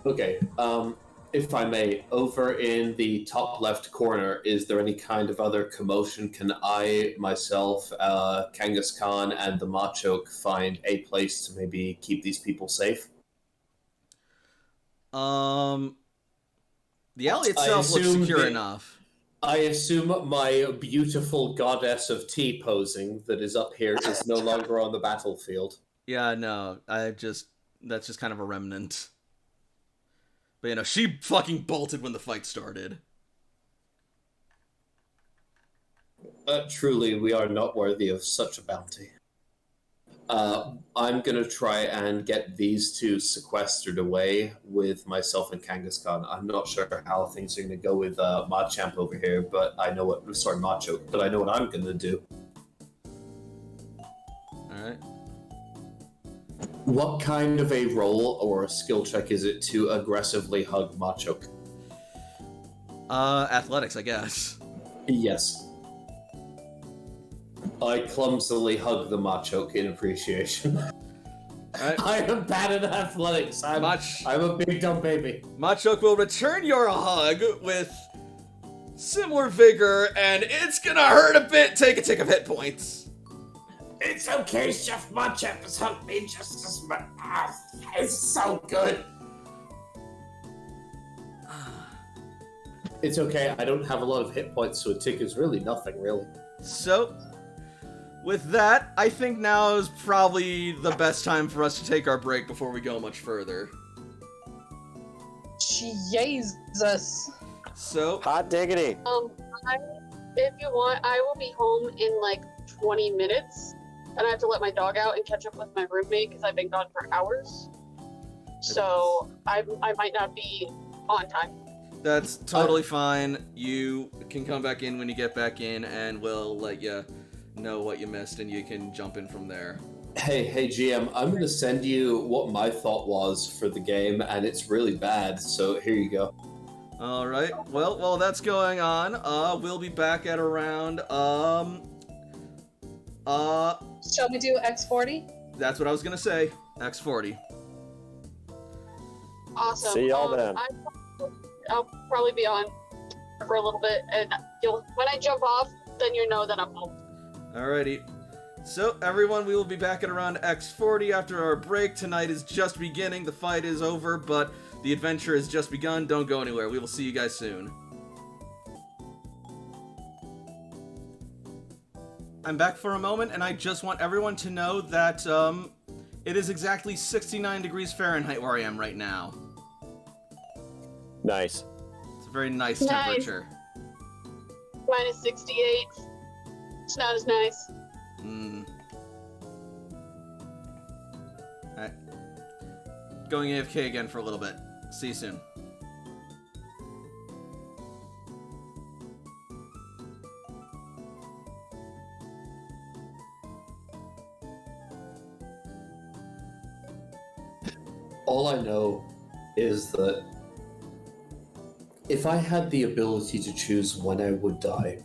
Okay, if I may, over in the top left corner, is there any kind of other commotion? Can I, myself, Kangaskhan, and the Machoke find a place to maybe keep these people safe? The alley itself looks secure enough. I assume my beautiful goddess of tea posing that is up here is no longer on the battlefield. Yeah, no, that's just kind of a remnant. But, you know, she fucking bolted when the fight started. Truly, we are not worthy of such a bounty. I'm gonna try and get these two sequestered away with myself and Kangaskhan. I'm not sure how things are gonna go with Machamp over here, but I know what. Sorry, Macho, but I know what I'm gonna do. All right. What kind of a roll or a skill check is it to aggressively hug Machoke? Athletics, I guess. Yes. I clumsily hug the Machoke in appreciation. Right. I am bad at athletics. I'm a big dumb baby. Machoke will return your hug with similar vigor, and it's gonna hurt a bit. Take a tick of hit points. It's okay, Chef Machamp has hugged me just as much. It's so good. It's okay, I don't have a lot of hit points, so a tick is really nothing, really. So, with that, I think now is probably the best time for us to take our break before we go much further. Jesus. So, Hot diggity. If you want, I will be home in like 20 minutes. And I have to let my dog out and catch up with my roommate because I've been gone for hours. So I might not be on time. that's totally fine. You can come back in when you get back in, and we'll let you know what you missed, and you can jump in from there. Hey, GM, I'm going to send you what my thought was for the game, and it's really bad, so here you go. All right. Well, while that's going on, we'll be back at around, Shall we do X40? that's what I was gonna say. X40. Awesome. See y'all then. I'll probably be on for a little bit, and when I jump off, then you know that I'm home. Alrighty. So, everyone, we will be back at around X40 after our break. Tonight is just beginning. The fight is over, but the adventure has just begun. Don't go anywhere. We will see you guys soon. I'm back for a moment, and I just want everyone to know that it is exactly 69 degrees Fahrenheit where I am right now. Nice. It's a very nice Nice. temperature. Minus 68. It's not as nice. Alright. Going AFK again for a little bit. See you soon. All I know is that if I had the ability to choose when I would die,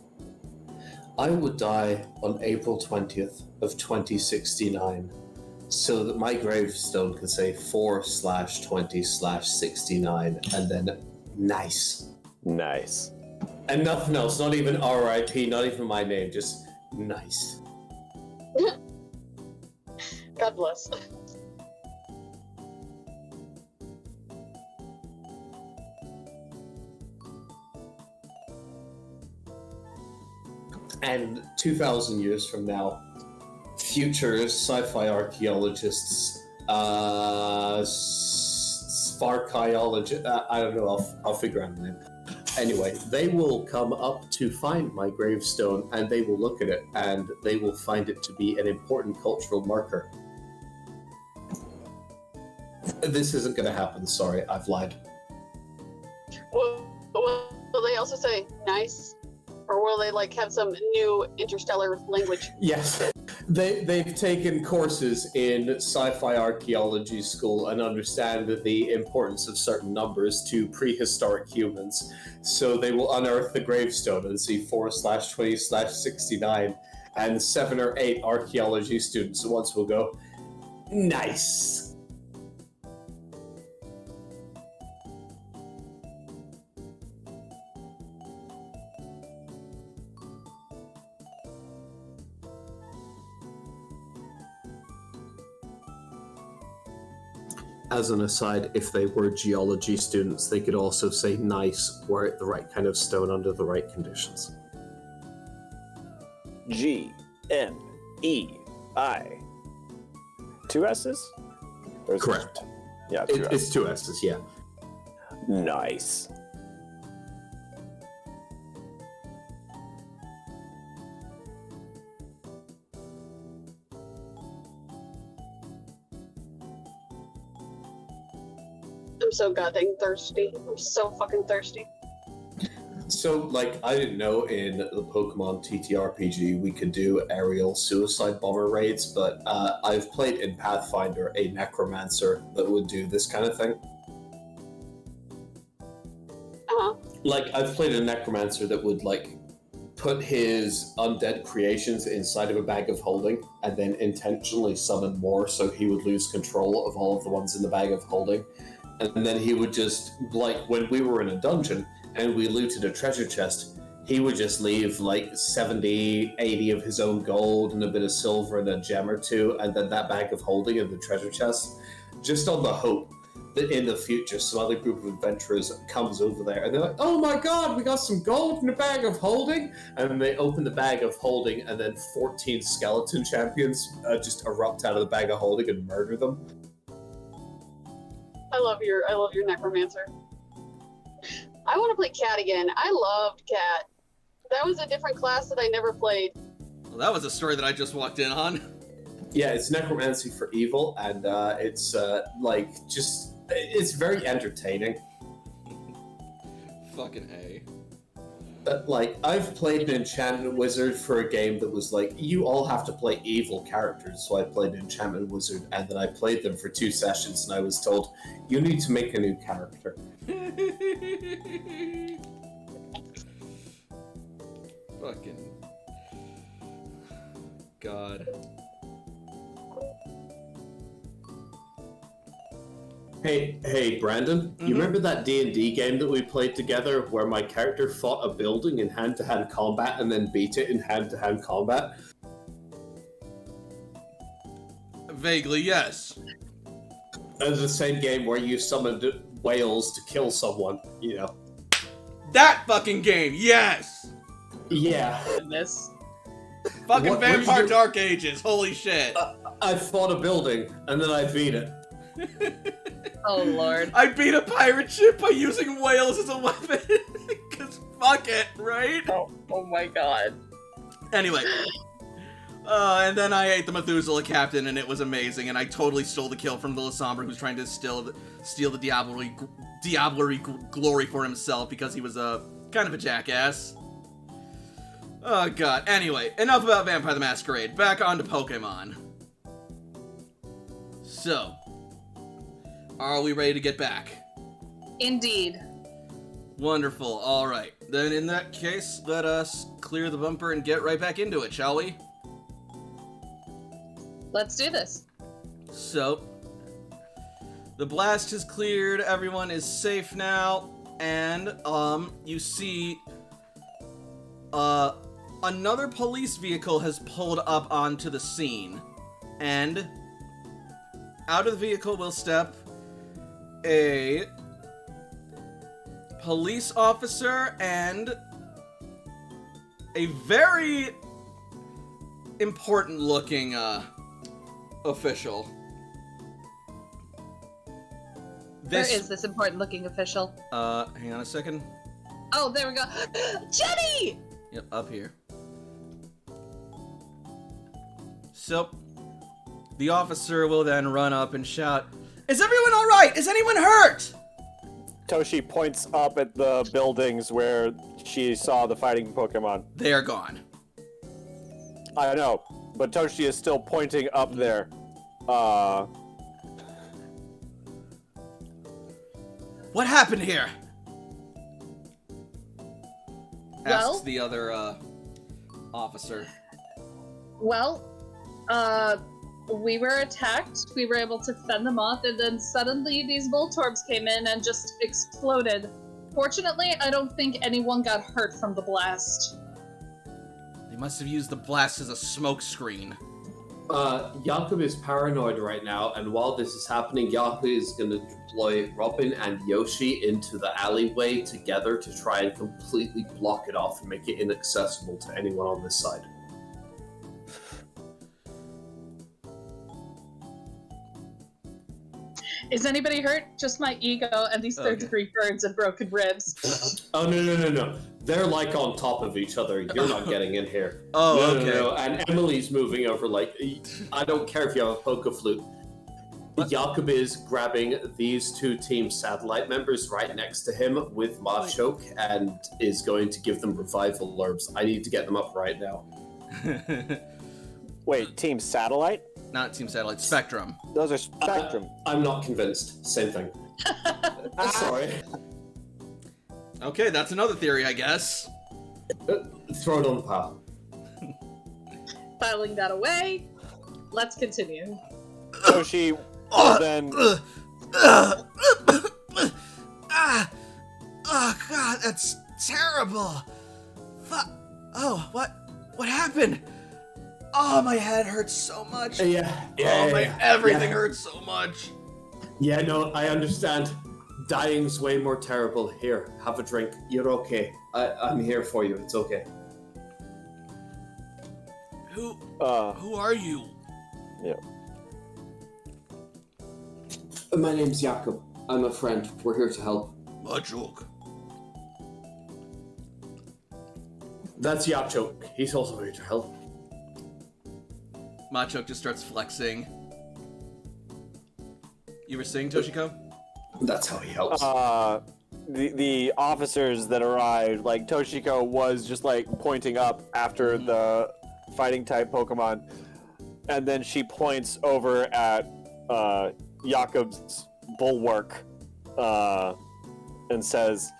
I would die on April 20th of 2069 so that my gravestone could say 4/20/69 and then nice. Nice. And nothing else, not even RIP, not even my name, just nice. God bless. And 2,000 years from now, future sci-fi archaeologists, sparchiologists, I don't know, I'll figure out the name. Anyway, they will come up to find my gravestone, and they will look at it, and they will find it to be an important cultural marker. This isn't going to happen, sorry, I've lied. Will they also say nice? Or will they like have some new interstellar language? Yes, They've taken courses in sci-fi archaeology school and understand the importance of certain numbers to prehistoric humans. So they will unearth the gravestone and see 4/20/69, and 7 or 8 archaeology students at once will go, nice. As an aside, if they were geology students, they could also say nice, were it the right kind of stone under the right conditions. G-N-E-I. 2 S's? Or is it Correct. just- Yeah, 2 S's. It's 2 S's, yeah. Nice. I'm so goddamn thirsty. I'm so fucking thirsty. So, like, I didn't know in the Pokemon TTRPG we could do aerial suicide bomber raids, but I've played in Pathfinder a necromancer that would do this kind of thing. Uh-huh. Like, I've played a necromancer that would, like, put his undead creations inside of a bag of holding and then intentionally summon more so he would lose control of all of the ones in the bag of holding. And then he would just, like, when we were in a dungeon and we looted a treasure chest, he would just leave, like, 70, 80 of his own gold and a bit of silver and a gem or two, and then that bag of holding in the treasure chest, just on the hope that in the future some other group of adventurers comes over there and they're like, oh my god, we got some gold in a bag of holding! And then they open the bag of holding and then 14 skeleton champions just erupt out of the bag of holding and murder them. I love your necromancer. I want to play Cat again. I loved Cat. That was a different class that I never played. Well, that was a story that I just walked in on. Yeah, it's necromancy for evil, and it's like just it's very entertaining. Fucking A. Like, I've played an Enchantment Wizard for a game that was like, you all have to play evil characters, so I played an Enchantment Wizard, and then I played them for 2 sessions, and I was told, you need to make a new character. Fucking... God. Hey, Brandon, you remember that D&D game that we played together where my character fought a building in hand-to-hand combat and then beat it in hand-to-hand combat? Vaguely, yes. It was the same game where you summoned whales to kill someone, you know. That fucking game, yes! Yeah. Goodness. Fucking What did Vampire you- Dark Ages, holy shit. I fought a building, and then I beat it. Oh lord. I beat a pirate ship by using whales as a weapon. Cause fuck it, right? Oh my god. Anyway. And then I ate the Methuselah captain, and it was amazing, and I totally stole the kill from the Lasombra, who's trying to steal the Diablerie glory for himself because he was a kind of a jackass. Oh god. Anyway, enough about Vampire the Masquerade. Back on to Pokemon. So, are we ready to get back? Indeed. Wonderful. Alright. Then in that case, let us clear the bumper and get right back into it, shall we? Let's do this. So, the blast has cleared, everyone is safe now, and, you see, another police vehicle has pulled up onto the scene, and out of the vehicle will step a police officer and a very important looking, official. Where is this important looking official? Hang on a second. Oh, there we go. Jenny! Yep, up here. So, the officer will then run up and shout, "Is everyone alright? Is anyone hurt?" Toshi points up at the buildings where she saw the fighting Pokemon. They are gone. I know. but Toshi is still pointing up there. What happened here? Well? Asks the other officer. Well, we were attacked. We were able to fend them off, and then suddenly these Voltorbs came in and just exploded. Fortunately, I don't think anyone got hurt from the blast. They must have used the blast as a smoke screen. Jakob is paranoid right now, and while this is happening, Jakob is going to deploy Robin and Yoshi into the alleyway together to try and completely block it off and make it inaccessible to anyone on this side. Is anybody hurt? Just my ego and these third-degree burns and broken ribs. Oh, no. They're like on top of each other. You're not getting in here. Oh, No, okay. no. And Emily's moving over like, I don't care if you have a poker flute. Jakob is grabbing these two team satellite members right next to him with Machoke and is going to give them revival herbs. I need to get them up right now. Wait, Team Satellite? Not Team Satellite, Spectrum. Those are Spectrum. I'm not convinced. Same thing. Sorry. Okay, that's another theory, I guess. Throw it on the pile. Filing that away. Let's continue. Toshi will then... Oh, God, that's terrible. Oh, what happened? Oh, my head hurts so much. Everything hurts so much. Yeah, no, I understand. Dying's way more terrible. Here, have a drink. You're okay. I'm here for you. It's okay. Who are you? Yeah. My name's Jakob. I'm a friend. We're here to help. Machoke. That's Yachoke. He's also here to help. Machoke just starts flexing. You were saying, Toshiko? That's how he helps. The officers that arrived, like Toshiko was just like pointing up after the fighting type Pokemon, and then she points over at Jakob's bulwark and says,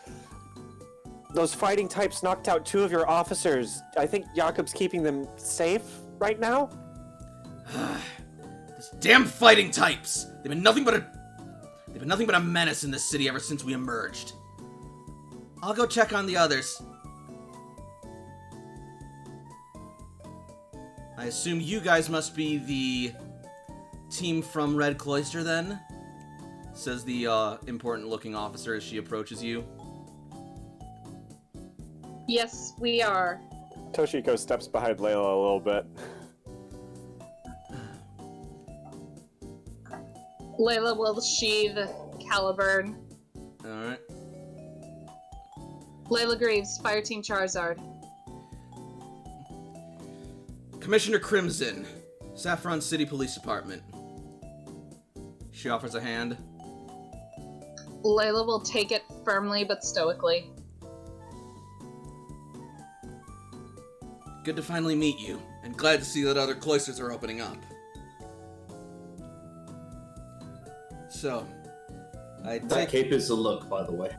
"Those fighting types knocked out 2 of your officers. I think Jakob's keeping them safe right now." Those damn fighting types! They've been nothing but a menace in this city ever since we emerged. I'll go check on the others. I assume you guys must be the team from Red Cloister then? Says the important-looking officer as she approaches you. Yes, we are. Toshiko steps behind Layla a little bit. Layla will sheathe Caliburn. Alright. Layla Greaves, Fireteam Charizard. Commissioner Crimson, Saffron City Police Department. She offers a hand. Layla will take it firmly but stoically. Good to finally meet you, and glad to see that other cloisters are opening up. So, That cape is a look, by the way.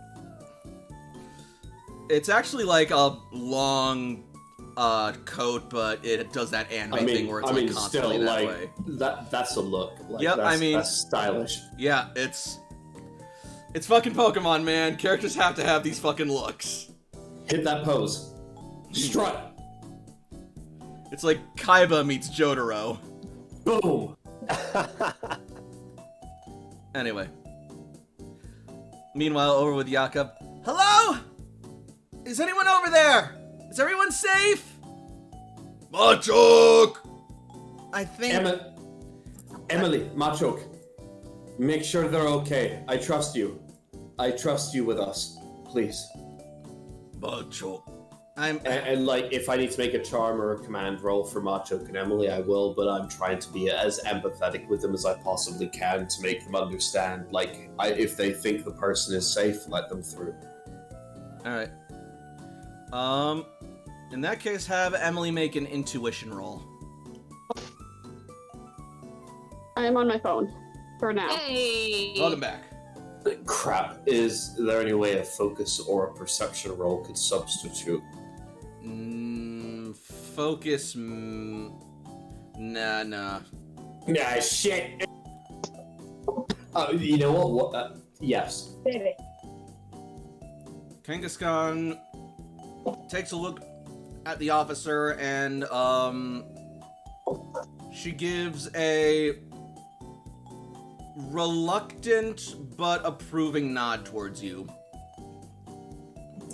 It's actually like a long coat, but it does that anime thing where it's constantly still, that way. That's a look. Like, Yep, that's stylish. Yeah, it's fucking Pokemon, man. Characters have to have these fucking looks. Hit that pose. Strut. It's like Kaiba meets Jotaro. Boom. Anyway. Meanwhile, over with Jakob. Hello? Is anyone over there? Is everyone safe? Machoke! I think... Emily, Machoke. Make sure they're okay. I trust you. I trust you with us. Please. Machoke. And like, if I need to make a charm or a command roll for Machoke and Emily, I will, but I'm trying to be as empathetic with them as I possibly can to make them understand, like, if they think the person is safe, let them through. Alright. In that case, have Emily make an intuition roll. I am on my phone for now. Hey! Welcome back. Crap. Is there any way a focus or a perception roll could substitute? Focus. Nah. Nah, shit. You know what? Yes. Baby. Kangaskhan takes a look at the officer and she gives a reluctant but approving nod towards you.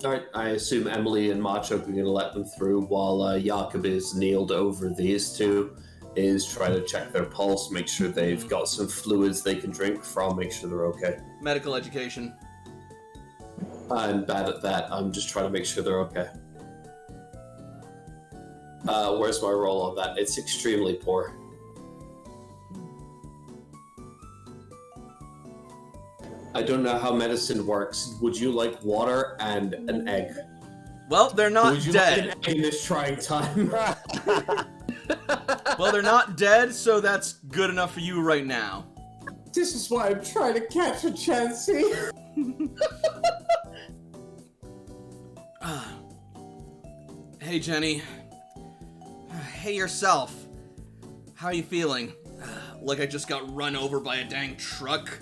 Alright, I assume Emily and Macho are going to let them through while Jakob is kneeled over these two, is trying to check their pulse, make sure they've got some fluids they can drink from, make sure they're okay. Medical education. I'm bad at that, I'm just trying to make sure they're okay. Where's my roll on that? It's extremely poor. I don't know how medicine works. Would you like water and an egg? Well, they're not Would you dead. like an egg in this trying time? Well, they're not dead, so that's good enough for you right now. This is why I'm trying to catch a Chansey. Hey, Jenny. Hey, yourself. How are you feeling? Like I just got run over by a dang truck?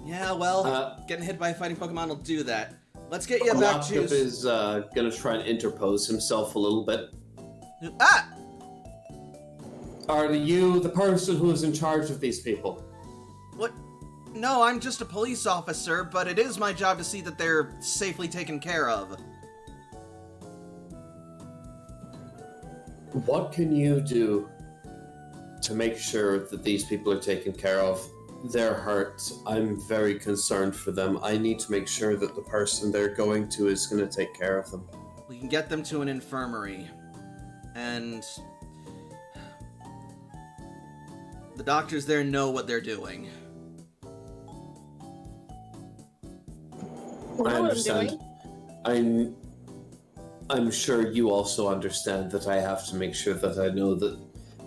Yeah, well, getting hit by a fighting Pokemon will do that. Let's get you back to... Jakob is gonna try and interpose himself a little bit. Ah! Are you the person who is in charge of these people? What? No, I'm just a police officer, but it is my job to see that they're safely taken care of. What can you do to make sure that these people are taken care of? They're hurt. I'm very concerned for them. I need to make sure that the person they're going to is going to take care of them. We can get them to an infirmary. And... the doctors there know what they're doing. I understand. I'm sure you also understand that I have to make sure that I know that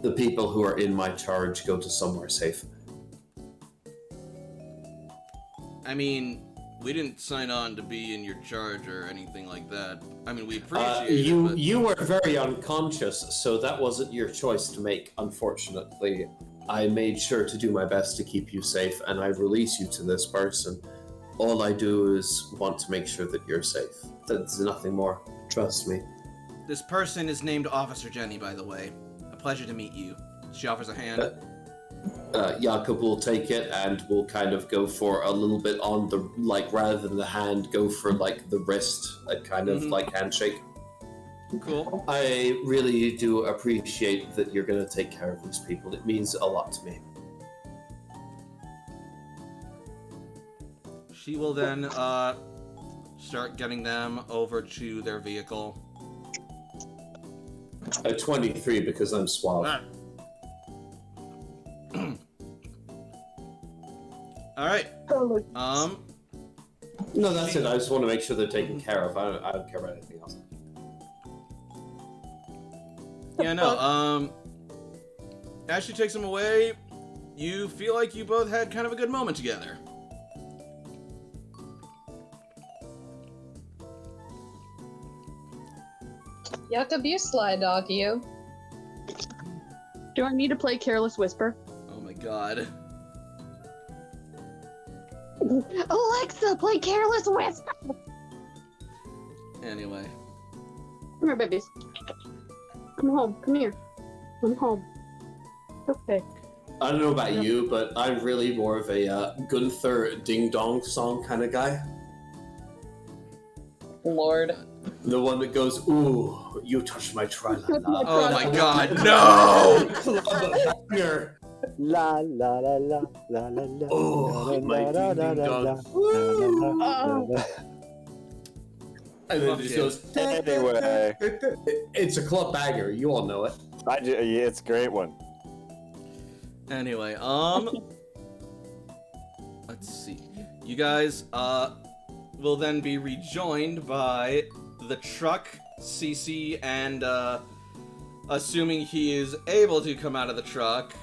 the people who are in my charge go to somewhere safe. I mean, we didn't sign on to be in your charge or anything like that. I mean, we appreciate it, but... You were very unconscious, so that wasn't your choice to make, unfortunately. I made sure to do my best to keep you safe, and I release you to this person. All I do is want to make sure that you're safe. That's nothing more. Trust me. This person is named Officer Jenny, by the way. A pleasure to meet you. She offers a hand. Jakob will take it and will kind of go for a little bit on the, like, rather than the hand, go for, like, the wrist, a kind of, like, handshake. Cool. I really do appreciate that you're going to take care of these people. It means a lot to me. She will then, start getting them over to their vehicle. A 23 because I'm suave. Alright. No, that's it. I just want to make sure they're taken care of. I don't care about anything else. Yeah, no, as she takes them away, you feel like you both had kind of a good moment together. Jakob, you sly dog, you. Do I need to play Careless Whisper? Oh my god. Alexa, play Careless Whisper! Anyway. Come here, babies. Come home. Come here. I'm home. Okay. I don't know about you, but I'm really more of a Gunther Ding Dong song kind of guy. Lord. The one that goes, ooh, you touched my tra-la-la. Oh my god, no! Banger. La la la la la la la. Oh, my ding ding dong. And then it just goes, Anyway, it's a club banger. You all know it. it's a great one. Anyway, let's see. You guys, will then be rejoined by the truck, CC, and, assuming he is able to come out of the truck,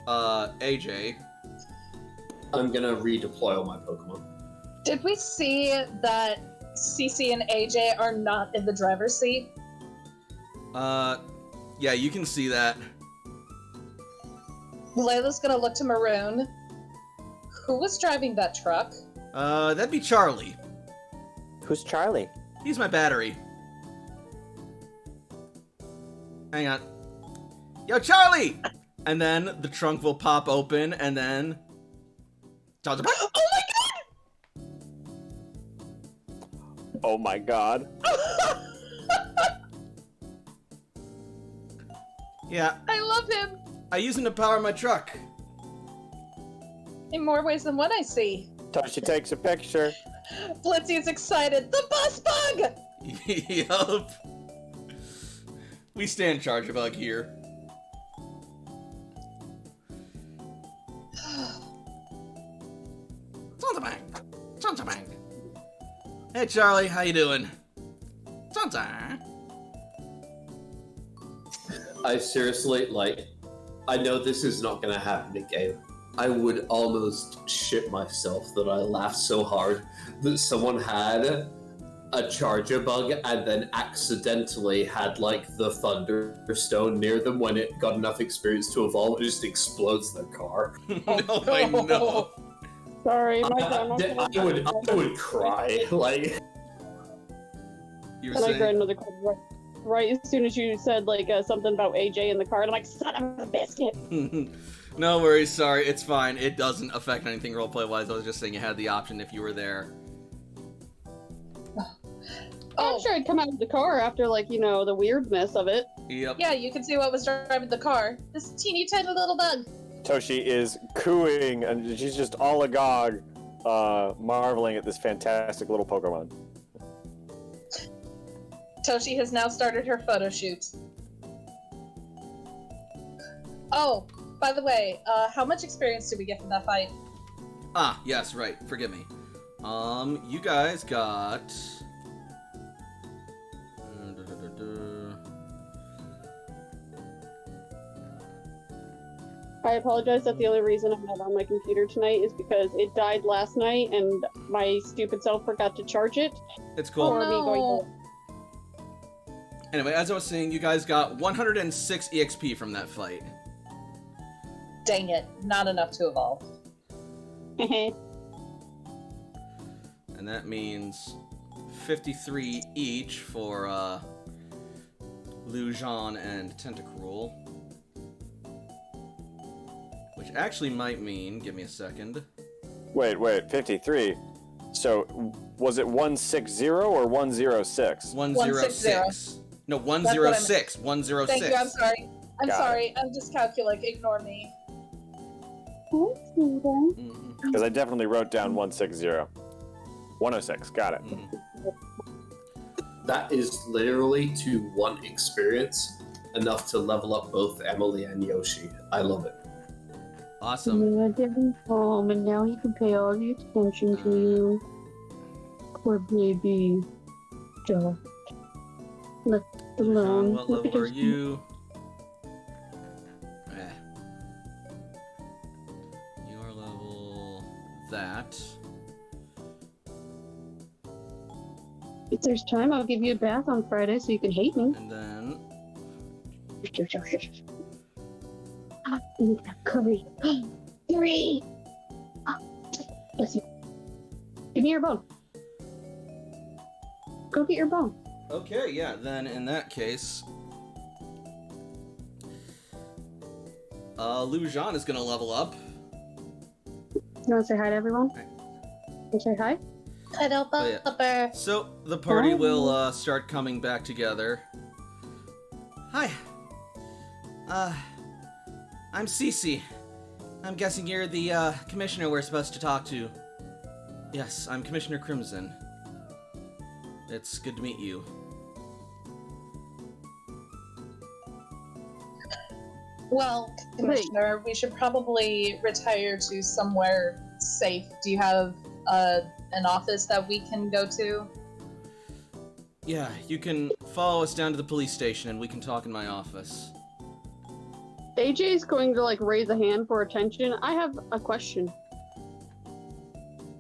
AJ. I'm gonna redeploy all my Pokemon. Did we see that CC and AJ are not in the driver's seat? Yeah, you can see that. Layla's gonna look to Maroon. Who was driving that truck? That'd be Charlie. Who's Charlie? He's my battery. Hang on. Yo, Charlie! And then the trunk will pop open, and then... Oh my Oh my god. Yeah, I love him! I use him to power my truck. In more ways than one, I see. Toshi takes a picture. Blitzy is excited. The bus bug! Yup. We stand Chargebug here. Bang. Hey Charlie, how you doing? I seriously, like, I know this is not gonna happen again. I would almost shit myself that I laughed so hard that someone had a Chargebug and then accidentally had, like, the Thunderstone near them when it got enough experience to evolve. It just explodes their car. No, I know. Sorry, my I would cry. Like, You were And I saying? grabbed another card right as soon as you said like something about AJ in the card. I'm like, son of a biscuit. No worries, sorry, it's fine. It doesn't affect anything roleplay-wise. I was just saying you had the option if you were there. I'm sure I'd come out of the car after like the weirdness of it. Yep. Yeah, you can see what was driving the car. This teeny tiny little bug. Toshi is cooing, and she's just all agog, marveling at this fantastic little Pokemon. Toshi has now started her photo shoot. Oh, by the way, how much experience did we get from that fight? Ah, yes, right. Forgive me. You guys got... I apologize that the only reason I'm not on my computer tonight is because it died last night and my stupid self forgot to charge it. It's cool. Oh, Or me going no. Anyway, as I was saying, you guys got 106 EXP from that fight. Dang it, not enough to evolve. home. And that means 53 each for Lujan and Tentacruel. Which actually might mean, give me a second. Wait, 53. So, was it 160 or 106? 106. No, 106. 106. Thank you, I'm sorry. I'm Got sorry, I'm dyscalculic, ignore me. Mhm, Because I definitely wrote down 160. 106, got it. mhm. that is literally to one experience enough to level up both Emily and Yoshi. I love it. Awesome. I didn't home and now he can pay all the attention to you. Poor baby. Just left alone. What level are you? You are level that. If there's time, I'll give you a bath on Friday so you can hate me. And then Curry. Curry! Bless you. Give me your bone. Go get your bone. okay, yeah, then in that case, Lujan is gonna level up. You want to say hi to everyone? You say hi? Hello, Oh, yeah. Bubber. So the party will start coming back together. Hi. I'm Cece. I'm guessing you're the commissioner we're supposed to talk to. Yes, I'm Commissioner Crimson. It's good to meet you. Well, Commissioner, we should probably retire to somewhere safe. Do you have an office that we can go to? Yeah, you can follow us down to the police station and we can talk in my office. AJ's going to, like, raise a hand for attention. I have a question.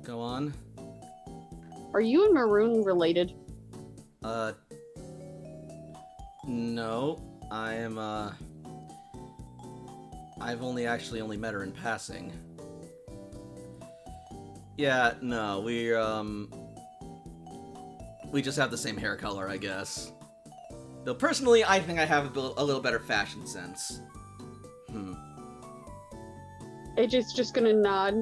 Go on. Are you and Maroon related? No. I am, I've only met her in passing. Yeah, no, we just have the same hair color, I guess. Though personally, I think I have a little better fashion sense. AJ's just gonna nod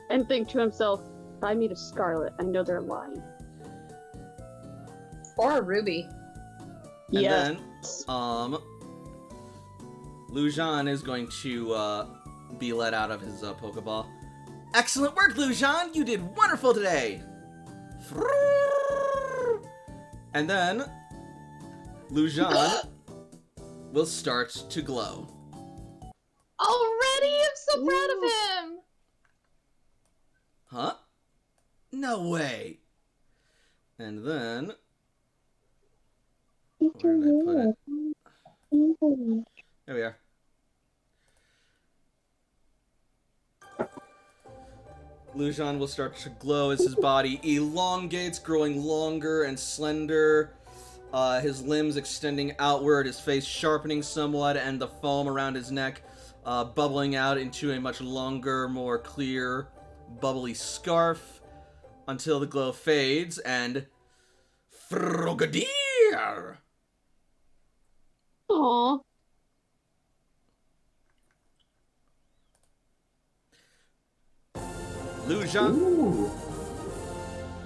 and think to himself, if I meet a Scarlet, I know they're lying. Or a Ruby. And Yeah. then, Lujan is going to, be let out of his, Pokeball. Excellent work, Lujan! You did wonderful today! And then, Lujan will start to glow. Already? I'm so proud of him! Huh? No way! And then... Where did I put it? There we are. Lujan will start to glow as his body elongates, growing longer and slender. His limbs extending outward, his face sharpening somewhat, and the foam around his neck bubbling out into a much longer, more clear, bubbly scarf until the glow fades and... Frogadier! Aww.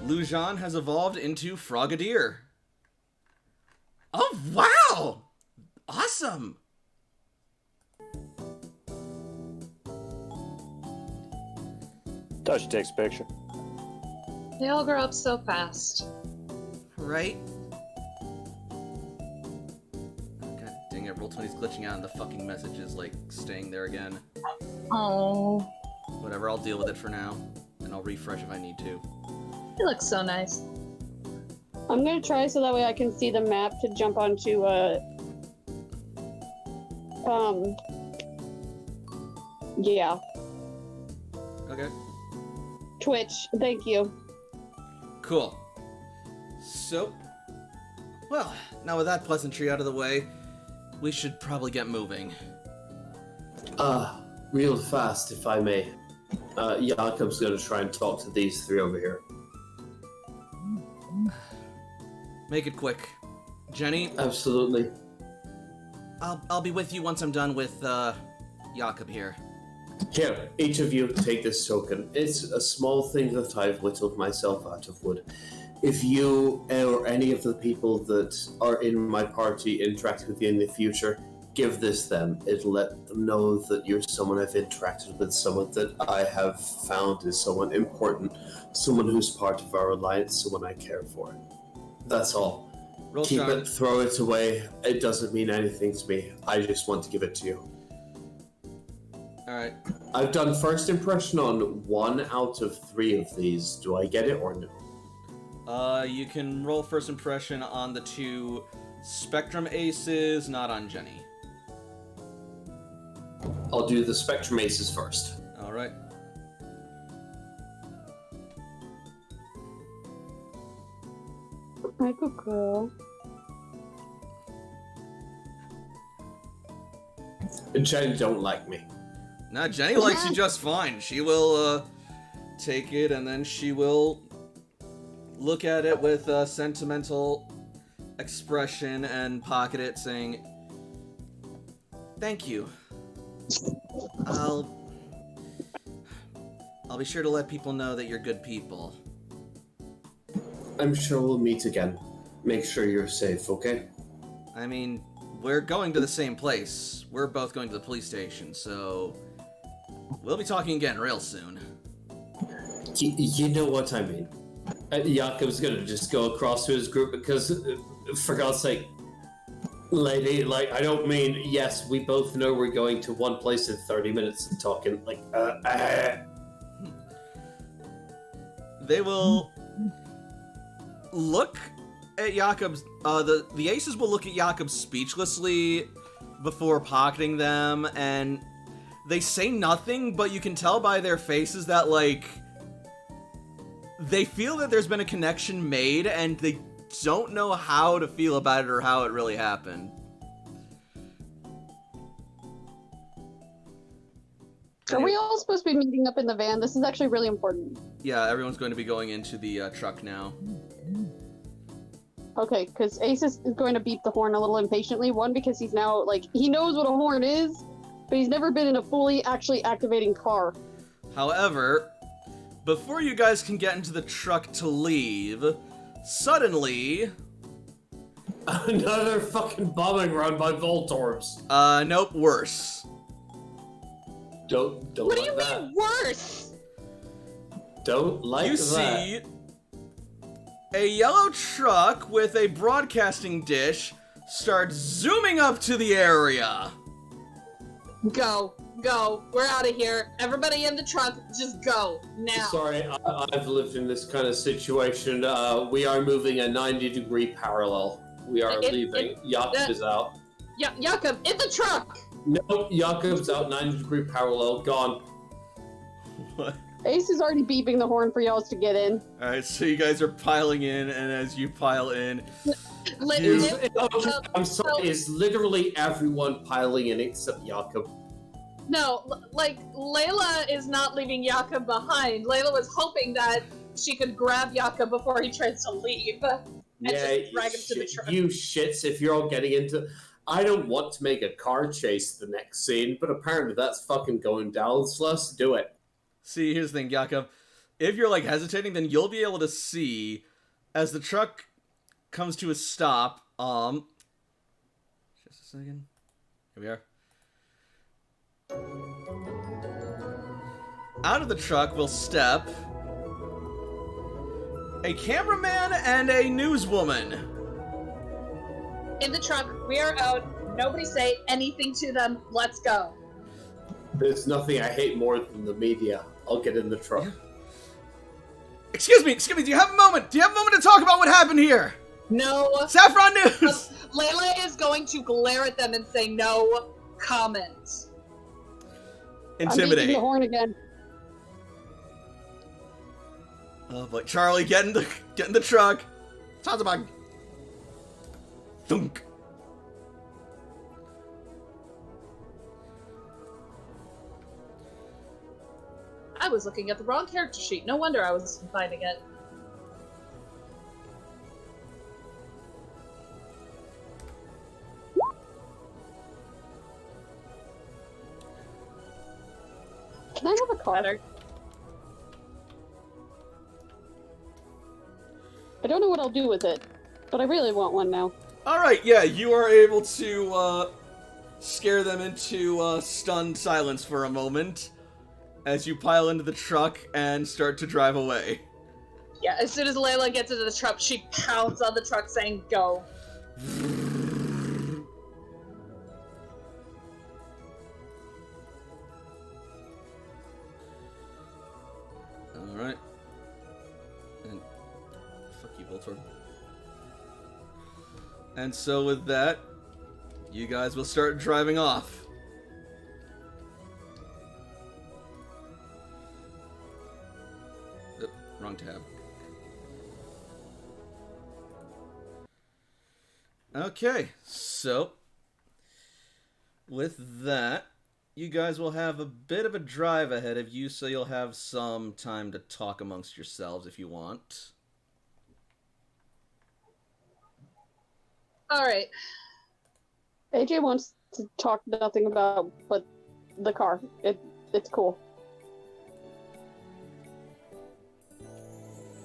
Lujan has evolved into Frogadier. Oh, wow! Awesome! Touch takes a picture. They all grow up so fast. Right? God dang it, Roll20's glitching out and the fucking message is, like, staying there again. Oh, Whatever, I'll deal with it for now. And I'll refresh if I need to. it looks so nice. I'm gonna try so that way I can see the map to jump onto, yeah, Okay. Twitch. Thank you. Cool. So, well, now with that pleasantry out of the way, we should probably get moving. Real fast, if I may. Jakob's gonna try and talk to these three over here. Make it quick. Jenny, Absolutely. I'll be with you once I'm done with, Jakob here. Here, each of you take this token. It's a small thing that I've whittled myself out of wood. If you or any of the people that are in my party interact with you in the future, give this them. It'll let them know that you're someone I've interacted with, someone that I have found is someone important, someone who's part of our alliance, someone I care for. That's all. Roll Keep charm. it, throw it away. It doesn't mean anything to me. I just want to give it to you. Alright. I've done first impression on 1 out of 3 of these. Do I get it or no? You can roll first impression on the 2 Spectrum Aces, not on Jenny. I'll do the Spectrum Aces first. Alright. Like a girl. Jenny don't like me. Nah, Jenny likes you just fine. She will, take it and then she will look at it with a sentimental expression and pocket it, saying, "Thank you. I'll be sure to let people know that you're good people." I'm sure we'll meet again. Make sure you're safe, okay? I mean, we're going to the same place. We're both going to the police station, so we'll be talking again real soon. You know what I mean. Jakob's gonna just go across to his group because, for God's sake, lady, like, I don't mean, yes, we both know we're going to one place in 30 minutes and talking, like, They will look at Jakob's, the Aces will look at Jakob speechlessly before pocketing them, and they say nothing, but you can tell by their faces that, like, they feel that there's been a connection made, and they don't know how to feel about it or how it really happened. Are we all supposed to be meeting up in the van? This is actually really important. Yeah, everyone's going to be going into the truck now. Okay, because Ace is going to beep the horn a little impatiently. One, because he's now, like, he knows what a horn is, but he's never been in a fully actually activating car. However, before you guys can get into the truck to leave, suddenly... Another fucking bombing run by Voltorbs. Nope, worse. Don't What do like you that. mean worse? Don't like You that. see a yellow truck with a broadcasting dish start zooming up to the area. Go. We're out of here. Everybody in the truck, just go. Now. Sorry, I've lived in this kind of situation. We are moving a 90-degree parallel. We are leaving. Jakob is out. Jakob, in the truck! Nope, Jakob's out 90-degree parallel. Gone. What? Ace is already beeping the horn for y'all to get in. Alright, so you guys are piling in, and as you pile in... I'm sorry, it's literally everyone piling in except Jakob. No, like, Layla is not leaving Jakob behind. Layla was hoping that she could grab Jakob before he tries to leave. And just drag him to the truck. You shits, if you're all getting into... I don't want to make a car chase the next scene, but apparently that's fucking going down, so let's do it. See, here's the thing, Jakob. If you're, like, hesitating, then you'll be able to see, as the truck comes to a stop, just a second. Here we are. Out of the truck will step a cameraman and a newswoman. In the truck, we are out. Nobody say anything to them. Let's go. There's nothing I hate more than the media. I'll get in the truck. Yeah. Excuse me, do you have a moment? Do you have a moment to talk about what happened here? No. Saffron News! Layla is going to glare at them and say no comment. I'm beeping Intimidate. the horn again. Oh boy, Charlie, get in the truck. Tazabag. Thunk. I was looking at the wrong character sheet. No wonder I was finding it. Can I have a car? Better. I don't know what I'll do with it, but I really want one now. Alright, yeah, you are able to, scare them into, stunned silence for a moment as you pile into the truck and start to drive away. Yeah, as soon as Layla gets into the truck, she pounds on the truck saying go. Alright. And fuck you, Voltorb. And so with that, you guys will start driving off. Oop, wrong tab. Okay, so with that, you guys will have a bit of a drive ahead of you, so you'll have some time to talk amongst yourselves if you want. Alright. AJ wants to talk nothing about but the car. It's cool.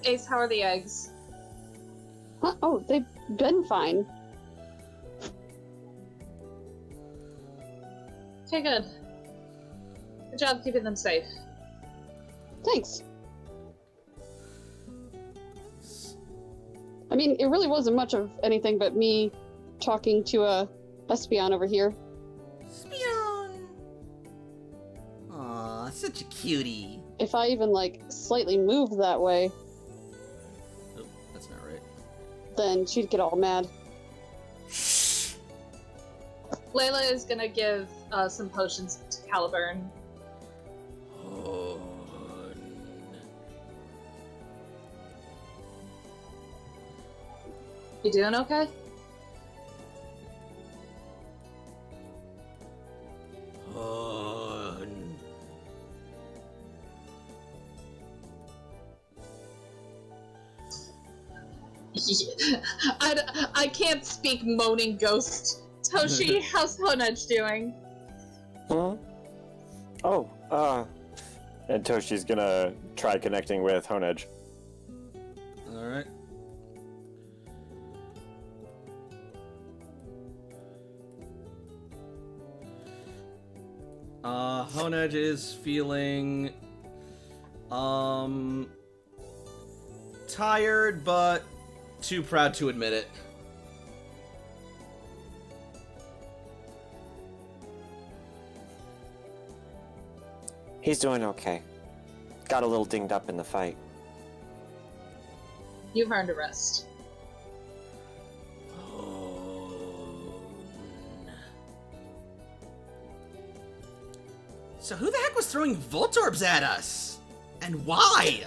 Ace, how are the eggs? Huh? Oh, they've been fine. Okay, good. Good job keeping them safe. Thanks. I mean, it really wasn't much of anything but me talking to a Espion over here. Spion! Aw, such a cutie. If I even, like, slightly moved that way, Oh, that's not right. then she'd get all mad. Layla is gonna give some potions to Caliburn. You doing okay? I can't speak moaning ghost. Toshi, how's Honedge doing? Huh? Oh, and Toshi's gonna try connecting with Honedge. Alright. Honedge is feeling tired, but too proud to admit it. He's doing okay. Got a little dinged up in the fight. You've earned a rest. So who the heck was throwing Voltorbs at us? And why?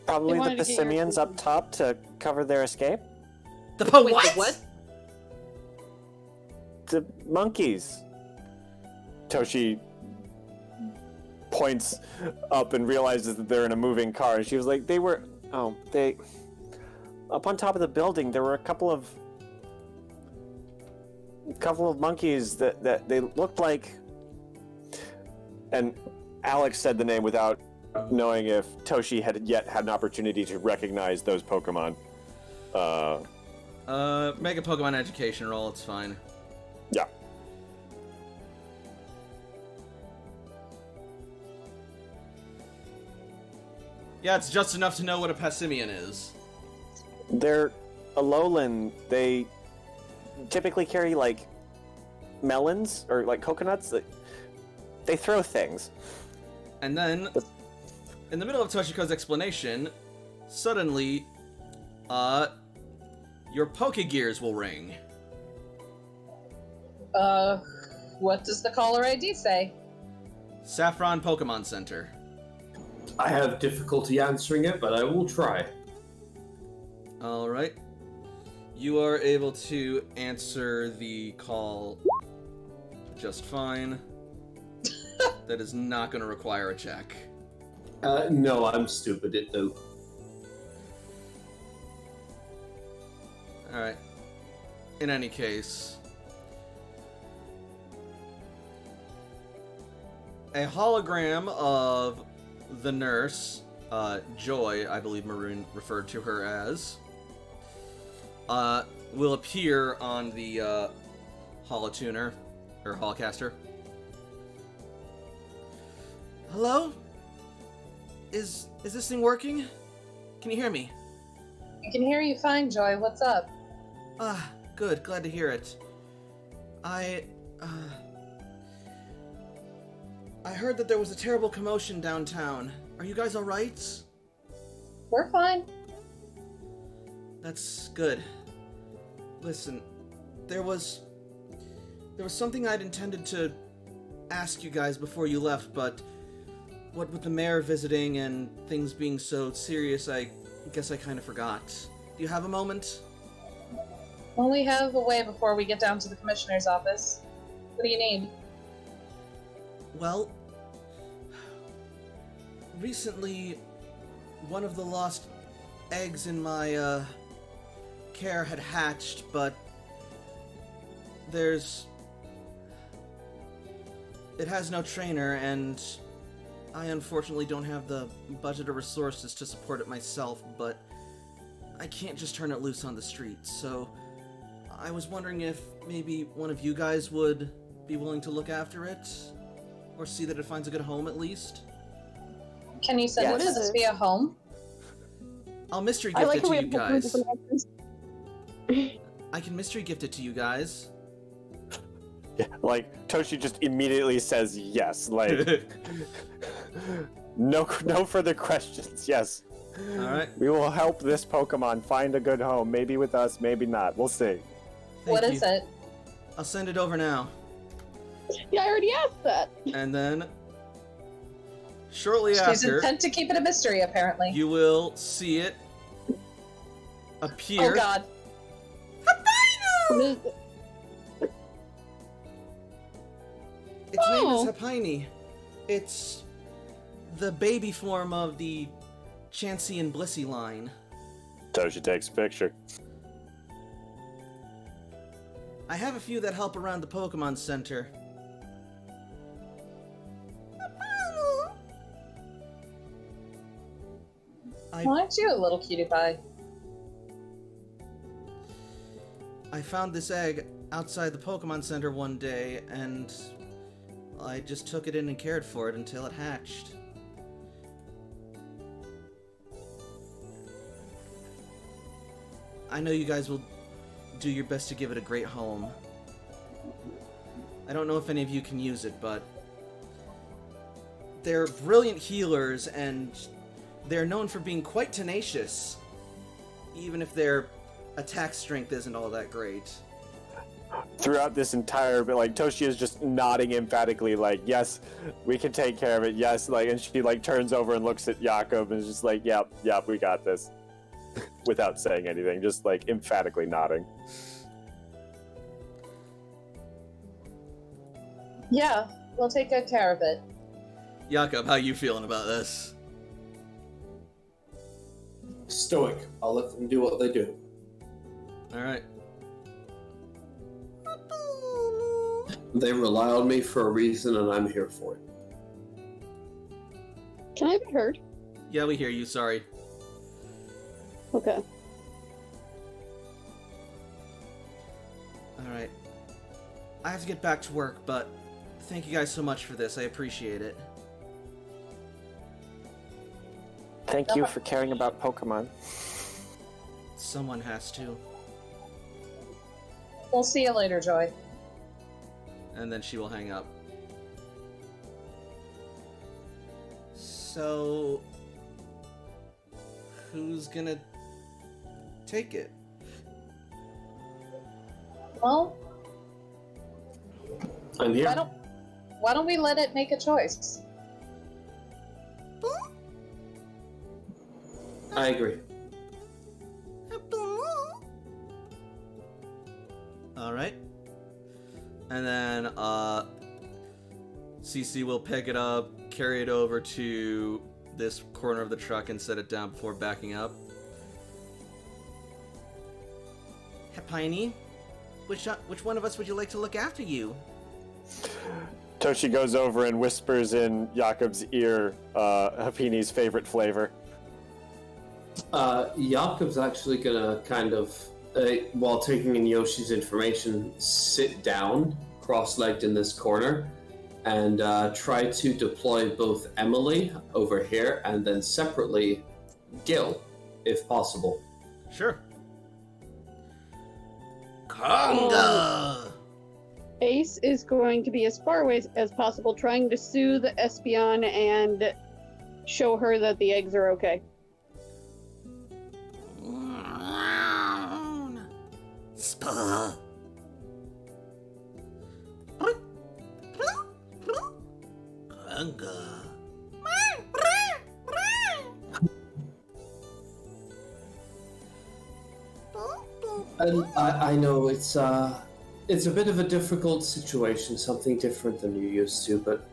Probably the wanted to get your Passimians up top to cover their escape. The Wait, what? the what? The monkeys. Toshi points up and realizes that they're in a moving car, and she was like, they up on top of the building, there were a couple of monkeys that they looked like, and Alex said the name without knowing if Toshi had yet had an opportunity to recognize those Pokemon. Make a Pokemon education roll, it's fine. Yeah. Yeah, it's just enough to know what a Passimian is. They're Alolan. They typically carry, like, melons or, like, coconuts. They throw things. And then, in the middle of Toshiko's explanation, suddenly, your Pokegears will ring. What does the caller ID say? Saffron Pokemon Center. I have difficulty answering it, but I will try. Alright. You are able to answer the call just fine. That is not going to require a check. No, I'm stupid. It do. Alright. In any case, a hologram of the nurse, Joy, I believe Maroon referred to her as, will appear on the holotuner, or holocaster. Hello? Is this thing working? Can you hear me? I can hear you fine, Joy. What's up? Ah, good. Glad to hear it. I heard that there was a terrible commotion downtown. Are you guys alright? We're fine. That's good. Listen, there was something I'd intended to ask you guys before you left, but what with the mayor visiting and things being so serious, I guess I kind of forgot. Do you have a moment? Well, we have a way before we get down to the commissioner's office. What do you need? Well, recently, one of the lost eggs in my, care had hatched, but it has no trainer, and I unfortunately don't have the budget or resources to support it myself, but I can't just turn it loose on the streets, so I was wondering if maybe one of you guys would be willing to look after it, or see that it finds a good home at least. Can you send it to us via home? I'll mystery I gift like it how to we you have multiple guys. different options. I can mystery gift it to you guys. Yeah, like, Toshi just immediately says yes. Like, no further questions. Yes. Alright. We will help this Pokemon find a good home. Maybe with us, maybe not. We'll see. What is it? I'll send it over now. Yeah, I already asked that. And then, shortly She's after, intent to keep it a mystery, apparently. you will see it appear. Oh god. What is it? Its name is Oh. Hapaini. It's the baby form of the Chansey and Blissey line. Toshi takes a picture. I have a few that help around the Pokemon Center. Well, aren't you a little cutie pie? I found this egg outside the Pokemon Center one day, and I just took it in and cared for it until it hatched. I know you guys will do your best to give it a great home. I don't know if any of you can use it, but they're brilliant healers, and they're known for being quite tenacious, even if their attack strength isn't all that great. Throughout this entire bit, like, Toshi is just nodding emphatically, like, yes, we can take care of it, yes, like, and she, like, turns over and looks at Jakob and is just like, yep, we got this. Without saying anything, just, like, emphatically nodding. Yeah, we'll take good care of it. Jakob, how you feeling about this? Stoic. I'll let them do what they do. Alright. They rely on me for a reason, and I'm here for it. Can I be heard? Yeah, we hear you, sorry. Okay. Alright. I have to get back to work, but thank you guys so much for this. I appreciate it. Thank you for caring about Pokemon. Someone has to. We'll see you later, Joy. And then she will hang up. So... who's gonna take it? Well, I'm here. why don't we let it make a choice? I agree. Alright. And then, CC will pick it up, carry it over to this corner of the truck and set it down before backing up. Hapaini, which one of us would you like to look after you? Toshi goes over and whispers in Jakob's ear, Hapini's favorite flavor. Jakob's actually gonna kind of, while taking in Yoshi's information, sit down, cross-legged in this corner, and try to deploy both Emily over here and then separately Gil, if possible. Sure. Conga! Ace is going to be as far away as possible, trying to soothe Espeon and show her that the eggs are okay. Spa. Conga. And I know it's a bit of a difficult situation, something different than you're used to, but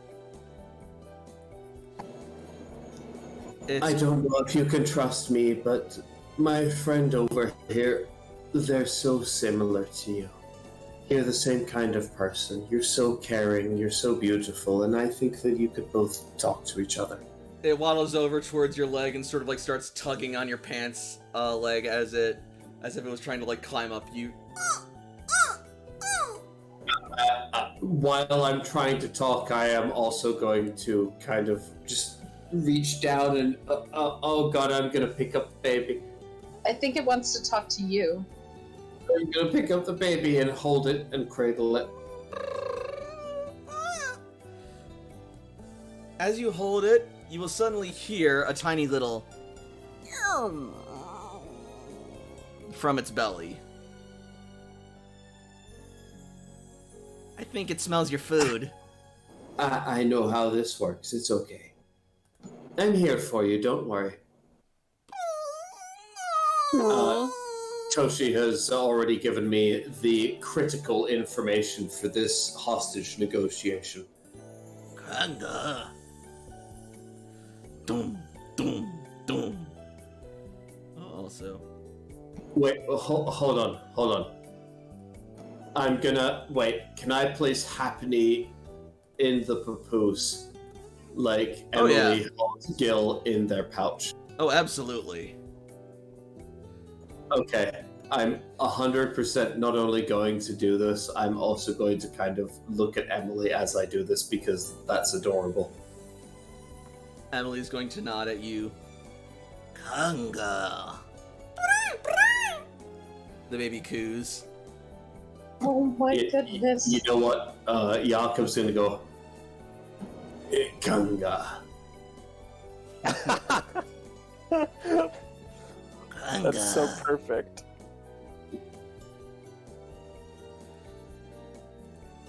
I don't know if you can trust me, but my friend over here, they're so similar to you. You're the same kind of person. You're so caring, you're so beautiful, and I think that you could both talk to each other. It waddles over towards your leg and sort of like starts tugging on your pants leg as if it was trying to like climb up you. While I'm trying to talk, I am also going to kind of just reach down and, oh god, I'm gonna pick up the baby. I think it wants to talk to you. I'm gonna pick up the baby and hold it and cradle it. As you hold it, you will suddenly hear a tiny little from its belly. I think it smells your food. I know how this works. It's okay. I'm here for you. Don't worry. No. Toshi has already given me the critical information for this hostage negotiation. Kanga. Dum, dum, dum. Also. Wait, hold on. I'm gonna... Wait, can I place Happiny in the papoose? Like Emily holds Gil in their pouch. Oh, absolutely. Okay, I'm 100% not only going to do this, I'm also going to kind of look at Emily as I do this because that's adorable. Emily's going to nod at you. Kanga. The baby coos. Oh my goodness. You know what? Jakob's gonna go, Kanga. That's so perfect.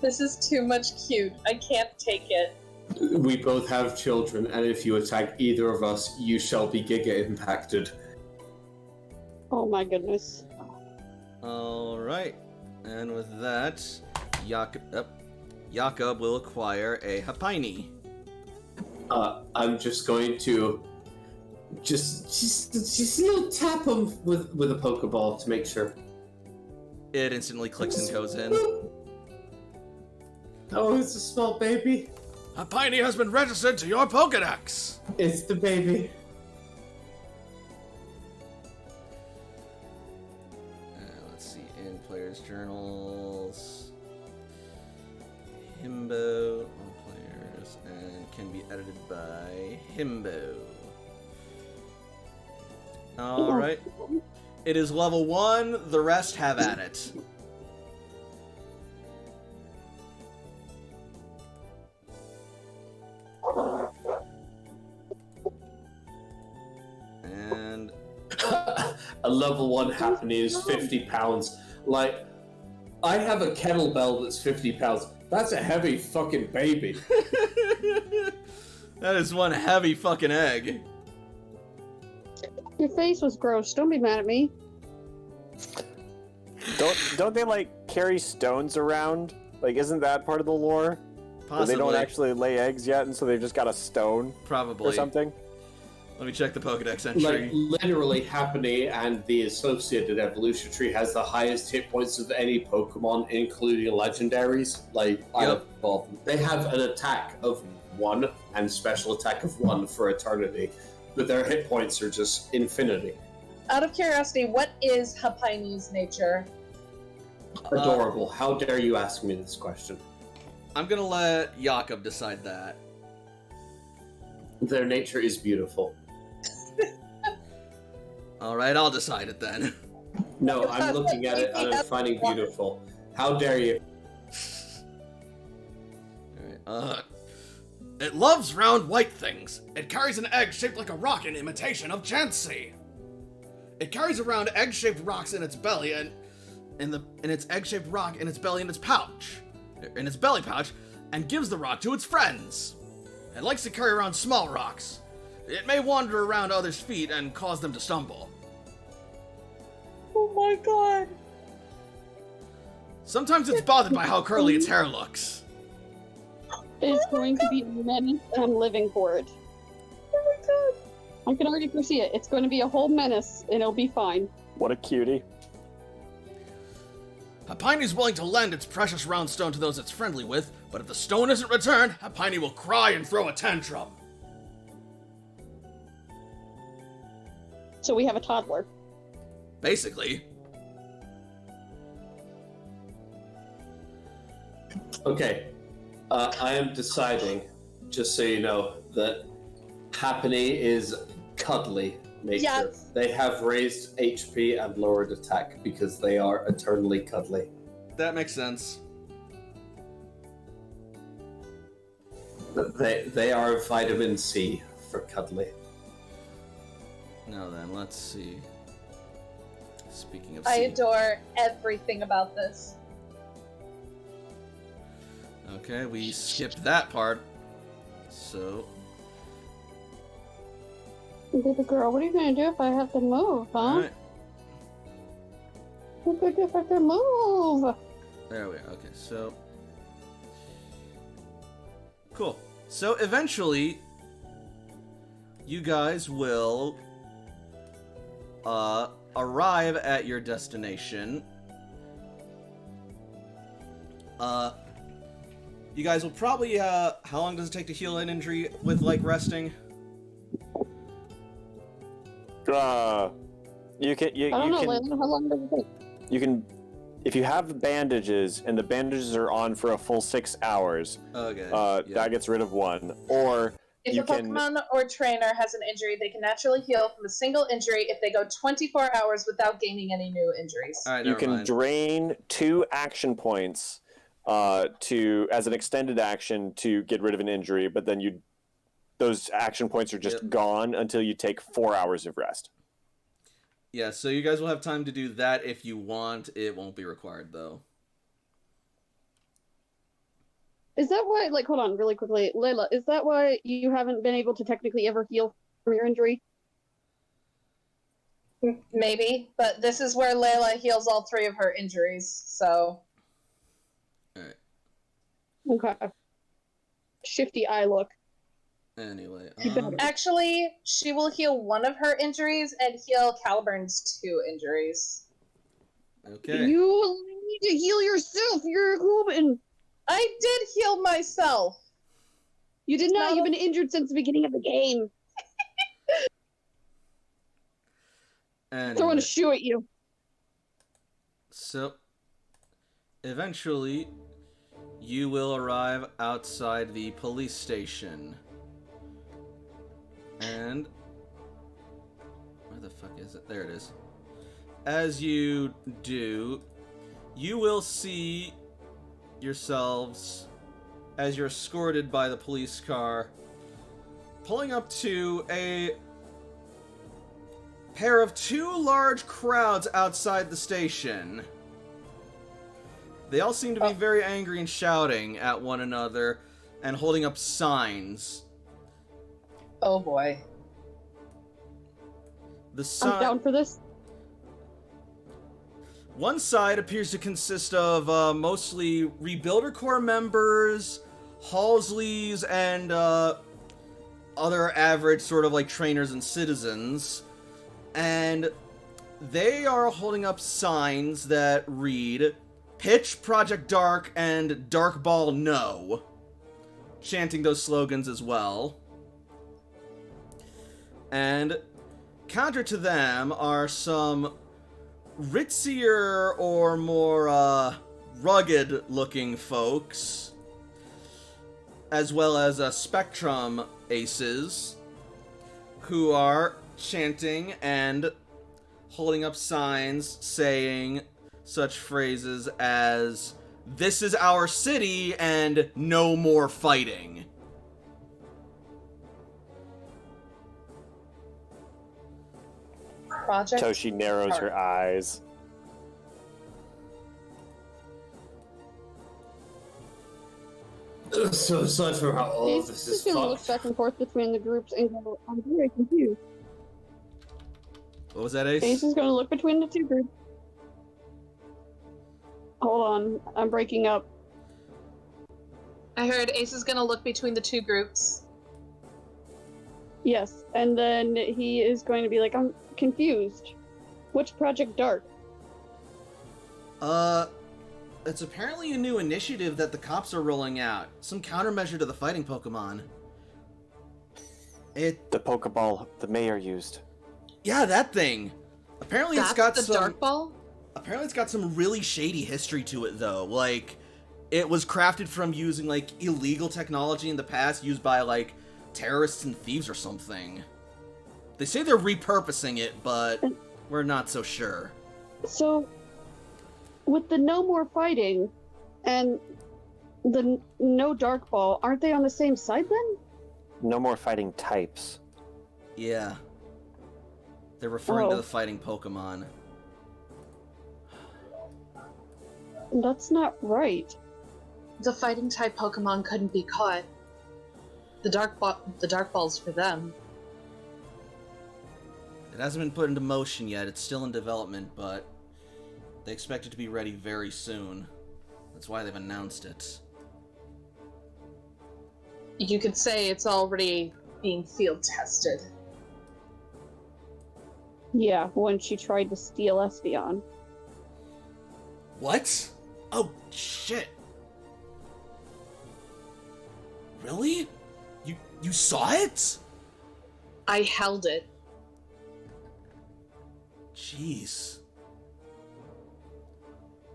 This is too much cute. I can't take it. We both have children, and if you attack either of us, you shall be Giga impacted. Oh my goodness. Alright. And with that, Jakob will acquire a Hapaini. I'm just going to just tap him with a Pokeball to make sure. It instantly clicks and goes in. Oh, it's a small baby. Hapaini has been registered to your Pokedex! It's the baby. Let's see, in players' journals. Himbo on players and can be edited by Himbo. Alright. It is level 1, the rest have at it. And A level 1 happening is 50 pounds. Like, I have a kettlebell that's 50 pounds. That's a heavy fucking baby. that is one heavy fucking egg. Your face was gross. Don't be mad at me. Don't they like carry stones around? Like, isn't that part of the lore? Where Possibly. they don't actually lay eggs yet, and so they've just got a stone Probably. or something. Let me check the Pokedex entry. Like, literally, Happiny and the associated evolution tree has the highest hit points of any Pokemon, including legendaries. Like, out of all of them. They have an attack of 1 and special attack of 1 for eternity, but their hit points are just infinity. Out of curiosity, what is Hapaini's nature? Adorable. How dare you ask me this question? I'm gonna let Jakob decide that. Their nature is beautiful. Alright, I'll decide it then. No, I'm looking at it and I'm finding beautiful. How dare you? Alright, it loves round white things. It carries an egg shaped like a rock in imitation of Chansey. It carries around egg-shaped rocks in its belly and in its egg-shaped rock in its belly in its belly pouch, and gives the rock to its friends. It likes to carry around small rocks. It may wander around others' feet and cause them to stumble. Oh my god. Sometimes it's bothered by how curly its hair looks. It's going to be menace, and I'm living for it. Oh my god. I can already foresee it. It's going to be a whole menace, and it'll be fine. What a cutie. Hapaini is willing to lend its precious round stone to those it's friendly with, but if the stone isn't returned, Hapaini will cry and throw a tantrum. So we have a toddler. Basically. Okay. I am deciding, just so you know, that Happiny is cuddly nature. Yes. They have raised HP and lowered attack because they are eternally cuddly. That makes sense. They are vitamin C for cuddly. Now then, let's see. Speaking of I C. adore everything about this. Okay, we skipped that part. So, Baby girl, what are you gonna do if I have to move, huh? alright. What are you gonna do if I have to move? There we are. Okay, so... Cool. So, eventually, you guys will arrive at your destination. You guys will probably, how long does it take to heal an injury with, like, resting? You can. I don't know, Layla, how long does it take? You can, if you have bandages and the bandages are on for a full 6 hours. Okay. That gets rid of one. Or If you a can. Pokemon or trainer has an injury, they can naturally heal from a single injury if they go 24 hours without gaining any new injuries. Alright, You never can mind. drain 2 action points as an extended action to get rid of an injury, but then those action points are just gone until you take 4 hours of rest. Yeah, so you guys will have time to do that if you want. It won't be required, though. Is that why, like, hold on really quickly, Layla, is that why you haven't been able to technically ever heal from your injury? Maybe, but this is where Layla heals all 3 of her injuries, so... Alright. Okay. Shifty eye look. Anyway, Actually, she will heal 1 of her injuries and heal Caliburn's 2 injuries. okay. You need to heal yourself, you're a human! I did heal myself! You did not, Not you've a- been injured since the beginning of the game. Anyway. Throwing a shoe at you. So, eventually, you will arrive outside the police station. And... where the fuck is it? There it is. As you do, you will see yourselves as you're escorted by the police car, pulling up to a pair of 2 large crowds outside the station. They all seem to be very angry and shouting at one another and holding up signs. Oh boy. I'm down for this. One side appears to consist of mostly Rebuilder Corps members, Halsleys, and other average sort of like trainers and citizens. And they are holding up signs that read, "Pitch Project Dark" and "Dark Ball No," chanting those slogans as well. And counter to them are some ritzier or more rugged-looking folks, as well as Spectrum aces, who are chanting and holding up signs saying such phrases as, "This is our city," and "No more fighting." Project Toshi narrows Dark. her eyes. So aside from how all of this He's is just gonna look fucked, back and forth between the groups and go, I'm very confused. What was that, Ace? Ace is gonna look between the 2 groups. Hold on, I'm breaking up. I heard Ace is gonna look between the 2 groups. Yes, and then he is going to be like, I'm confused. Which Project Dark? It's apparently a new initiative that the cops are rolling out. Some countermeasure to the fighting Pokemon. The Pokeball the mayor used. Yeah, that thing. Apparently That's it's got the some... Dark Ball? Apparently it's got some really shady history to it, though. Like, it was crafted from using, like, illegal technology in the past used by, like, terrorists and thieves or something. They say they're repurposing it, but we're not so sure. So, with the no more fighting and the no Dark Ball, aren't they on the same side then? No more fighting types. Yeah. They're referring to Oh. the fighting Pokemon. That's not right. The fighting type Pokemon couldn't be caught. The dark ball's for them. It hasn't been put into motion yet. It's still in development, but they expect it to be ready very soon. That's why they've announced it. You could say it's already being field tested. Yeah, when she tried to steal Espeon. What? Oh, shit. Really? You saw it? I held it. Jeez.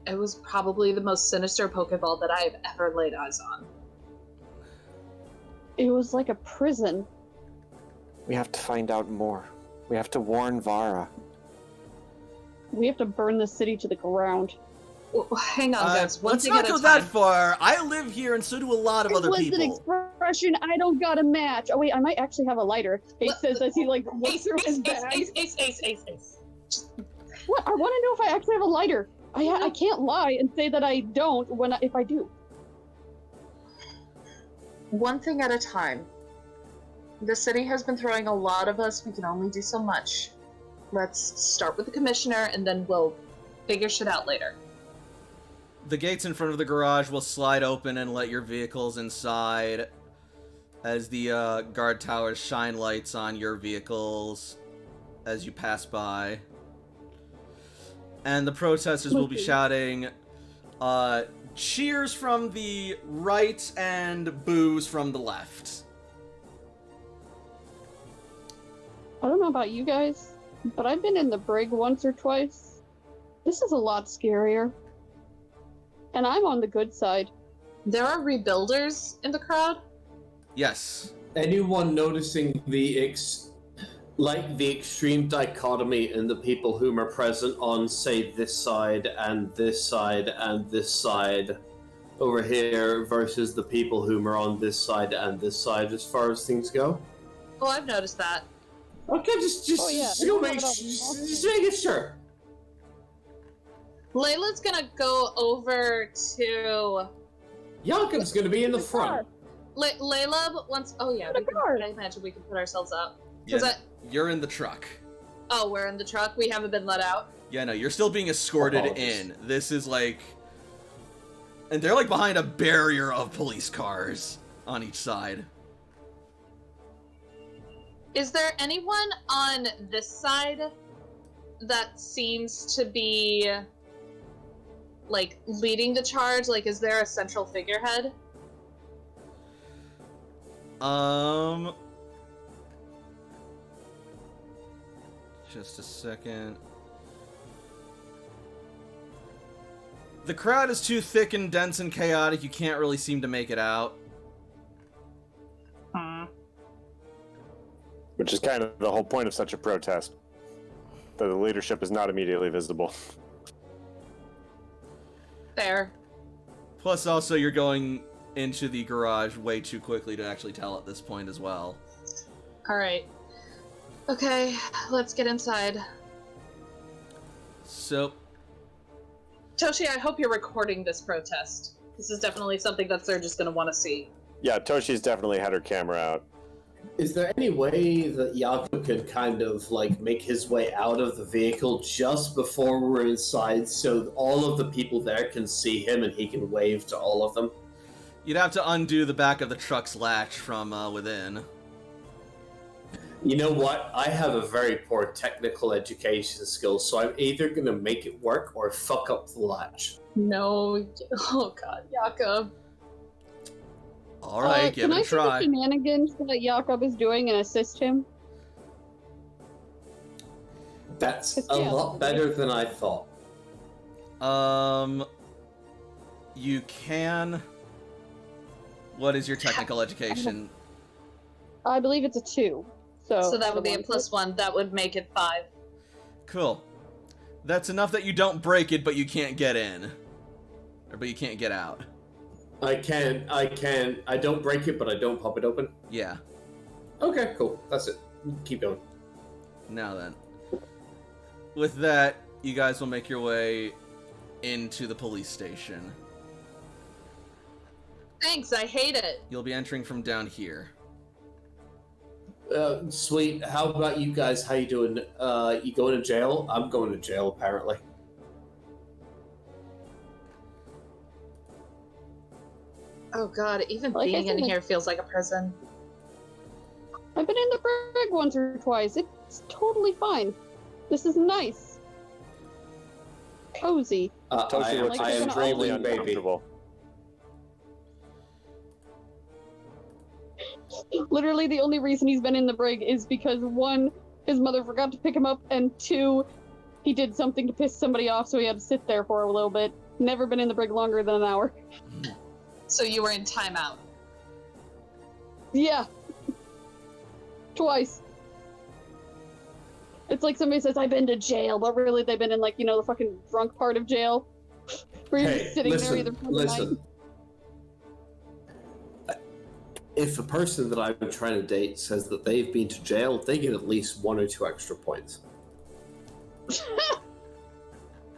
It was probably the most sinister Pokeball that I've ever laid eyes on. It was like a prison. We have to find out more. We have to warn Vara. We have to burn the city to the ground. Well, hang on, guys. One Let's thing not at a go time. that far. I live here, and so do a lot of other It was people. an expression. I don't got a match. Oh wait, I might actually have a lighter. Ace says as he like looks through his bag. Ace. What? I want to know if I actually have a lighter. I can't lie and say that I don't if I do. One thing at a time. The city has been throwing a lot of us. We can only do so much. Let's start with the commissioner, and then we'll figure shit out later. The gates in front of the garage will slide open and let your vehicles inside as the guard towers shine lights on your vehicles as you pass by. And the protesters will be shouting cheers from the right and boos from the left. I don't know about you guys, but I've been in the brig once or twice. This is a lot scarier. And I'm on the good side. There are rebuilders in the crowd? Yes. Anyone noticing the extreme dichotomy in the people whom are present on, say, this side and this side and this side over here versus the people whom are on this side and this side as far as things go? Oh, I've noticed that. Okay, just make sure. Layla's gonna go over to... Jakob's gonna be in the front. Layla wants... Oh yeah, I imagine we can put ourselves up. Yeah, you're in the truck. Oh, we're in the truck? We haven't been let out? Yeah, no, you're still being escorted in. This is like... And they're like behind a barrier of police cars on each side. Is there anyone on this side that seems to be, like, leading the charge? Like, is there a central figurehead? Just a second. The crowd is too thick and dense and chaotic, you can't really seem to make it out. Which is kind of the whole point of such a protest. That the leadership is not immediately visible. Fair. Plus, also, you're going into the garage way too quickly to actually tell at this point as well. Alright. Okay, let's get inside. So... Toshi, I hope you're recording this protest. This is definitely something that they're just gonna want to see. Yeah, Toshi's definitely had her camera out. Is there any way that Jakob could kind of, like, make his way out of the vehicle just before we're inside so all of the people there can see him and he can wave to all of them? You'd have to undo the back of the truck's latch from within. You know what? I have a very poor technical education skills, so I'm either going to make it work or fuck up the latch. No. Oh god, Jakob. Alright, give it a try. Can I see the shenanigans that Jakob is doing and assist him? That's a lot better than I thought. You can... What is your technical education? I believe it's a 2. So that would be a +1. That would make it 5. Cool. That's enough that you don't break it, but you can't get in. But you can't get out. I don't break it, but I don't pop it open? Yeah. Okay, cool. That's it. Keep going. Now then. With that, you guys will make your way into the police station. Thanks, I hate it. You'll be entering from down here. Sweet. How about you guys? How you doing? You going to jail? I'm going to jail, apparently. Oh god, even Like I being in said, here feels like a prison. I've been in the brig once or twice. It's totally fine. This is nice. Cozy. Toshi looks I am extremely always- uncomfortable. Literally, the only reason he's been in the brig is because, one, his mother forgot to pick him up, and two, he did something to piss somebody off, so he had to sit there for a little bit. Never been in the brig longer than an hour. So you were in timeout. Yeah. Twice. It's like somebody says, I've been to jail, but really they've been in, like, the fucking drunk part of jail. Where you're just sitting there either for the night. If a person that I'm trying to date says that they've been to jail, they get at least 1 or 2 extra points.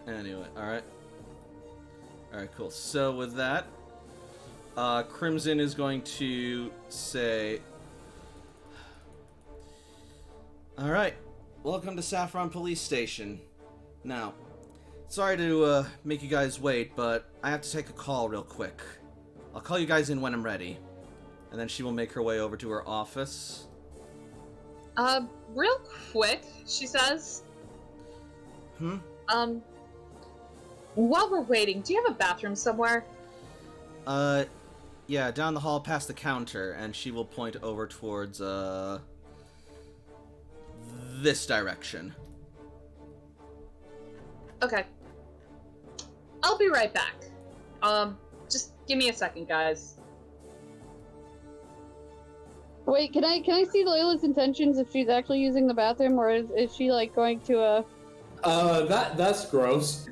Anyway, alright. Alright, cool. So with that, Crimson is going to say, alright, welcome to Saffron Police Station. Now, sorry to make you guys wait, but I have to take a call real quick. I'll call you guys in when I'm ready. And then she will make her way over to her office. Real quick, she says. While we're waiting, do you have a bathroom somewhere? Yeah, down the hall past the counter, and she will point over towards, this direction. Okay. I'll be right back. Just give me a second, guys. Wait, can I see Layla's intentions if she's actually using the bathroom, or is she, like, going to, That's gross.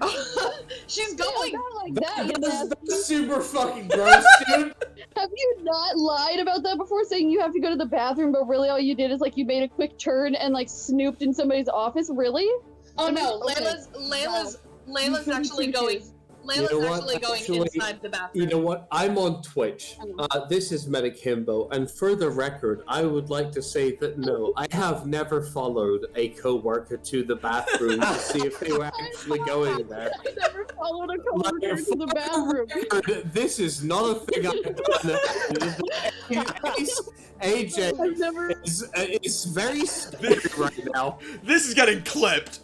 She's going! not like that, you know? That's super fucking gross, dude. Have you not lied about that before, saying you have to go to the bathroom, but really all you did is, like, you made a quick turn and, like, snooped in somebody's office? Really? Oh no, Okay. Layla's actually going. Layla's You know what? actually going Actually, inside the bathroom. You know what? I'm on Twitch. This is Medic Himbo, and for the record, I would like to say that no, I have never followed a co-worker to the bathroom to see if they were actually going there. I never followed a coworker to the bathroom. This is not a thing I've done. AJ I've never. is very scary right now. This is getting clipped!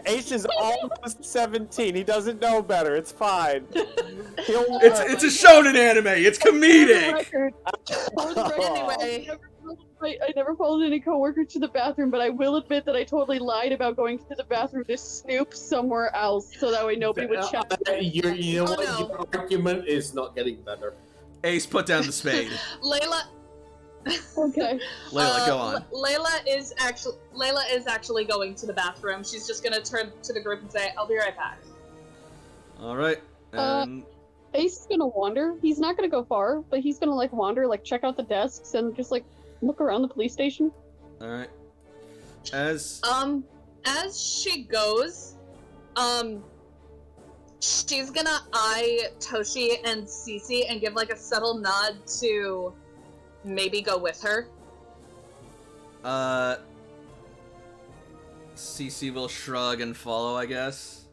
Ace is almost 17. He doesn't know better. It's fine. It's a shonen anime! It's comedic! For the record, Anyway. I never followed any coworker to the bathroom, but I will admit that I totally lied about going to the bathroom to snoop somewhere else, so that way nobody would shout. You know Oh, what? no. Your argument is not getting better. Ace, put down the spade. Layla. Okay. Layla, go on. Layla is actually going to the bathroom. She's just gonna turn to the group and say, "I'll be right back." Alright. And Ace is gonna wander. He's not gonna go far, but he's gonna, like, wander, like, check out the desks and just, like, look around the police station. alright. As she goes, she's gonna eye Toshi and Cece and give, like, a subtle nod to maybe go with her. Cece will shrug and follow, I guess.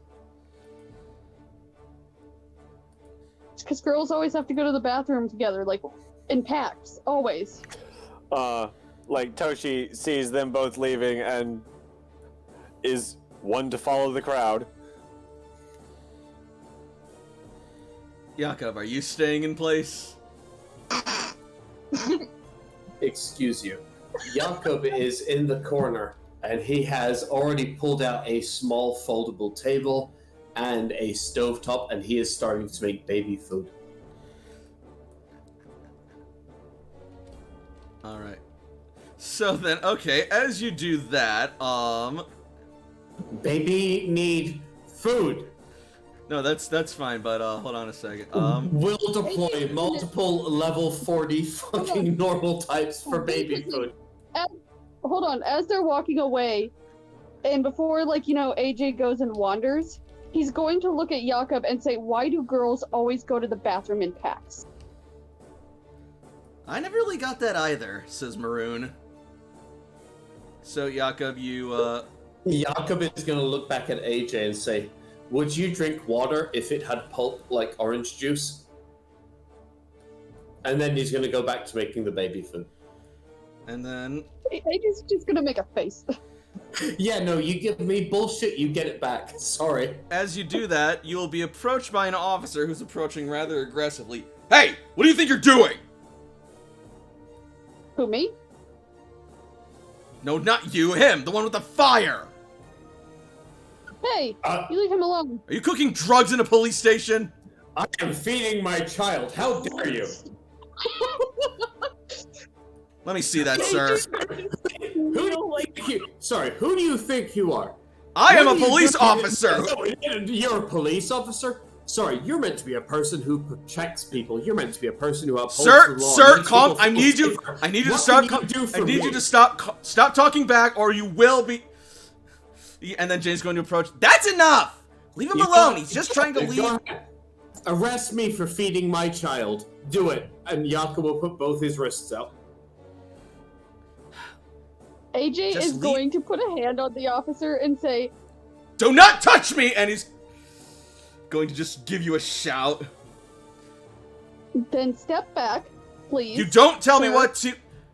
Because girls always have to go to the bathroom together, like, in packs. Always. Like, Toshi sees them both leaving and is one to follow the crowd. Jakob, are you staying in place? Excuse you. Jakob is in the corner, and he has already pulled out a small foldable table and a stovetop, and he is starting to make baby food. Alright. So then, okay, as you do that, Baby need food. no, that's fine, but, hold on a second. Will deploy multiple level 40 fucking normal types for baby food. Hold on, as they're walking away, and before, like, AJ goes and wanders, he's going to look at Jakob and say, why do girls always go to the bathroom in packs? I never really got that either, says Maroon. So, Jakob, you, Jakob is going to look back at AJ and say, would you drink water if it had pulp like orange juice? And then he's going to go back to making the baby food. And then... AJ's just gonna make a face. Yeah, no, you give me bullshit, you get it back. Sorry. As you do that, you will be approached by an officer who's approaching rather aggressively. Hey, what do you think you're doing? Who, me? No, not you, him, the one with the fire. Hey, you leave him alone. Are you cooking drugs in a police station? I am feeding my child. How dare you? Let me see that, sir. Who do you think you? Sorry, who do you think you are? I am a What do you police think- officer. Oh, you're a police officer? Sorry, you're meant to be a person who protects people. You're meant to be a person who upholds Sir, the law. sir, makes calm. people I feel need you. safer. I need you to What stop. can you do I for need you me? to stop talking back, or you will be. And then Jay's going to approach. That's enough. Leave him You alone. go- He's just trying to go leave. ahead. Arrest me for feeding my child. Do it. And Yaka will put both his wrists out. AJ Just is leave- going to put a hand on the officer and say, Do not touch me! And he's going to just give you a shout. then step back, please. You don't tell me sir." what to.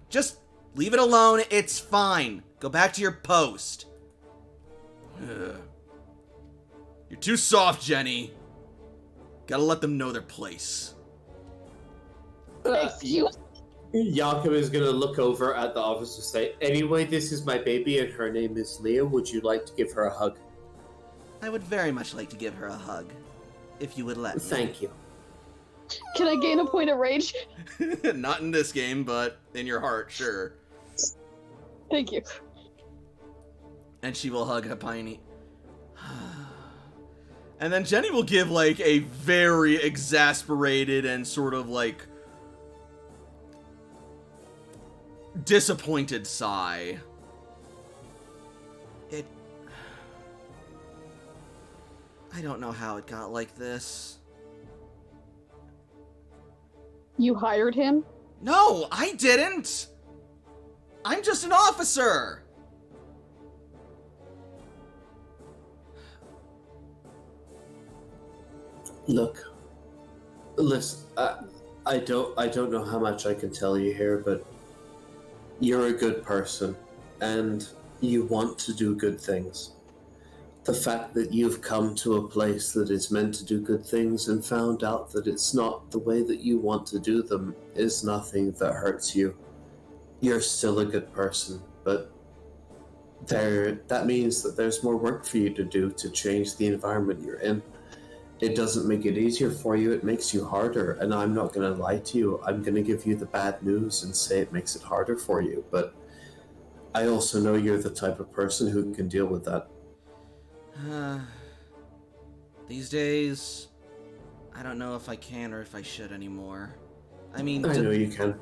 Just leave it alone. It's fine. Go back to your post. Ugh. You're too soft, Jenny. Gotta let them know their place. Excuse Jakob is gonna look over at the officer and say, anyway, this is my baby and her name is Leah. Would you like to give her a hug? I would very much like to give her a hug. If you would let me. Thank you. Can I gain a point of rage? Not in this game, but in your heart, sure. Thank you. And she will hug Hermione. And then Jenny will give, like, a very exasperated and sort of, like, disappointed sigh. I don't know how it got like this. You hired him? No, I didn't! I'm just an officer! Look, listen, I don't know how much I can tell you here, but you're a good person, and you want to do good things. The fact that you've come to a place that is meant to do good things and found out that it's not the way that you want to do them is nothing that hurts you. You're still a good person, but that means that there's more work for you to do to change the environment you're in. It doesn't make it easier for you, it makes you harder, and I'm not going to lie to you. I'm going to give you the bad news and say it makes it harder for you, but I also know you're the type of person who can deal with that. These days, I don't know if I can or if I should anymore. I mean, I know you can.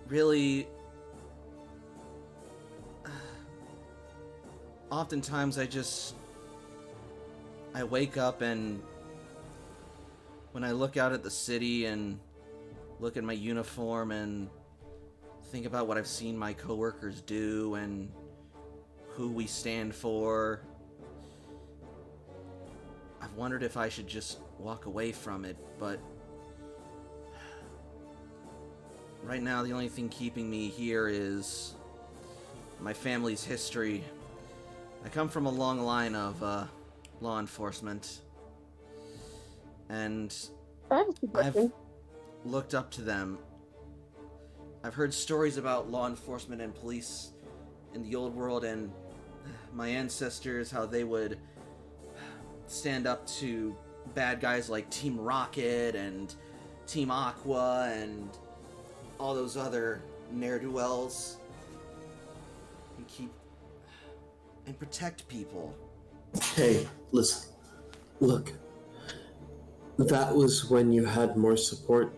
really, oftentimes I wake up and when I look out at the city and look at my uniform and think about what I've seen my coworkers do and who we stand for, I've wondered if I should just walk away from it, but right now the only thing keeping me here is my family's history. I come from a long line of law enforcement, and I have a I've question. looked up to them. I've heard stories about law enforcement and police in the old world, and my ancestors, how they would stand up to bad guys like Team Rocket and Team Aqua and all those other ne'er-do-wells and protect people. Hey, listen. Look. That was when you had more support.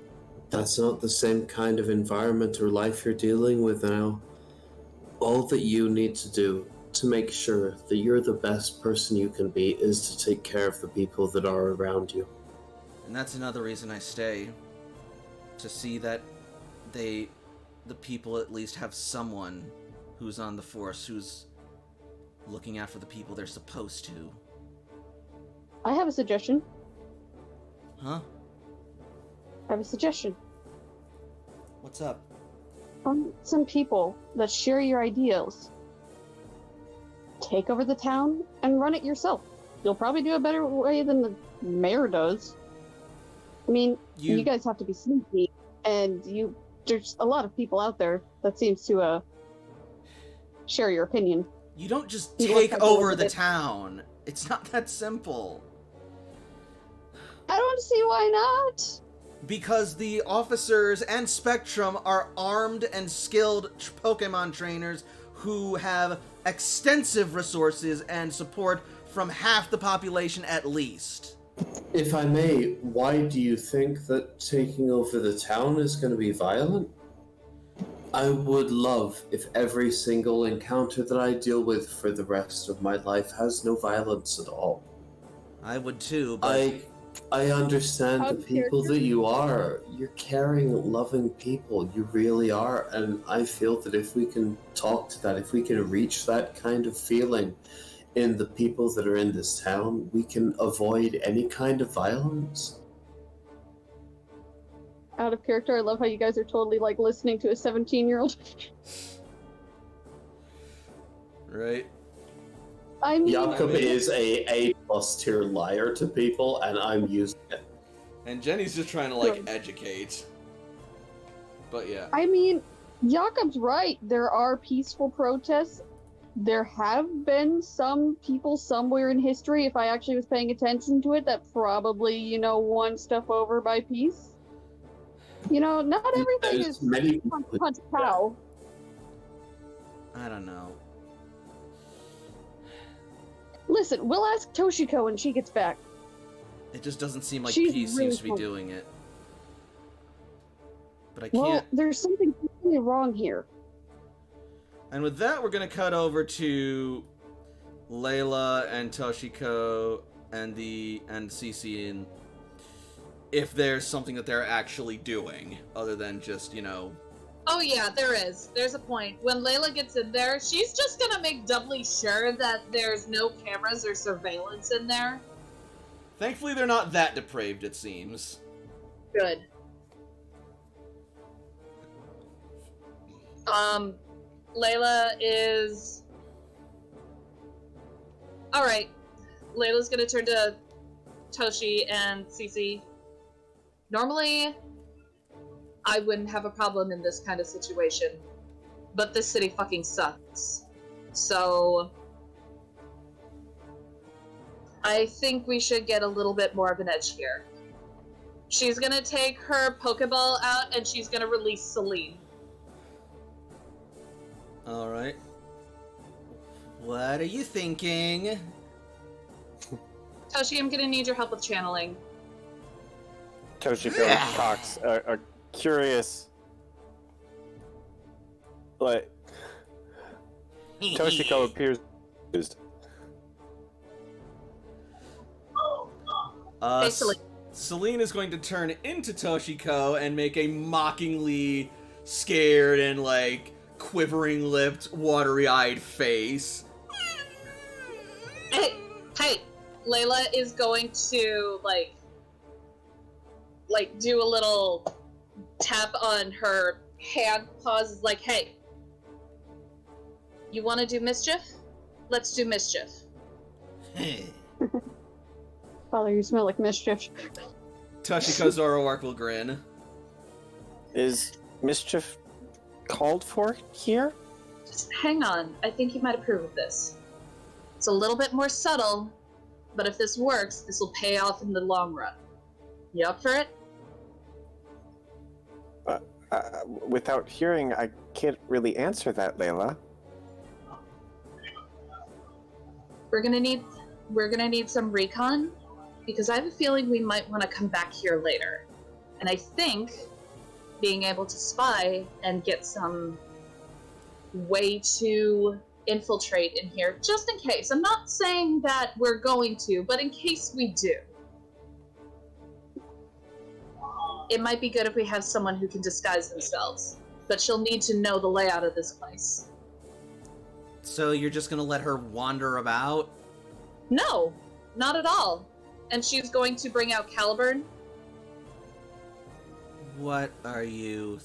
That's not the same kind of environment or life you're dealing with now. All that you need to do to make sure that you're the best person you can be is to take care of the people that are around you. And that's another reason I stay. to see that the people at least have someone who's on the force, who's looking after the people they're supposed to. I have a suggestion. Huh? I have a suggestion. What's up? Some people that share your ideals. Take over the town and run it yourself. You'll probably do a better way than the mayor does. I mean, you guys have to be sneaky, and there's a lot of people out there that seems to share your opinion. You don't just You take want to over look the at it. town. It's not that simple. I don't see why not. Because the officers and Spectrum are armed and skilled Pokemon trainers who have extensive resources and support from half the population at least. If I may, why do you think that taking over the town is going to be violent? I would love if every single encounter that I deal with for the rest of my life has no violence at all. I would too, but... I understand Out the of people character? that you are. You're caring, loving people. You really are. And I feel that if we can talk to that, if we can reach that kind of feeling in the people that are in this town, we can avoid any kind of violence. Out of character, I love how you guys are totally like listening to a 17-year-old. Right? I mean, Jakob is a A+ tier liar to people, and I'm using it. And Jenny's just trying to, like, Right. educate. But yeah. I mean, Jakob's right. There are peaceful protests. There have been some people somewhere in history, if I actually was paying attention to it, that probably, won stuff over by peace. Not everything There's is many people who- punch cow. I don't know. Listen, we'll ask Toshiko when she gets back. It just doesn't seem like She's peace really seems to be cool. doing it. But I Well, can't... there's something really wrong here. And with that, we're gonna cut over to Layla and Toshiko and Cece, and if there's something that they're actually doing other than just, Oh yeah, there is. There's a point. When Layla gets in there, she's just gonna make doubly sure that there's no cameras or surveillance in there. Thankfully, they're not that depraved, it seems. Good. Layla is... Alright. Layla's gonna turn to Toshi and Cece. Normally, I wouldn't have a problem in this kind of situation. But this city fucking sucks. So... I think we should get a little bit more of an edge here. She's gonna take her Pokeball out and she's gonna release Celine. Alright. What are you thinking? Toshi, I'm gonna need your help with channeling. Toshiko cocks a curious, like, Toshiko appears confused. Hey, Celine. Celine is going to turn into Toshiko and make a mockingly scared and, like, quivering-lipped, watery-eyed face. Hey, Layla is going to, like, do a little tap on her hand, pauses, like, hey, you want to do mischief? Let's do mischief. Father, you smell like mischief. Toshiko's Zoroark will grin. Is mischief called for here? Just hang on. I think you might approve of this. It's a little bit more subtle, but if this works, this will pay off in the long run. You up for it? Without hearing, I can't really answer that, Layla. We're gonna need some recon, because I have a feeling we might want to come back here later. And I think being able to spy and get some way to infiltrate in here, just in case. I'm not saying that we're going to, but in case we do. it might be good if we have someone who can disguise themselves. But she'll need to know the layout of this place. So you're just gonna let her wander about? No, not at all. And she's going to bring out Caliburn. What are you...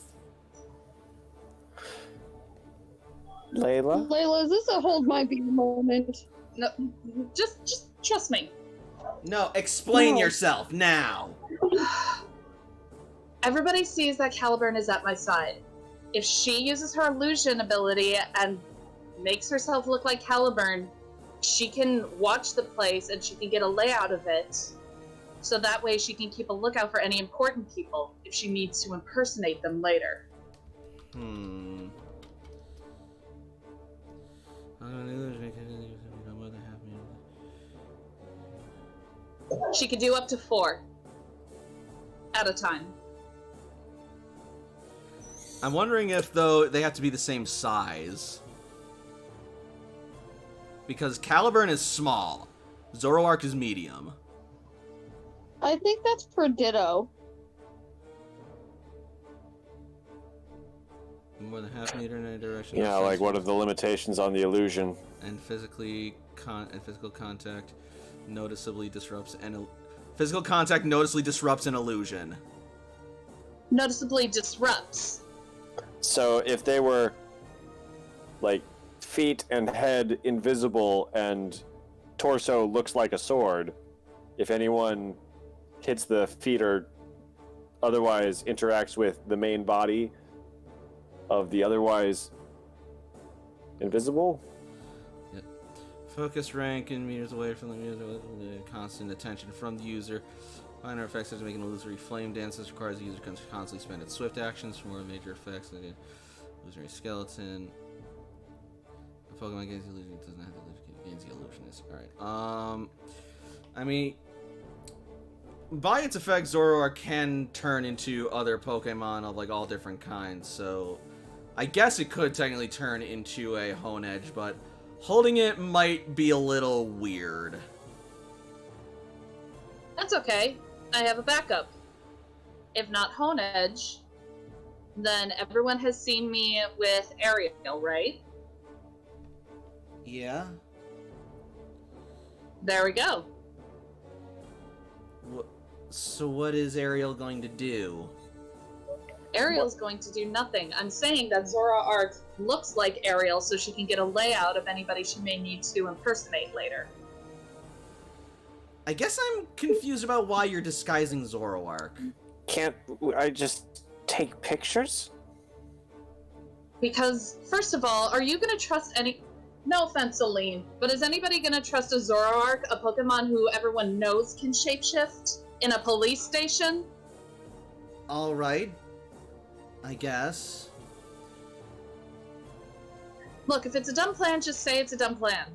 Layla? Layla, is this a hold my beer moment? No, just trust me. No, explain No. yourself, now! Everybody sees that Caliburn is at my side. If she uses her illusion ability and makes herself look like Caliburn, she can watch the place and she can get a layout of it. So that way she can keep a lookout for any important people if she needs to impersonate them later. She could do up to 4 at a time. I'm wondering if, though, they have to be the same size. Because Caliburn is small. Zoroark is medium. I think that's for Ditto. More than half meter in any direction. Yeah, like what are the limitations on the illusion? And physical contact noticeably disrupts an physical contact noticeably disrupts an illusion. Noticeably disrupts. So if they were like feet and head invisible and torso looks like a sword, if anyone hits the feet or otherwise interacts with the main body of the otherwise invisible? Yep. Focus rank in meters away from the user, constant attention from the user. Minor effects such as making an illusory flame dance. This requires the user to constantly spend its swift actions for more major effects. Like illusory skeleton. The Pokemon gains the illusion, it doesn't have the illusion, gains the illusionist. Alright. I mean, by its effect, Zoroark can turn into other Pokemon of like all different kinds, so I guess it could technically turn into a Honedge, but holding it might be a little weird. That's okay. I have a backup. If not Honedge, then everyone has seen me with Ariel, right? Yeah? There we go. So what is Ariel going to do? Ariel's going to do nothing. I'm saying that Zoroark looks like Ariel so she can get a layout of anybody she may need to impersonate later. I guess I'm confused about why you're disguising Zoroark. Can't I just take pictures? Because, first of all, are you going to trust any... No offense, Celine, but is anybody going to trust a Zoroark, a Pokemon who everyone knows can shapeshift, in a police station? Alright. I guess. Look, if it's a dumb plan, just say it's a dumb plan.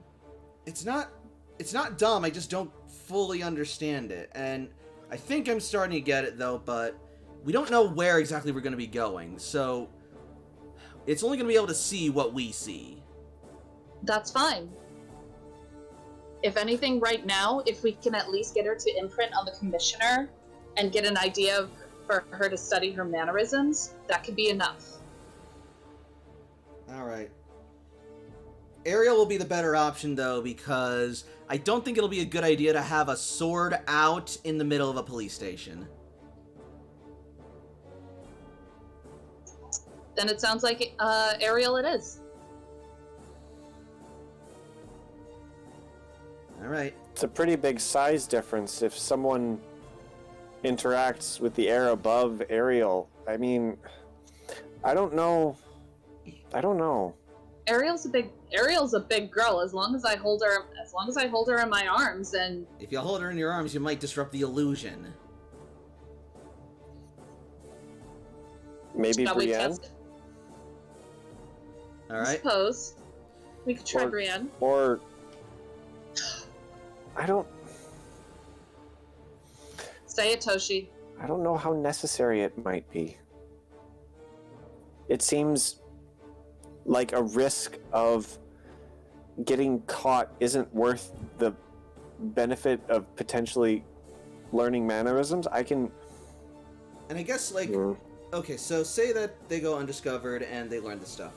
It's not dumb, I just don't fully understand it. And I think I'm starting to get it, though, but we don't know where exactly we're going to be going, so it's only going to be able to see what we see. That's fine. If anything, right now, if we can at least get her to imprint on the commissioner and get an idea for her to study her mannerisms, that could be enough. Alright. Ariel will be the better option, though, because I don't think it'll be a good idea to have a sword out in the middle of a police station. Then it sounds like Ariel it is. Alright. It's a pretty big size difference if someone interacts with the air above Ariel. I mean, I don't know. Ariel's a big girl. As long as I hold her in my arms, and If you hold her in your arms, you might disrupt the illusion. Maybe shall we Brienne? test it? I Alright? suppose we could try Or- Brienne. Or I don't Say it, Toshi. know how necessary it might be. It seems like a risk of getting caught isn't worth the benefit of potentially learning mannerisms. I can And I guess, like, okay, so say that they go undiscovered and they learn the stuff.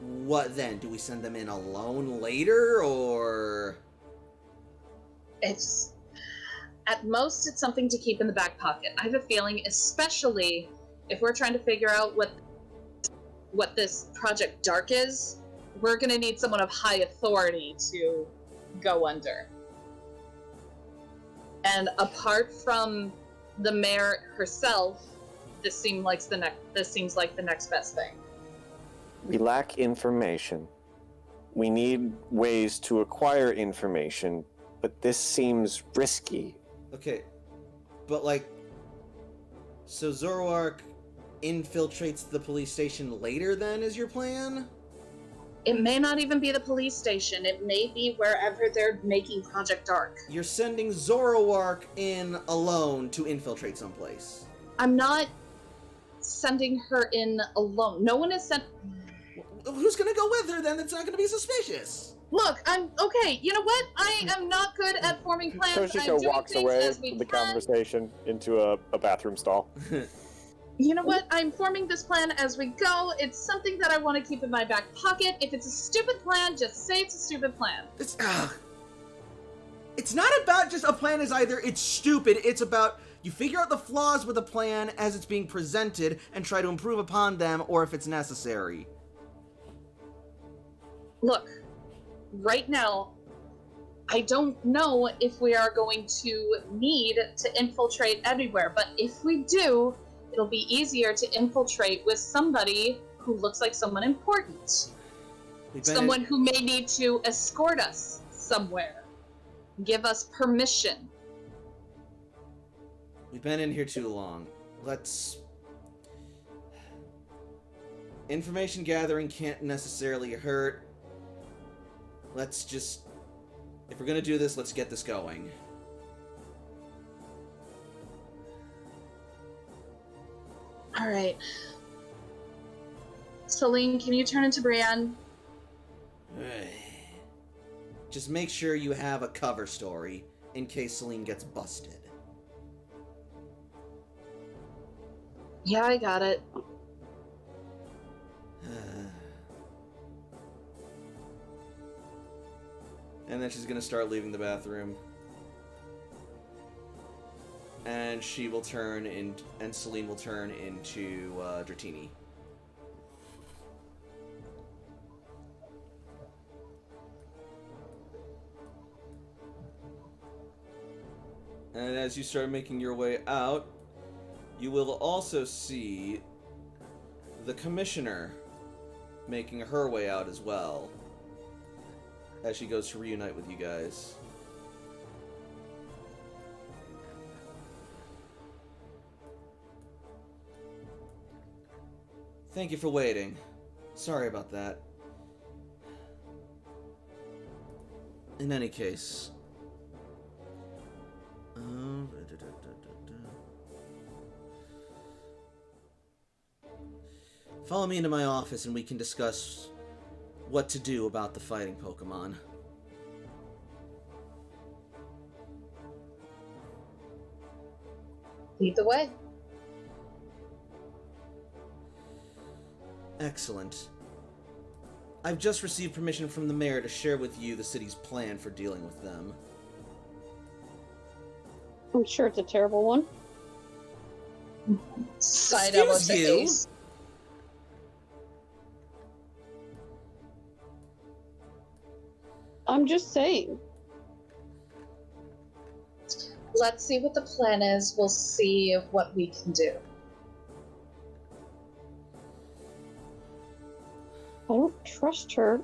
What then? Do we send them in alone later, or...? It's... At most, it's something to keep in the back pocket. I have a feeling, especially if we're trying to figure out what this Project Dark is, we're going to need someone of high authority to go under. And apart from the mayor herself, this seems like the next best thing. We lack information. We need ways to acquire information, but this seems risky. Okay, but like, so Zoroark infiltrates the police station later then, is your plan? It may not even be the police station. It may be wherever they're making Project Dark. You're sending Zoroark in alone to infiltrate someplace. I'm not sending her in alone. No one is sent... Who's gonna go with her then that's not gonna be suspicious? Look, okay, you know what? I am not good at forming plans. Toshiko walks away from the conversation into a bathroom stall. You know what? I'm forming this plan as we go. It's something that I want to keep in my back pocket. If it's a stupid plan, just say it's a stupid plan. It's not about just a plan as either it's stupid, it's about you figure out the flaws with a plan as it's being presented and try to improve upon them, or if it's necessary. Look, right now, I don't know if we are going to need to infiltrate everywhere, but if we do, it'll be easier to infiltrate with somebody who looks like someone important. Someone who may need to escort us somewhere. Give us permission. We've been in here too long. Information gathering can't necessarily hurt. Let's just... If we're gonna do this, let's get this going. Alright. Celine, can you turn into Brienne? Just make sure you have a cover story in case Celine gets busted. Yeah, I got it. And then she's gonna start leaving the bathroom. And she will turn in, and Celine will turn into Dratini. And as you start making your way out, you will also see the Commissioner making her way out as well, as she goes to reunite with you guys. Thank you for waiting. Sorry about that. In any case... Follow me into my office and we can discuss what to do about the fighting Pokemon. Lead the way. Excellent. I've just received permission from the mayor to share with you the city's plan for dealing with them. I'm sure it's a terrible one. Side Excuse you? I'm just saying. Let's see what the plan is. We'll see what we can do. I don't trust her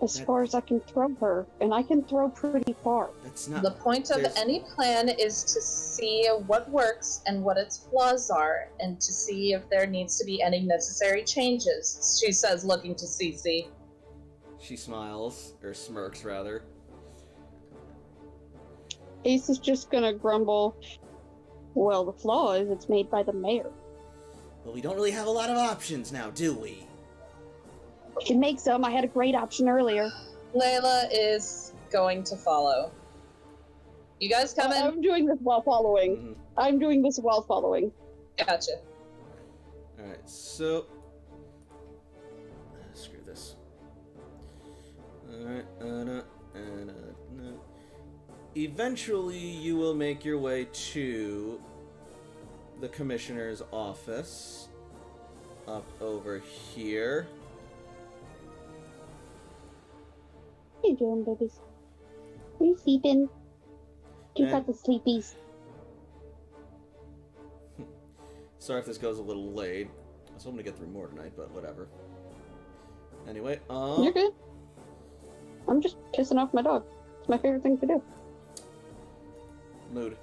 as far as I can throw her, and I can throw pretty far. That's not... The point of any plan is to see what works and what its flaws are, and to see if there needs to be any necessary changes, she says, looking to Cece. She smiles, or smirks, rather. Ace is just gonna grumble, well, the flaw is it's made by the mayor. Well, we don't really have a lot of options now, do we? We can make some. I had a great option earlier. Layla is going to follow. You guys coming? I'm doing this while following. Mm-hmm. I'm doing this while following. Gotcha. Alright, so... screw this. Alright, eventually you will make your way to the commissioner's office. Up over here. What are you doing, babies? Are you sleeping? You got the sleepies. Sorry if this goes a little late. I was hoping to get through more tonight, but whatever. Anyway, You're good. I'm just kissing off my dog. It's my favorite thing to do. Mood.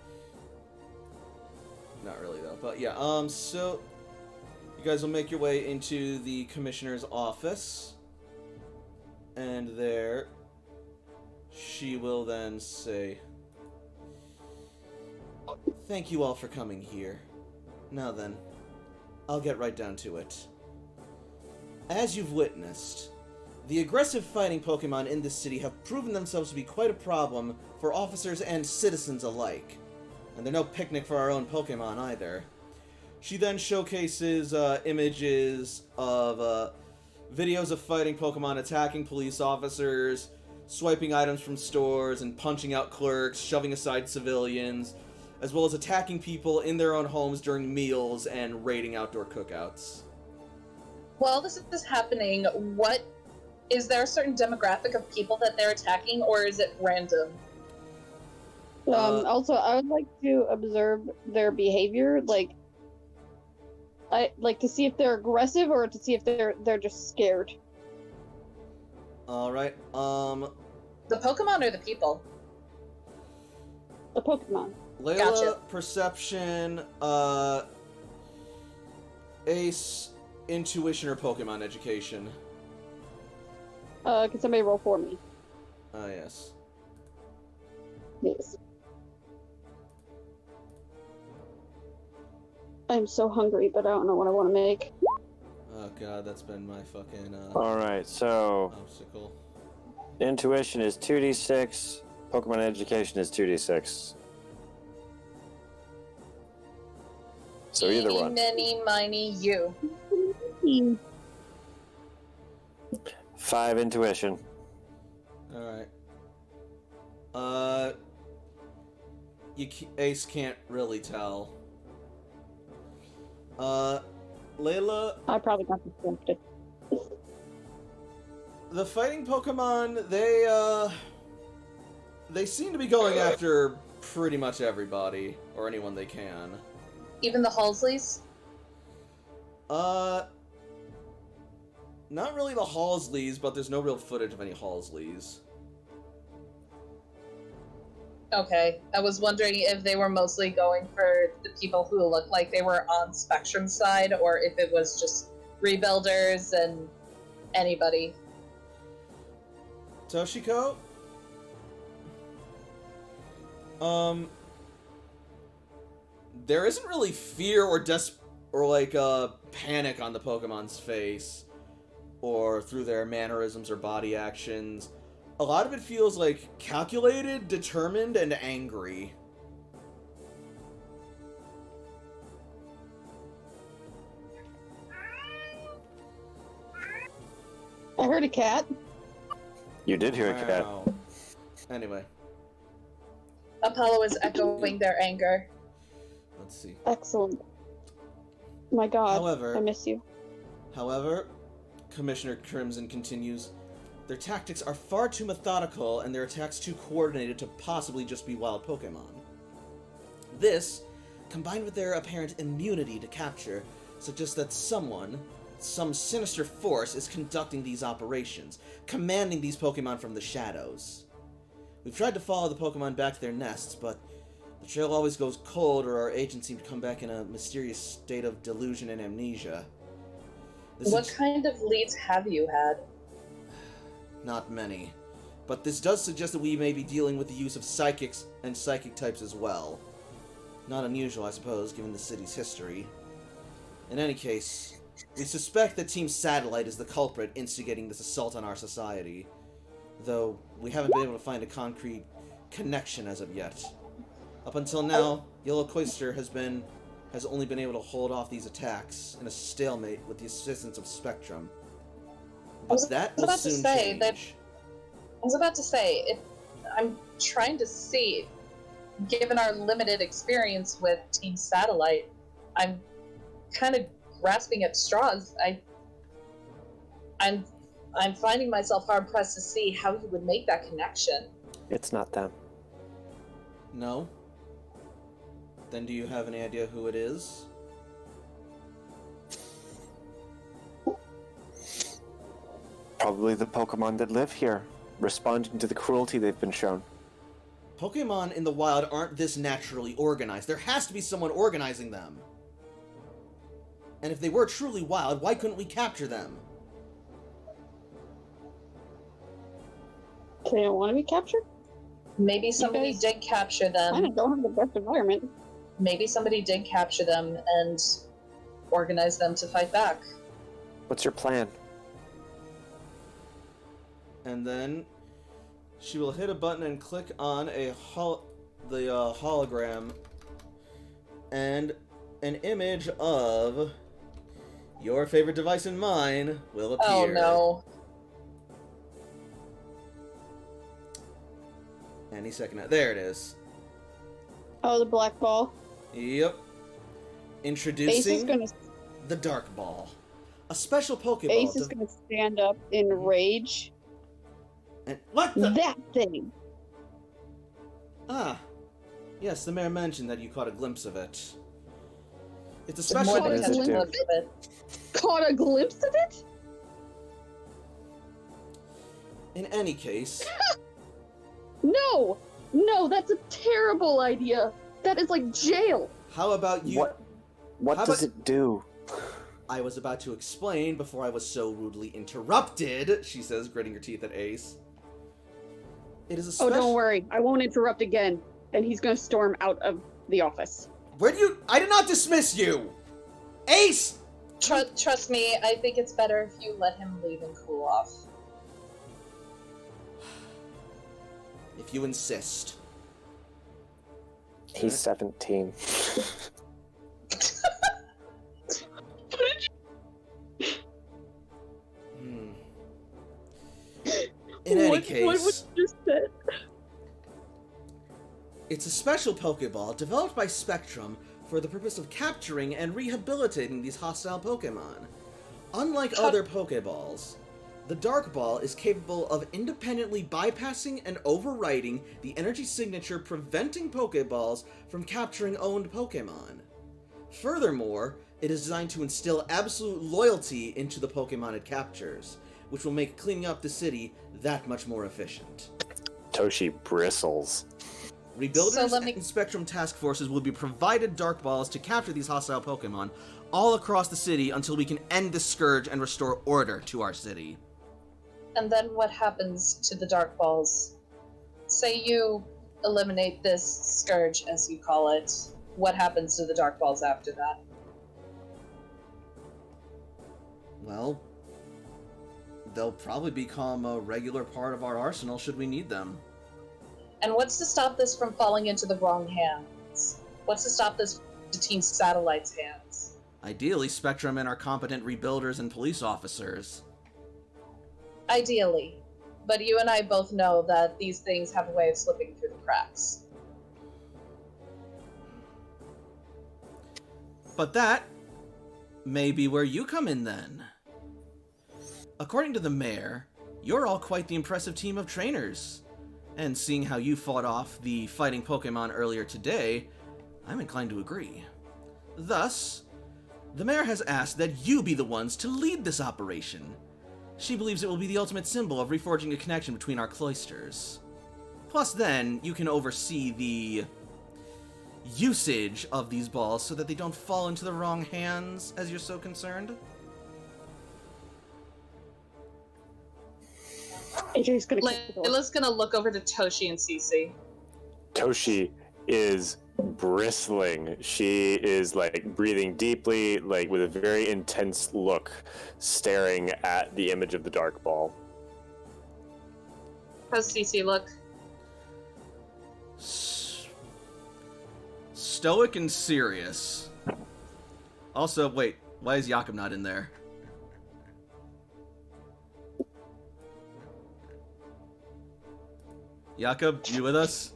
Not really, though. But yeah, so... You guys will make your way into the commissioner's office. And there... She will then say... Thank you all for coming here. Now then, I'll get right down to it. As you've witnessed, the aggressive fighting Pokemon in this city have proven themselves to be quite a problem for officers and citizens alike. And they're no picnic for our own Pokemon either. She then showcases images of videos of fighting Pokemon attacking police officers, swiping items from stores, and punching out clerks, shoving aside civilians, as well as attacking people in their own homes during meals and raiding outdoor cookouts. While this is happening, is there a certain demographic of people that they're attacking, or is it random? Also, I would like to observe their behavior, I like to see if they're aggressive or to see if they're just scared. Alright, The Pokemon or the people? The Pokemon. Layla, Gotcha. Perception, Ace, Intuition, or Pokemon Education. Can somebody roll for me? Yes. Yes. I'm so hungry, but I don't know what I want to make. Oh god, that's been my fucking, Alright, so obstacle. intuition is 2d6, Pokemon education is 2d6. So either one. Many, miny, you. 5 intuition. Alright. Ace can't really tell. Layla, I probably got distracted. the fighting Pokemon, they seem to be going after pretty much everybody, or anyone they can. Even the Halsleys? Not really the Halsleys, but there's no real footage of any Halsleys. Okay, I was wondering if they were mostly going for the people who looked like they were on Spectrum's side, or if it was just rebuilders and anybody. Toshiko? There isn't really fear or panic on the Pokemon's face, or through their mannerisms or body actions. A lot of it feels like calculated, determined, and angry. I heard a cat. You did hear a cat. Wow. Anyway, Apollo is echoing their anger. let's see. Excellent. My God, However- I miss you. However, Commissioner Crimson continues, their tactics are far too methodical and their attacks too coordinated to possibly just be wild Pokemon. This, combined with their apparent immunity to capture, suggests that some sinister force is conducting these operations, commanding these Pokemon from the shadows. We've tried to follow the Pokemon back to their nests, but the trail always goes cold or our agents seem to come back in a mysterious state of delusion and amnesia. What kind of leads have you had? Not many. But this does suggest that we may be dealing with the use of psychics and psychic types as well. Not unusual, I suppose, given the city's history. In any case, we suspect that Team Satellite is the culprit instigating this assault on our society, though we haven't been able to find a concrete connection as of yet. Up until now, Yellow Cloister has been has only been able to hold off these attacks in a stalemate with the assistance of Spectrum. But that will soon change. I was about to say, I'm trying to see, given our limited experience with Team Satellite, I'm kind of grasping at straws. I'm finding myself hard pressed to see how you would make that connection. It's not them. No? Then do you have any idea who it is? Probably the Pokemon that live here, responding to the cruelty they've been shown. Pokemon in the wild aren't this naturally organized. There has to be someone organizing them. And if they were truly wild, why couldn't we capture them? They don't want to be captured? Maybe somebody did capture them. I don't have the best environment. Maybe somebody did capture them and organize them to fight back. What's your plan? And then she will hit a button and click on the hologram, and an image of your favorite device and mine will appear. Oh no. Any second now. There it is. Oh, the black ball. Yep. Ace Introducing is gonna the Dark Ball. A special Pokeball. Ace is gonna stand up in rage. And what the? That thing! Ah. Yes, the mayor mentioned that you caught a glimpse of it. It's a It's special... more than What does catch it a do? glimpse of it. Caught a glimpse of it? In any case... No! No, that's a terrible idea! That is like jail! How about you... What How does about- it do? I was about to explain before I was so rudely interrupted, she says, gritting her teeth at Ace. It is a Oh, special... don't worry. I won't interrupt again. And he's gonna storm out of the office. Where do you... I did not dismiss you! Ace! Trust me, I think it's better if you let him leave and cool off. If you insist. He's 17. In any What case, was just said? it's a special Pokeball developed by Spectrum for the purpose of capturing and rehabilitating these hostile Pokemon. Unlike other Pokeballs, the Dark Ball is capable of independently bypassing and overriding the energy signature, preventing Pokeballs from capturing owned Pokemon. Furthermore, it is designed to instill absolute loyalty into the Pokemon it captures, which will make cleaning up the city that much more efficient. Toshi bristles. Rebuilders So let me- and Spectrum task forces will be provided Dark Balls to capture these hostile Pokemon all across the city until we can end the Scourge and restore order to our city. And then what happens to the Dark Balls? Say you eliminate this Scourge, as you call it. What happens to the Dark Balls after that? Well, they'll probably become a regular part of our arsenal should we need them. And what's to stop this from falling into the wrong hands? What's to stop this to Team Satellite's hands? Ideally, Spectrum and our competent rebuilders and police officers. Ideally. But you and I both know that these things have a way of slipping through the cracks. But that may be where you come in then. According to the mayor, you're all quite the impressive team of trainers. And seeing how you fought off the fighting Pokemon earlier today, I'm inclined to agree. Thus, the mayor has asked that you be the ones to lead this operation. She believes it will be the ultimate symbol of reforging a connection between our cloisters. Plus then, you can oversee the usage of these balls so that they don't fall into the wrong hands, as you're so concerned. AJ's gonna kick the door. Layla's gonna look over to Toshi and Cece. Toshi is bristling. She is like breathing deeply, like with a very intense look, staring at the image of the Dark Ball. How's Cece look? Stoic and serious. Also, wait, why is Jakob not in there? Jakob, you with us?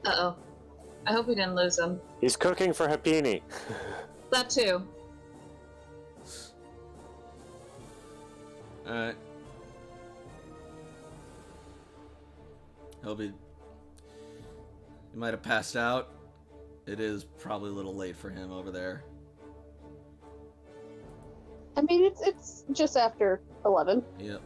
Uh-oh. I hope we didn't lose him. He's cooking for Hapini. That too. Alright. He might have passed out. It is probably a little late for him over there. I mean, it's just after 11. Yep.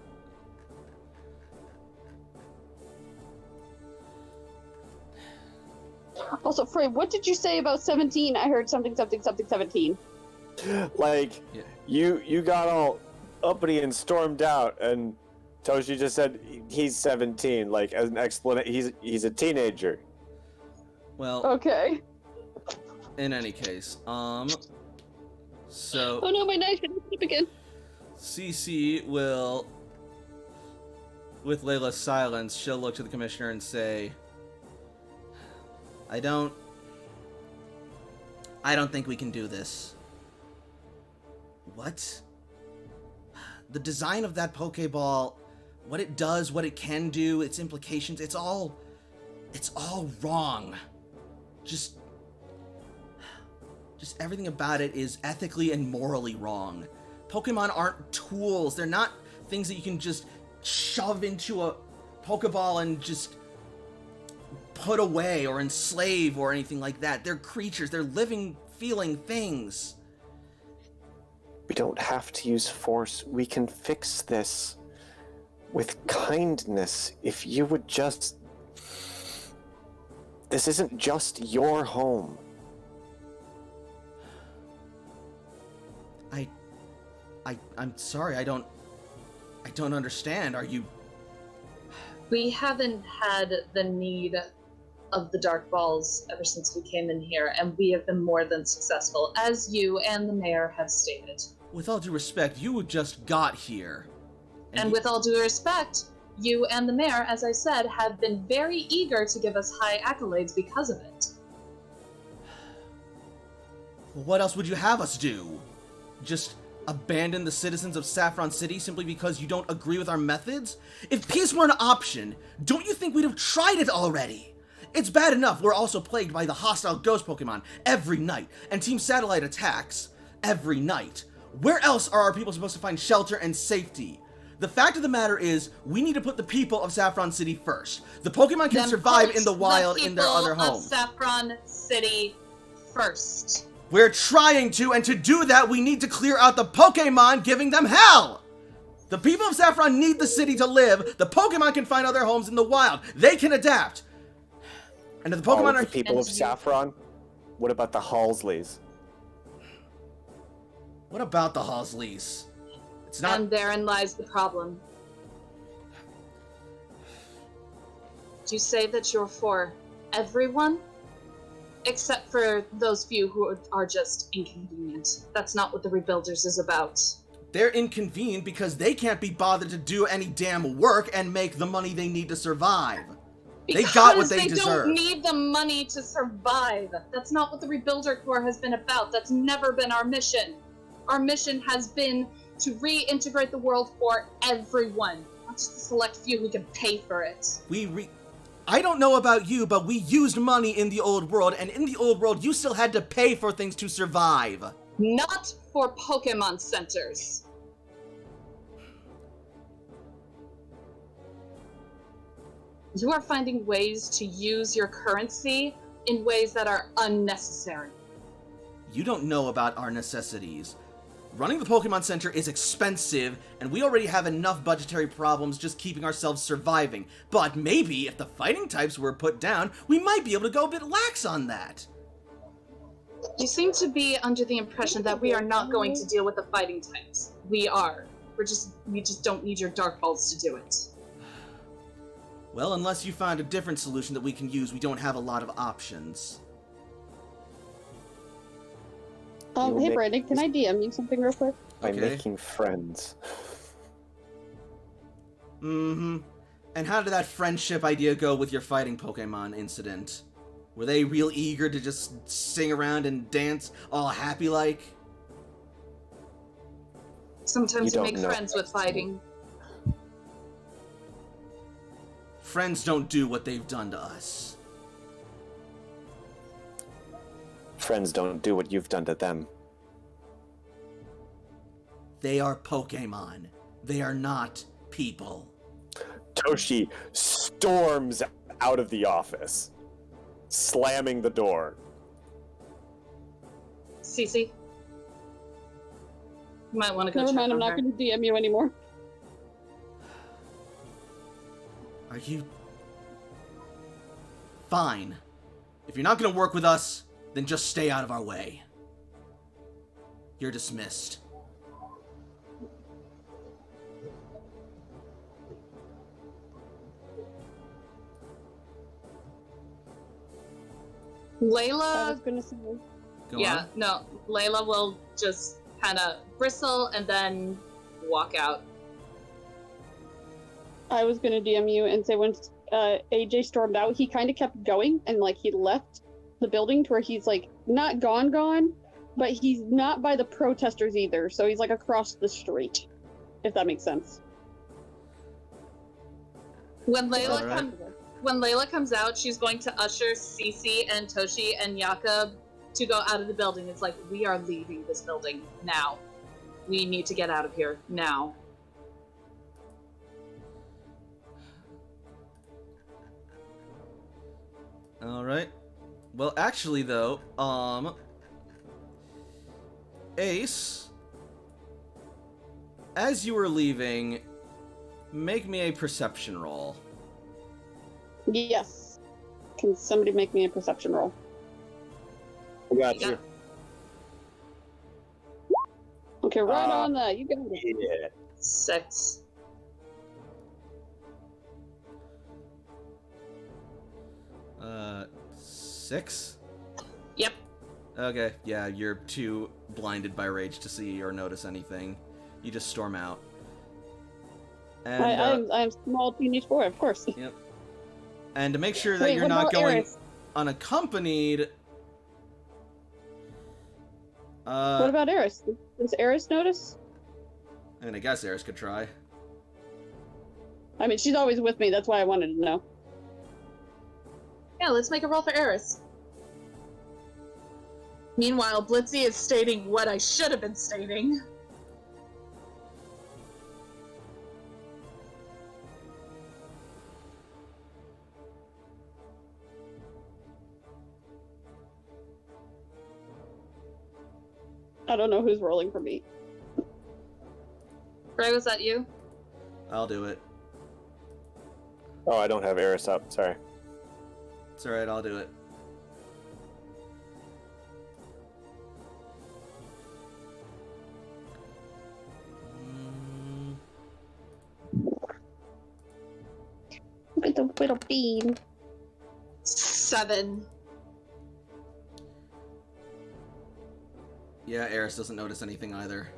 Also, Frey, what did you say about 17? I heard something 17. Like, Yeah. you got all uppity and stormed out, and Toshi just said he's 17, like, as an explanation. He's a teenager. Well, Okay. in any case, so Oh no, my knife hit me again. CC will, with Layla's silence, she'll look to the commissioner and say, I don't think we can do this. What? The design of that Pokeball, what it does, what it can do, its implications, it's all wrong. Just everything about it is ethically and morally wrong. Pokemon aren't tools. They're not things that you can just shove into a Pokeball and just put away or enslave or anything like that. They're creatures. They're living, feeling things. We don't have to use force. We can fix this with kindness. If you would just... This isn't just your home. I'm sorry, I don't understand. Are you... We haven't had the need of the Dark Balls ever since we came in here, and we have been more than successful, as you and the mayor have stated. With all due respect, you just got here. And with all due respect, you and the mayor, as I said, have been very eager to give us high accolades because of it. What else would you have us do? Just abandon the citizens of Saffron City simply because you don't agree with our methods? If peace were an option, don't you think we'd have tried it already? It's bad enough we're also plagued by the hostile ghost Pokemon every night, and Team Satellite attacks every night. Where else are our people supposed to find shelter and safety? The fact of the matter is, we need to put the people of Saffron City first. The Pokemon can survive in the wild in their other homes. Saffron City first. We're trying to, and to do that, we need to clear out the Pokemon giving them hell! The people of Saffron need the city to live. The Pokemon can find other homes in the wild. They can adapt. And if the Pokemon All are... the people of Saffron? What about the Halsleys? What about the Halsleys? It's not... And therein lies the problem. You say that you're for everyone? Except for those few who are just inconvenient. That's not what the Rebuilders is about. They're inconvenient because they can't be bothered to do any damn work and make the money they need to survive. They got what they deserve. Don't need the money to survive. That's not what the Rebuilder Corps has been about. That's never been our mission. Our mission has been to reintegrate the world for everyone, not just the select few who can pay for it. I don't know about you, but we used money in the old world, and in the old world, you still had to pay for things to survive. Not for Pokemon centers. You are finding ways to use your currency in ways that are unnecessary. You don't know about our necessities. Running the Pokemon Center is expensive, and we already have enough budgetary problems just keeping ourselves surviving. But maybe if the fighting types were put down, we might be able to go a bit lax on that. You seem to be under the impression that we are not going to deal with the fighting types. We are. We just don't need your Dark Balls to do it. Well, unless you find a different solution that we can use, we don't have a lot of options. Hey Brandon, can I DM you something real quick? By Okay. making friends. Mm-hmm. And how did that friendship idea go with your fighting Pokemon incident? Were they real eager to just sing around and dance all happy-like? Sometimes you don't make know. friends with fighting. Friends don't do what they've done to us. Friends don't do what you've done to them. They are Pokemon. They are not people. Toshi storms out of the office, slamming the door. Cece? You might want to go Never check mind, I'm on not her. going to DM you anymore. Are you... Fine. If you're not gonna work with us, then just stay out of our way. You're dismissed. I Layla, was going to say... Go yeah, on. no, Layla will just kind of bristle and then walk out. I was gonna DM you and say when AJ stormed out, he kind of kept going and like he left the building to where he's like not gone, but he's not by the protesters either. So he's like across the street, if that makes sense. When Layla Alright. when Layla comes out, she's going to usher Cece and Toshi and Jakob to go out of the building. It's like, we are leaving this building now. We need to get out of here now. Alright. Well, actually, though, Ace, as you were leaving, make me a perception roll. Yes. Can somebody make me a perception roll? I got Yeah. you. Okay, right on that. You got it. Yeah. 6. Uh, 6? Yep. Okay, yeah, you're too blinded by rage to see or notice anything. You just storm out. And, I'm small teenage boy, of course. Yep. And to make sure that Wait, you're what not about going Eris? unaccompanied... What about Eris? Does Eris notice? I mean, I guess Eris could try. I mean, she's always with me. That's why I wanted to know. Yeah, let's make a roll for Eris. Meanwhile, Blitzy is stating what I should have been stating. I don't know who's rolling for me. Ray, was that you? I'll do it. Oh, I don't have Eris up. Sorry. It's alright, I'll do it. Look at the little bean. 7. Yeah, Eris doesn't notice anything either.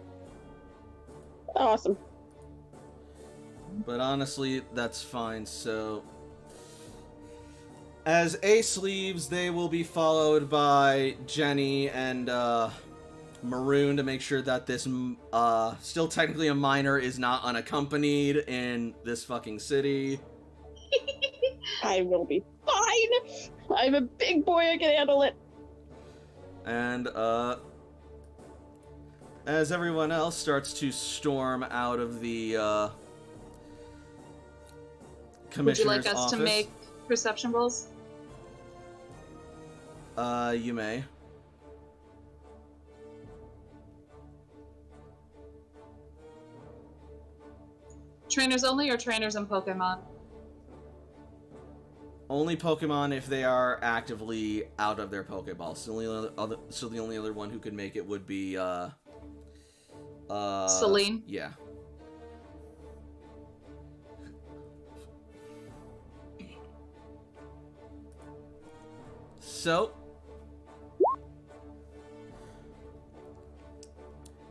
Awesome. But honestly, that's fine, so... As Ace leaves, they will be followed by Jenny and, Maroon to make sure that this, still technically a minor is not unaccompanied in this fucking city. I will be fine. I'm a big boy. I can handle it. And, as everyone else starts to storm out of the, Would you Commissioner's like us office. to make perception rolls? You may. Trainers only or trainers and Pokemon? Only Pokemon if they are actively out of their Pokeball. So the only other one who could make it would be, Celine? Yeah. So,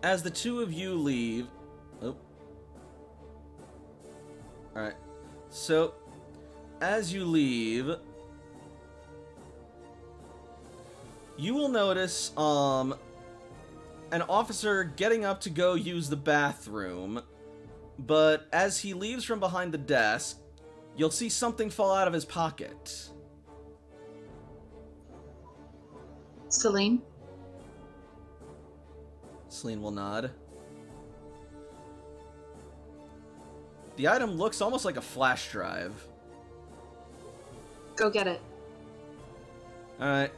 as the two of you leave... Oh. Alright. So, as you leave, you will notice, an officer getting up to go use the bathroom, but as he leaves from behind the desk, you'll see something fall out of his pocket. Celine? Celine will nod. The item looks almost like a flash drive. Go get it. Alright.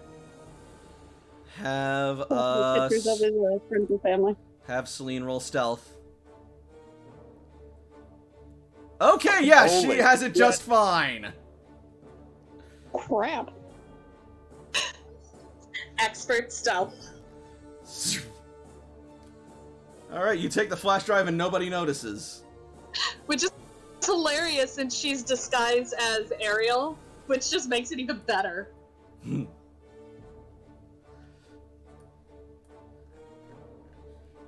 Have, Pictures of his friends and family. have Celine roll stealth. Okay, yeah, she Holy has it just fine. Crap. Expert stealth. Alright, you take the flash drive and nobody notices. Which is hilarious since she's disguised as Ariel, which just makes it even better.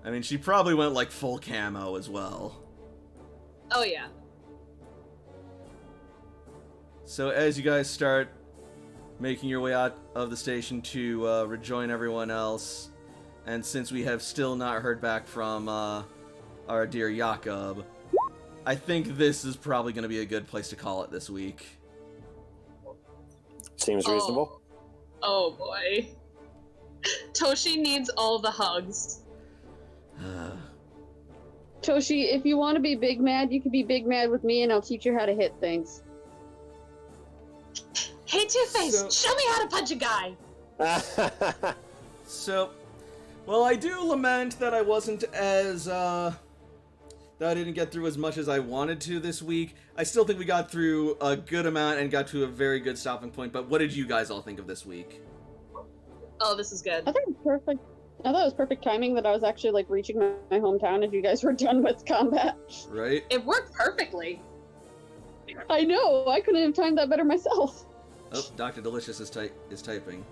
I mean, she probably went like full camo as well. Oh yeah. So as you guys start making your way out of the station to rejoin everyone else, and since we have still not heard back from our dear Jakob, I think this is probably going to be a good place to call it this week. Seems reasonable. Oh boy. Toshi needs all the hugs. Toshi, if you want to be big mad, you can be big mad with me and I'll teach you how to hit things. Hey Two-Face, So- show me how to punch a guy! So, well, I do lament that I wasn't as, that I didn't get through as much as I wanted to this week. I still think we got through a good amount and got to a very good stopping point, but what did you guys all think of this week? Oh, this is good. I thought it was perfect. I thought it was perfect timing that I was actually like reaching my hometown as you guys were done with combat. Right? It worked perfectly. I know, I couldn't have timed that better myself. Oh, Dr. Delicious is typing.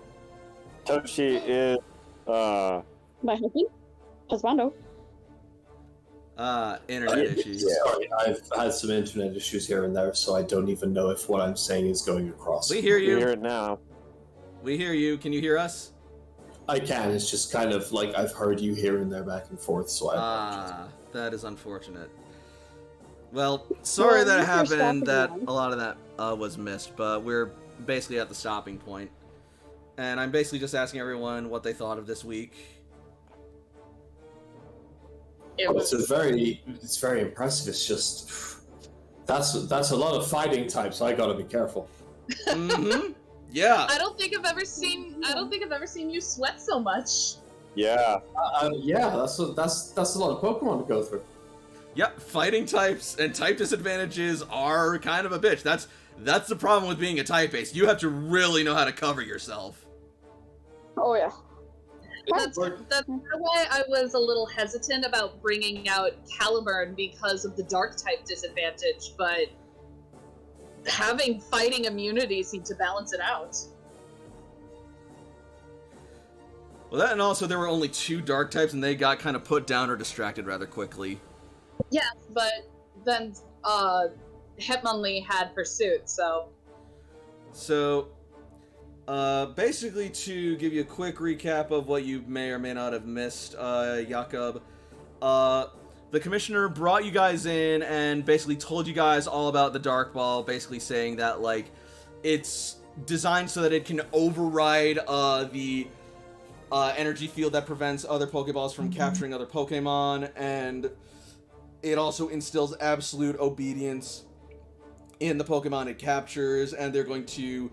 Toshi is My husband? Husbando. Internet issues. Sorry, I've had some internet issues here and there, so I don't even know if what I'm saying is going across. We hear you hear you. it now. We hear you. Can you hear us? I can, it's just kind of like I've heard you here and there back and forth, so I apologize. That is unfortunate. Well, sorry Well, that if you're happened, that stopping a lot of that was missed, but we're basically at the stopping point. And I'm basically just asking everyone what they thought of this week. It's very impressive. It's just that's a lot of fighting types. I gotta be careful. Mm-hmm. Yeah. I don't think I've ever seen you sweat so much. Yeah. Yeah, that's a lot of Pokemon to go through. Yep. Fighting types and type disadvantages are kind of a bitch. That's the problem with being a type ace. You have to really know how to cover yourself. Oh yeah. That's why I was a little hesitant about bringing out Caliburn because of the dark type disadvantage, but having fighting immunity seemed to balance it out. Well, that and also there were only 2 dark types, and they got kind of put down or distracted rather quickly. Yes, but then Hitmonlee had Pursuit, so... So, basically to give you a quick recap of what you may or may not have missed, Jakob, the commissioner brought you guys in and basically told you guys all about the Dark Ball, basically saying that, like, it's designed so that it can override, the energy field that prevents other Pokeballs from capturing other Pokemon, and it also instills absolute obedience in the Pokemon it captures, and they're going to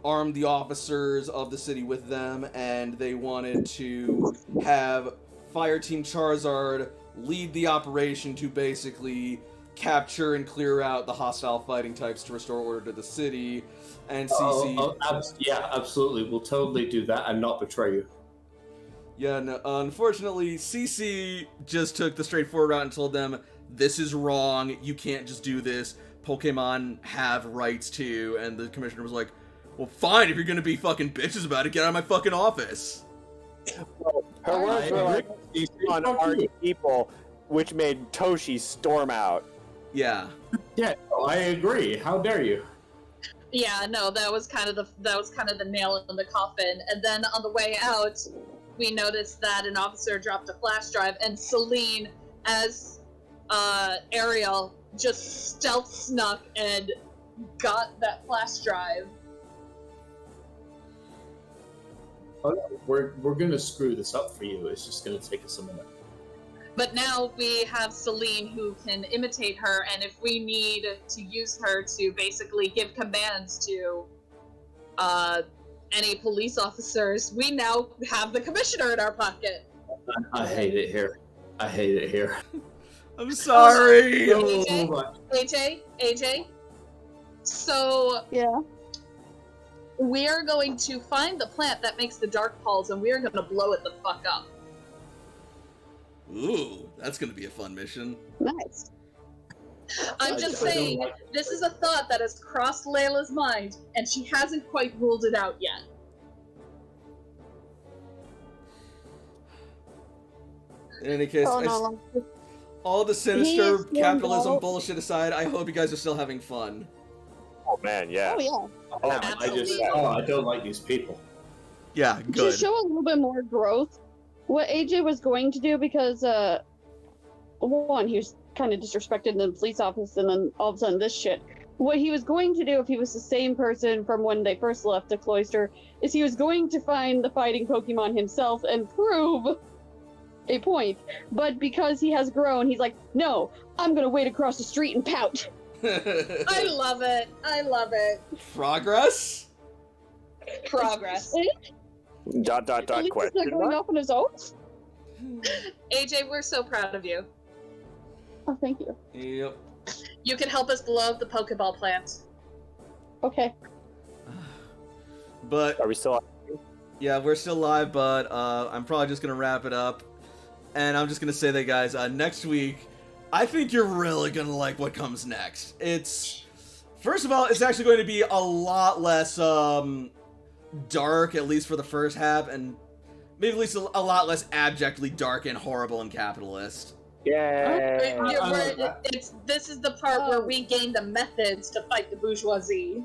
arm the officers of the city with them, and they wanted to have Fireteam Charizard lead the operation to basically capture and clear out the hostile fighting types to restore order to the city, and CC... Yeah, absolutely. We'll totally do that and not betray you. Yeah, no, unfortunately, CC just took the straightforward route and told them, this is wrong, you can't just do this, Pokemon have rights too, and the commissioner was like, well, fine, if you're gonna be fucking bitches about it, get out of my fucking office. Well, her words were like, on our people, which made Toshi storm out. Yeah. Yeah, no, I agree. How dare you? Yeah, no, that was kind of the nail in the coffin. And then on the way out, we noticed that an officer dropped a flash drive, and Celine, as Ariel, just stealth snuck and got that flash drive. Oh, we're gonna screw this up for you. It's just gonna take us a minute. But now we have Celine who can imitate her, and if we need to use her to basically give commands to any police officers, we now have the commissioner in our pocket. I hate it here. I hate it here. I'm sorry. AJ, so Yeah. we are going to find the plant that makes the dark pulse, and we are going to blow it the fuck up. Ooh, that's gonna be a fun mission. Nice. I'm just I don't saying, like this is a thought that has crossed Layla's mind, and she hasn't quite ruled it out yet. In any case, Oh, no. all the He sinister is doing capitalism well. bullshit aside, I hope you guys are still having fun. Oh man, yeah. Oh, yeah. Oh, Absolutely. I don't like these people. Yeah, To good. show a little bit more growth, what AJ was going to do, because, one, he was kind of disrespected in the police office, and then all of a sudden this shit. What he was going to do, if he was the same person from when they first left the cloister, is he was going to find the fighting Pokemon himself and prove a point. But because he has grown, he's like, no, I'm gonna wait across the street and pout. I love it. I love it. Progress? Progress. Dot At least he's question not going mark? off on his own. AJ, we're so proud of you. Oh, thank you. Yep. You can help us blow up the Pokeball plant. Okay. But Are we still? yeah, we're still live, but I'm probably just gonna wrap it up. And I'm just gonna say that, guys, next week, I think you're really gonna like what comes next. First of all, it's actually going to be a lot less dark, at least for the first half, and maybe at least a lot less abjectly dark and horrible and capitalist. Yay! This is the part where we gain the methods to fight the bourgeoisie.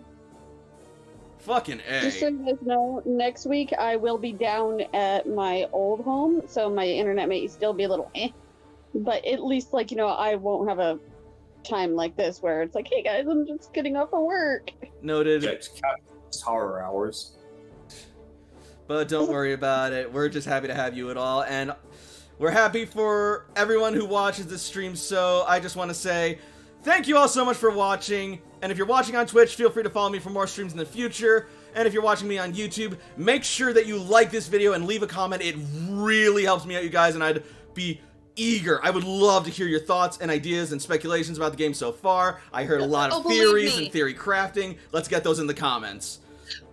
Fucking A. Just so you guys know, next week I will be down at my old home, so my internet may still be a little but at least, like, you know, I won't have a time like this where it's like, hey guys, I'm just getting off of work. Noted. It's horror hours. But don't worry about it. We're just happy to have you at all. And we're happy for everyone who watches this stream. So I just want to say thank you all so much for watching. And if you're watching on Twitch, feel free to follow me for more streams in the future. And if you're watching me on YouTube, make sure that you like this video and leave a comment. It really helps me out, you guys. And I'd be eager. I would love to hear your thoughts and ideas and speculations about the game so far. I heard a lot of believe theories me. and theory crafting. Let's get those in the comments.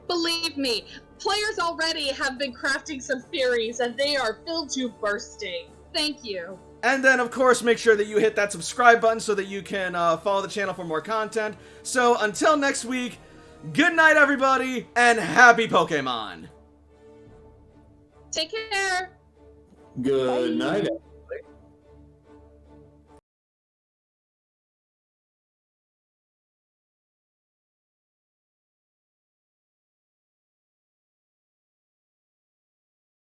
Believe me, players already have been crafting some theories, and they are filled to bursting. Thank you. And then, of course, make sure that you hit that subscribe button so that you can follow the channel for more content. So, until next week, good night, everybody, and happy Pokemon! Take care. Good night.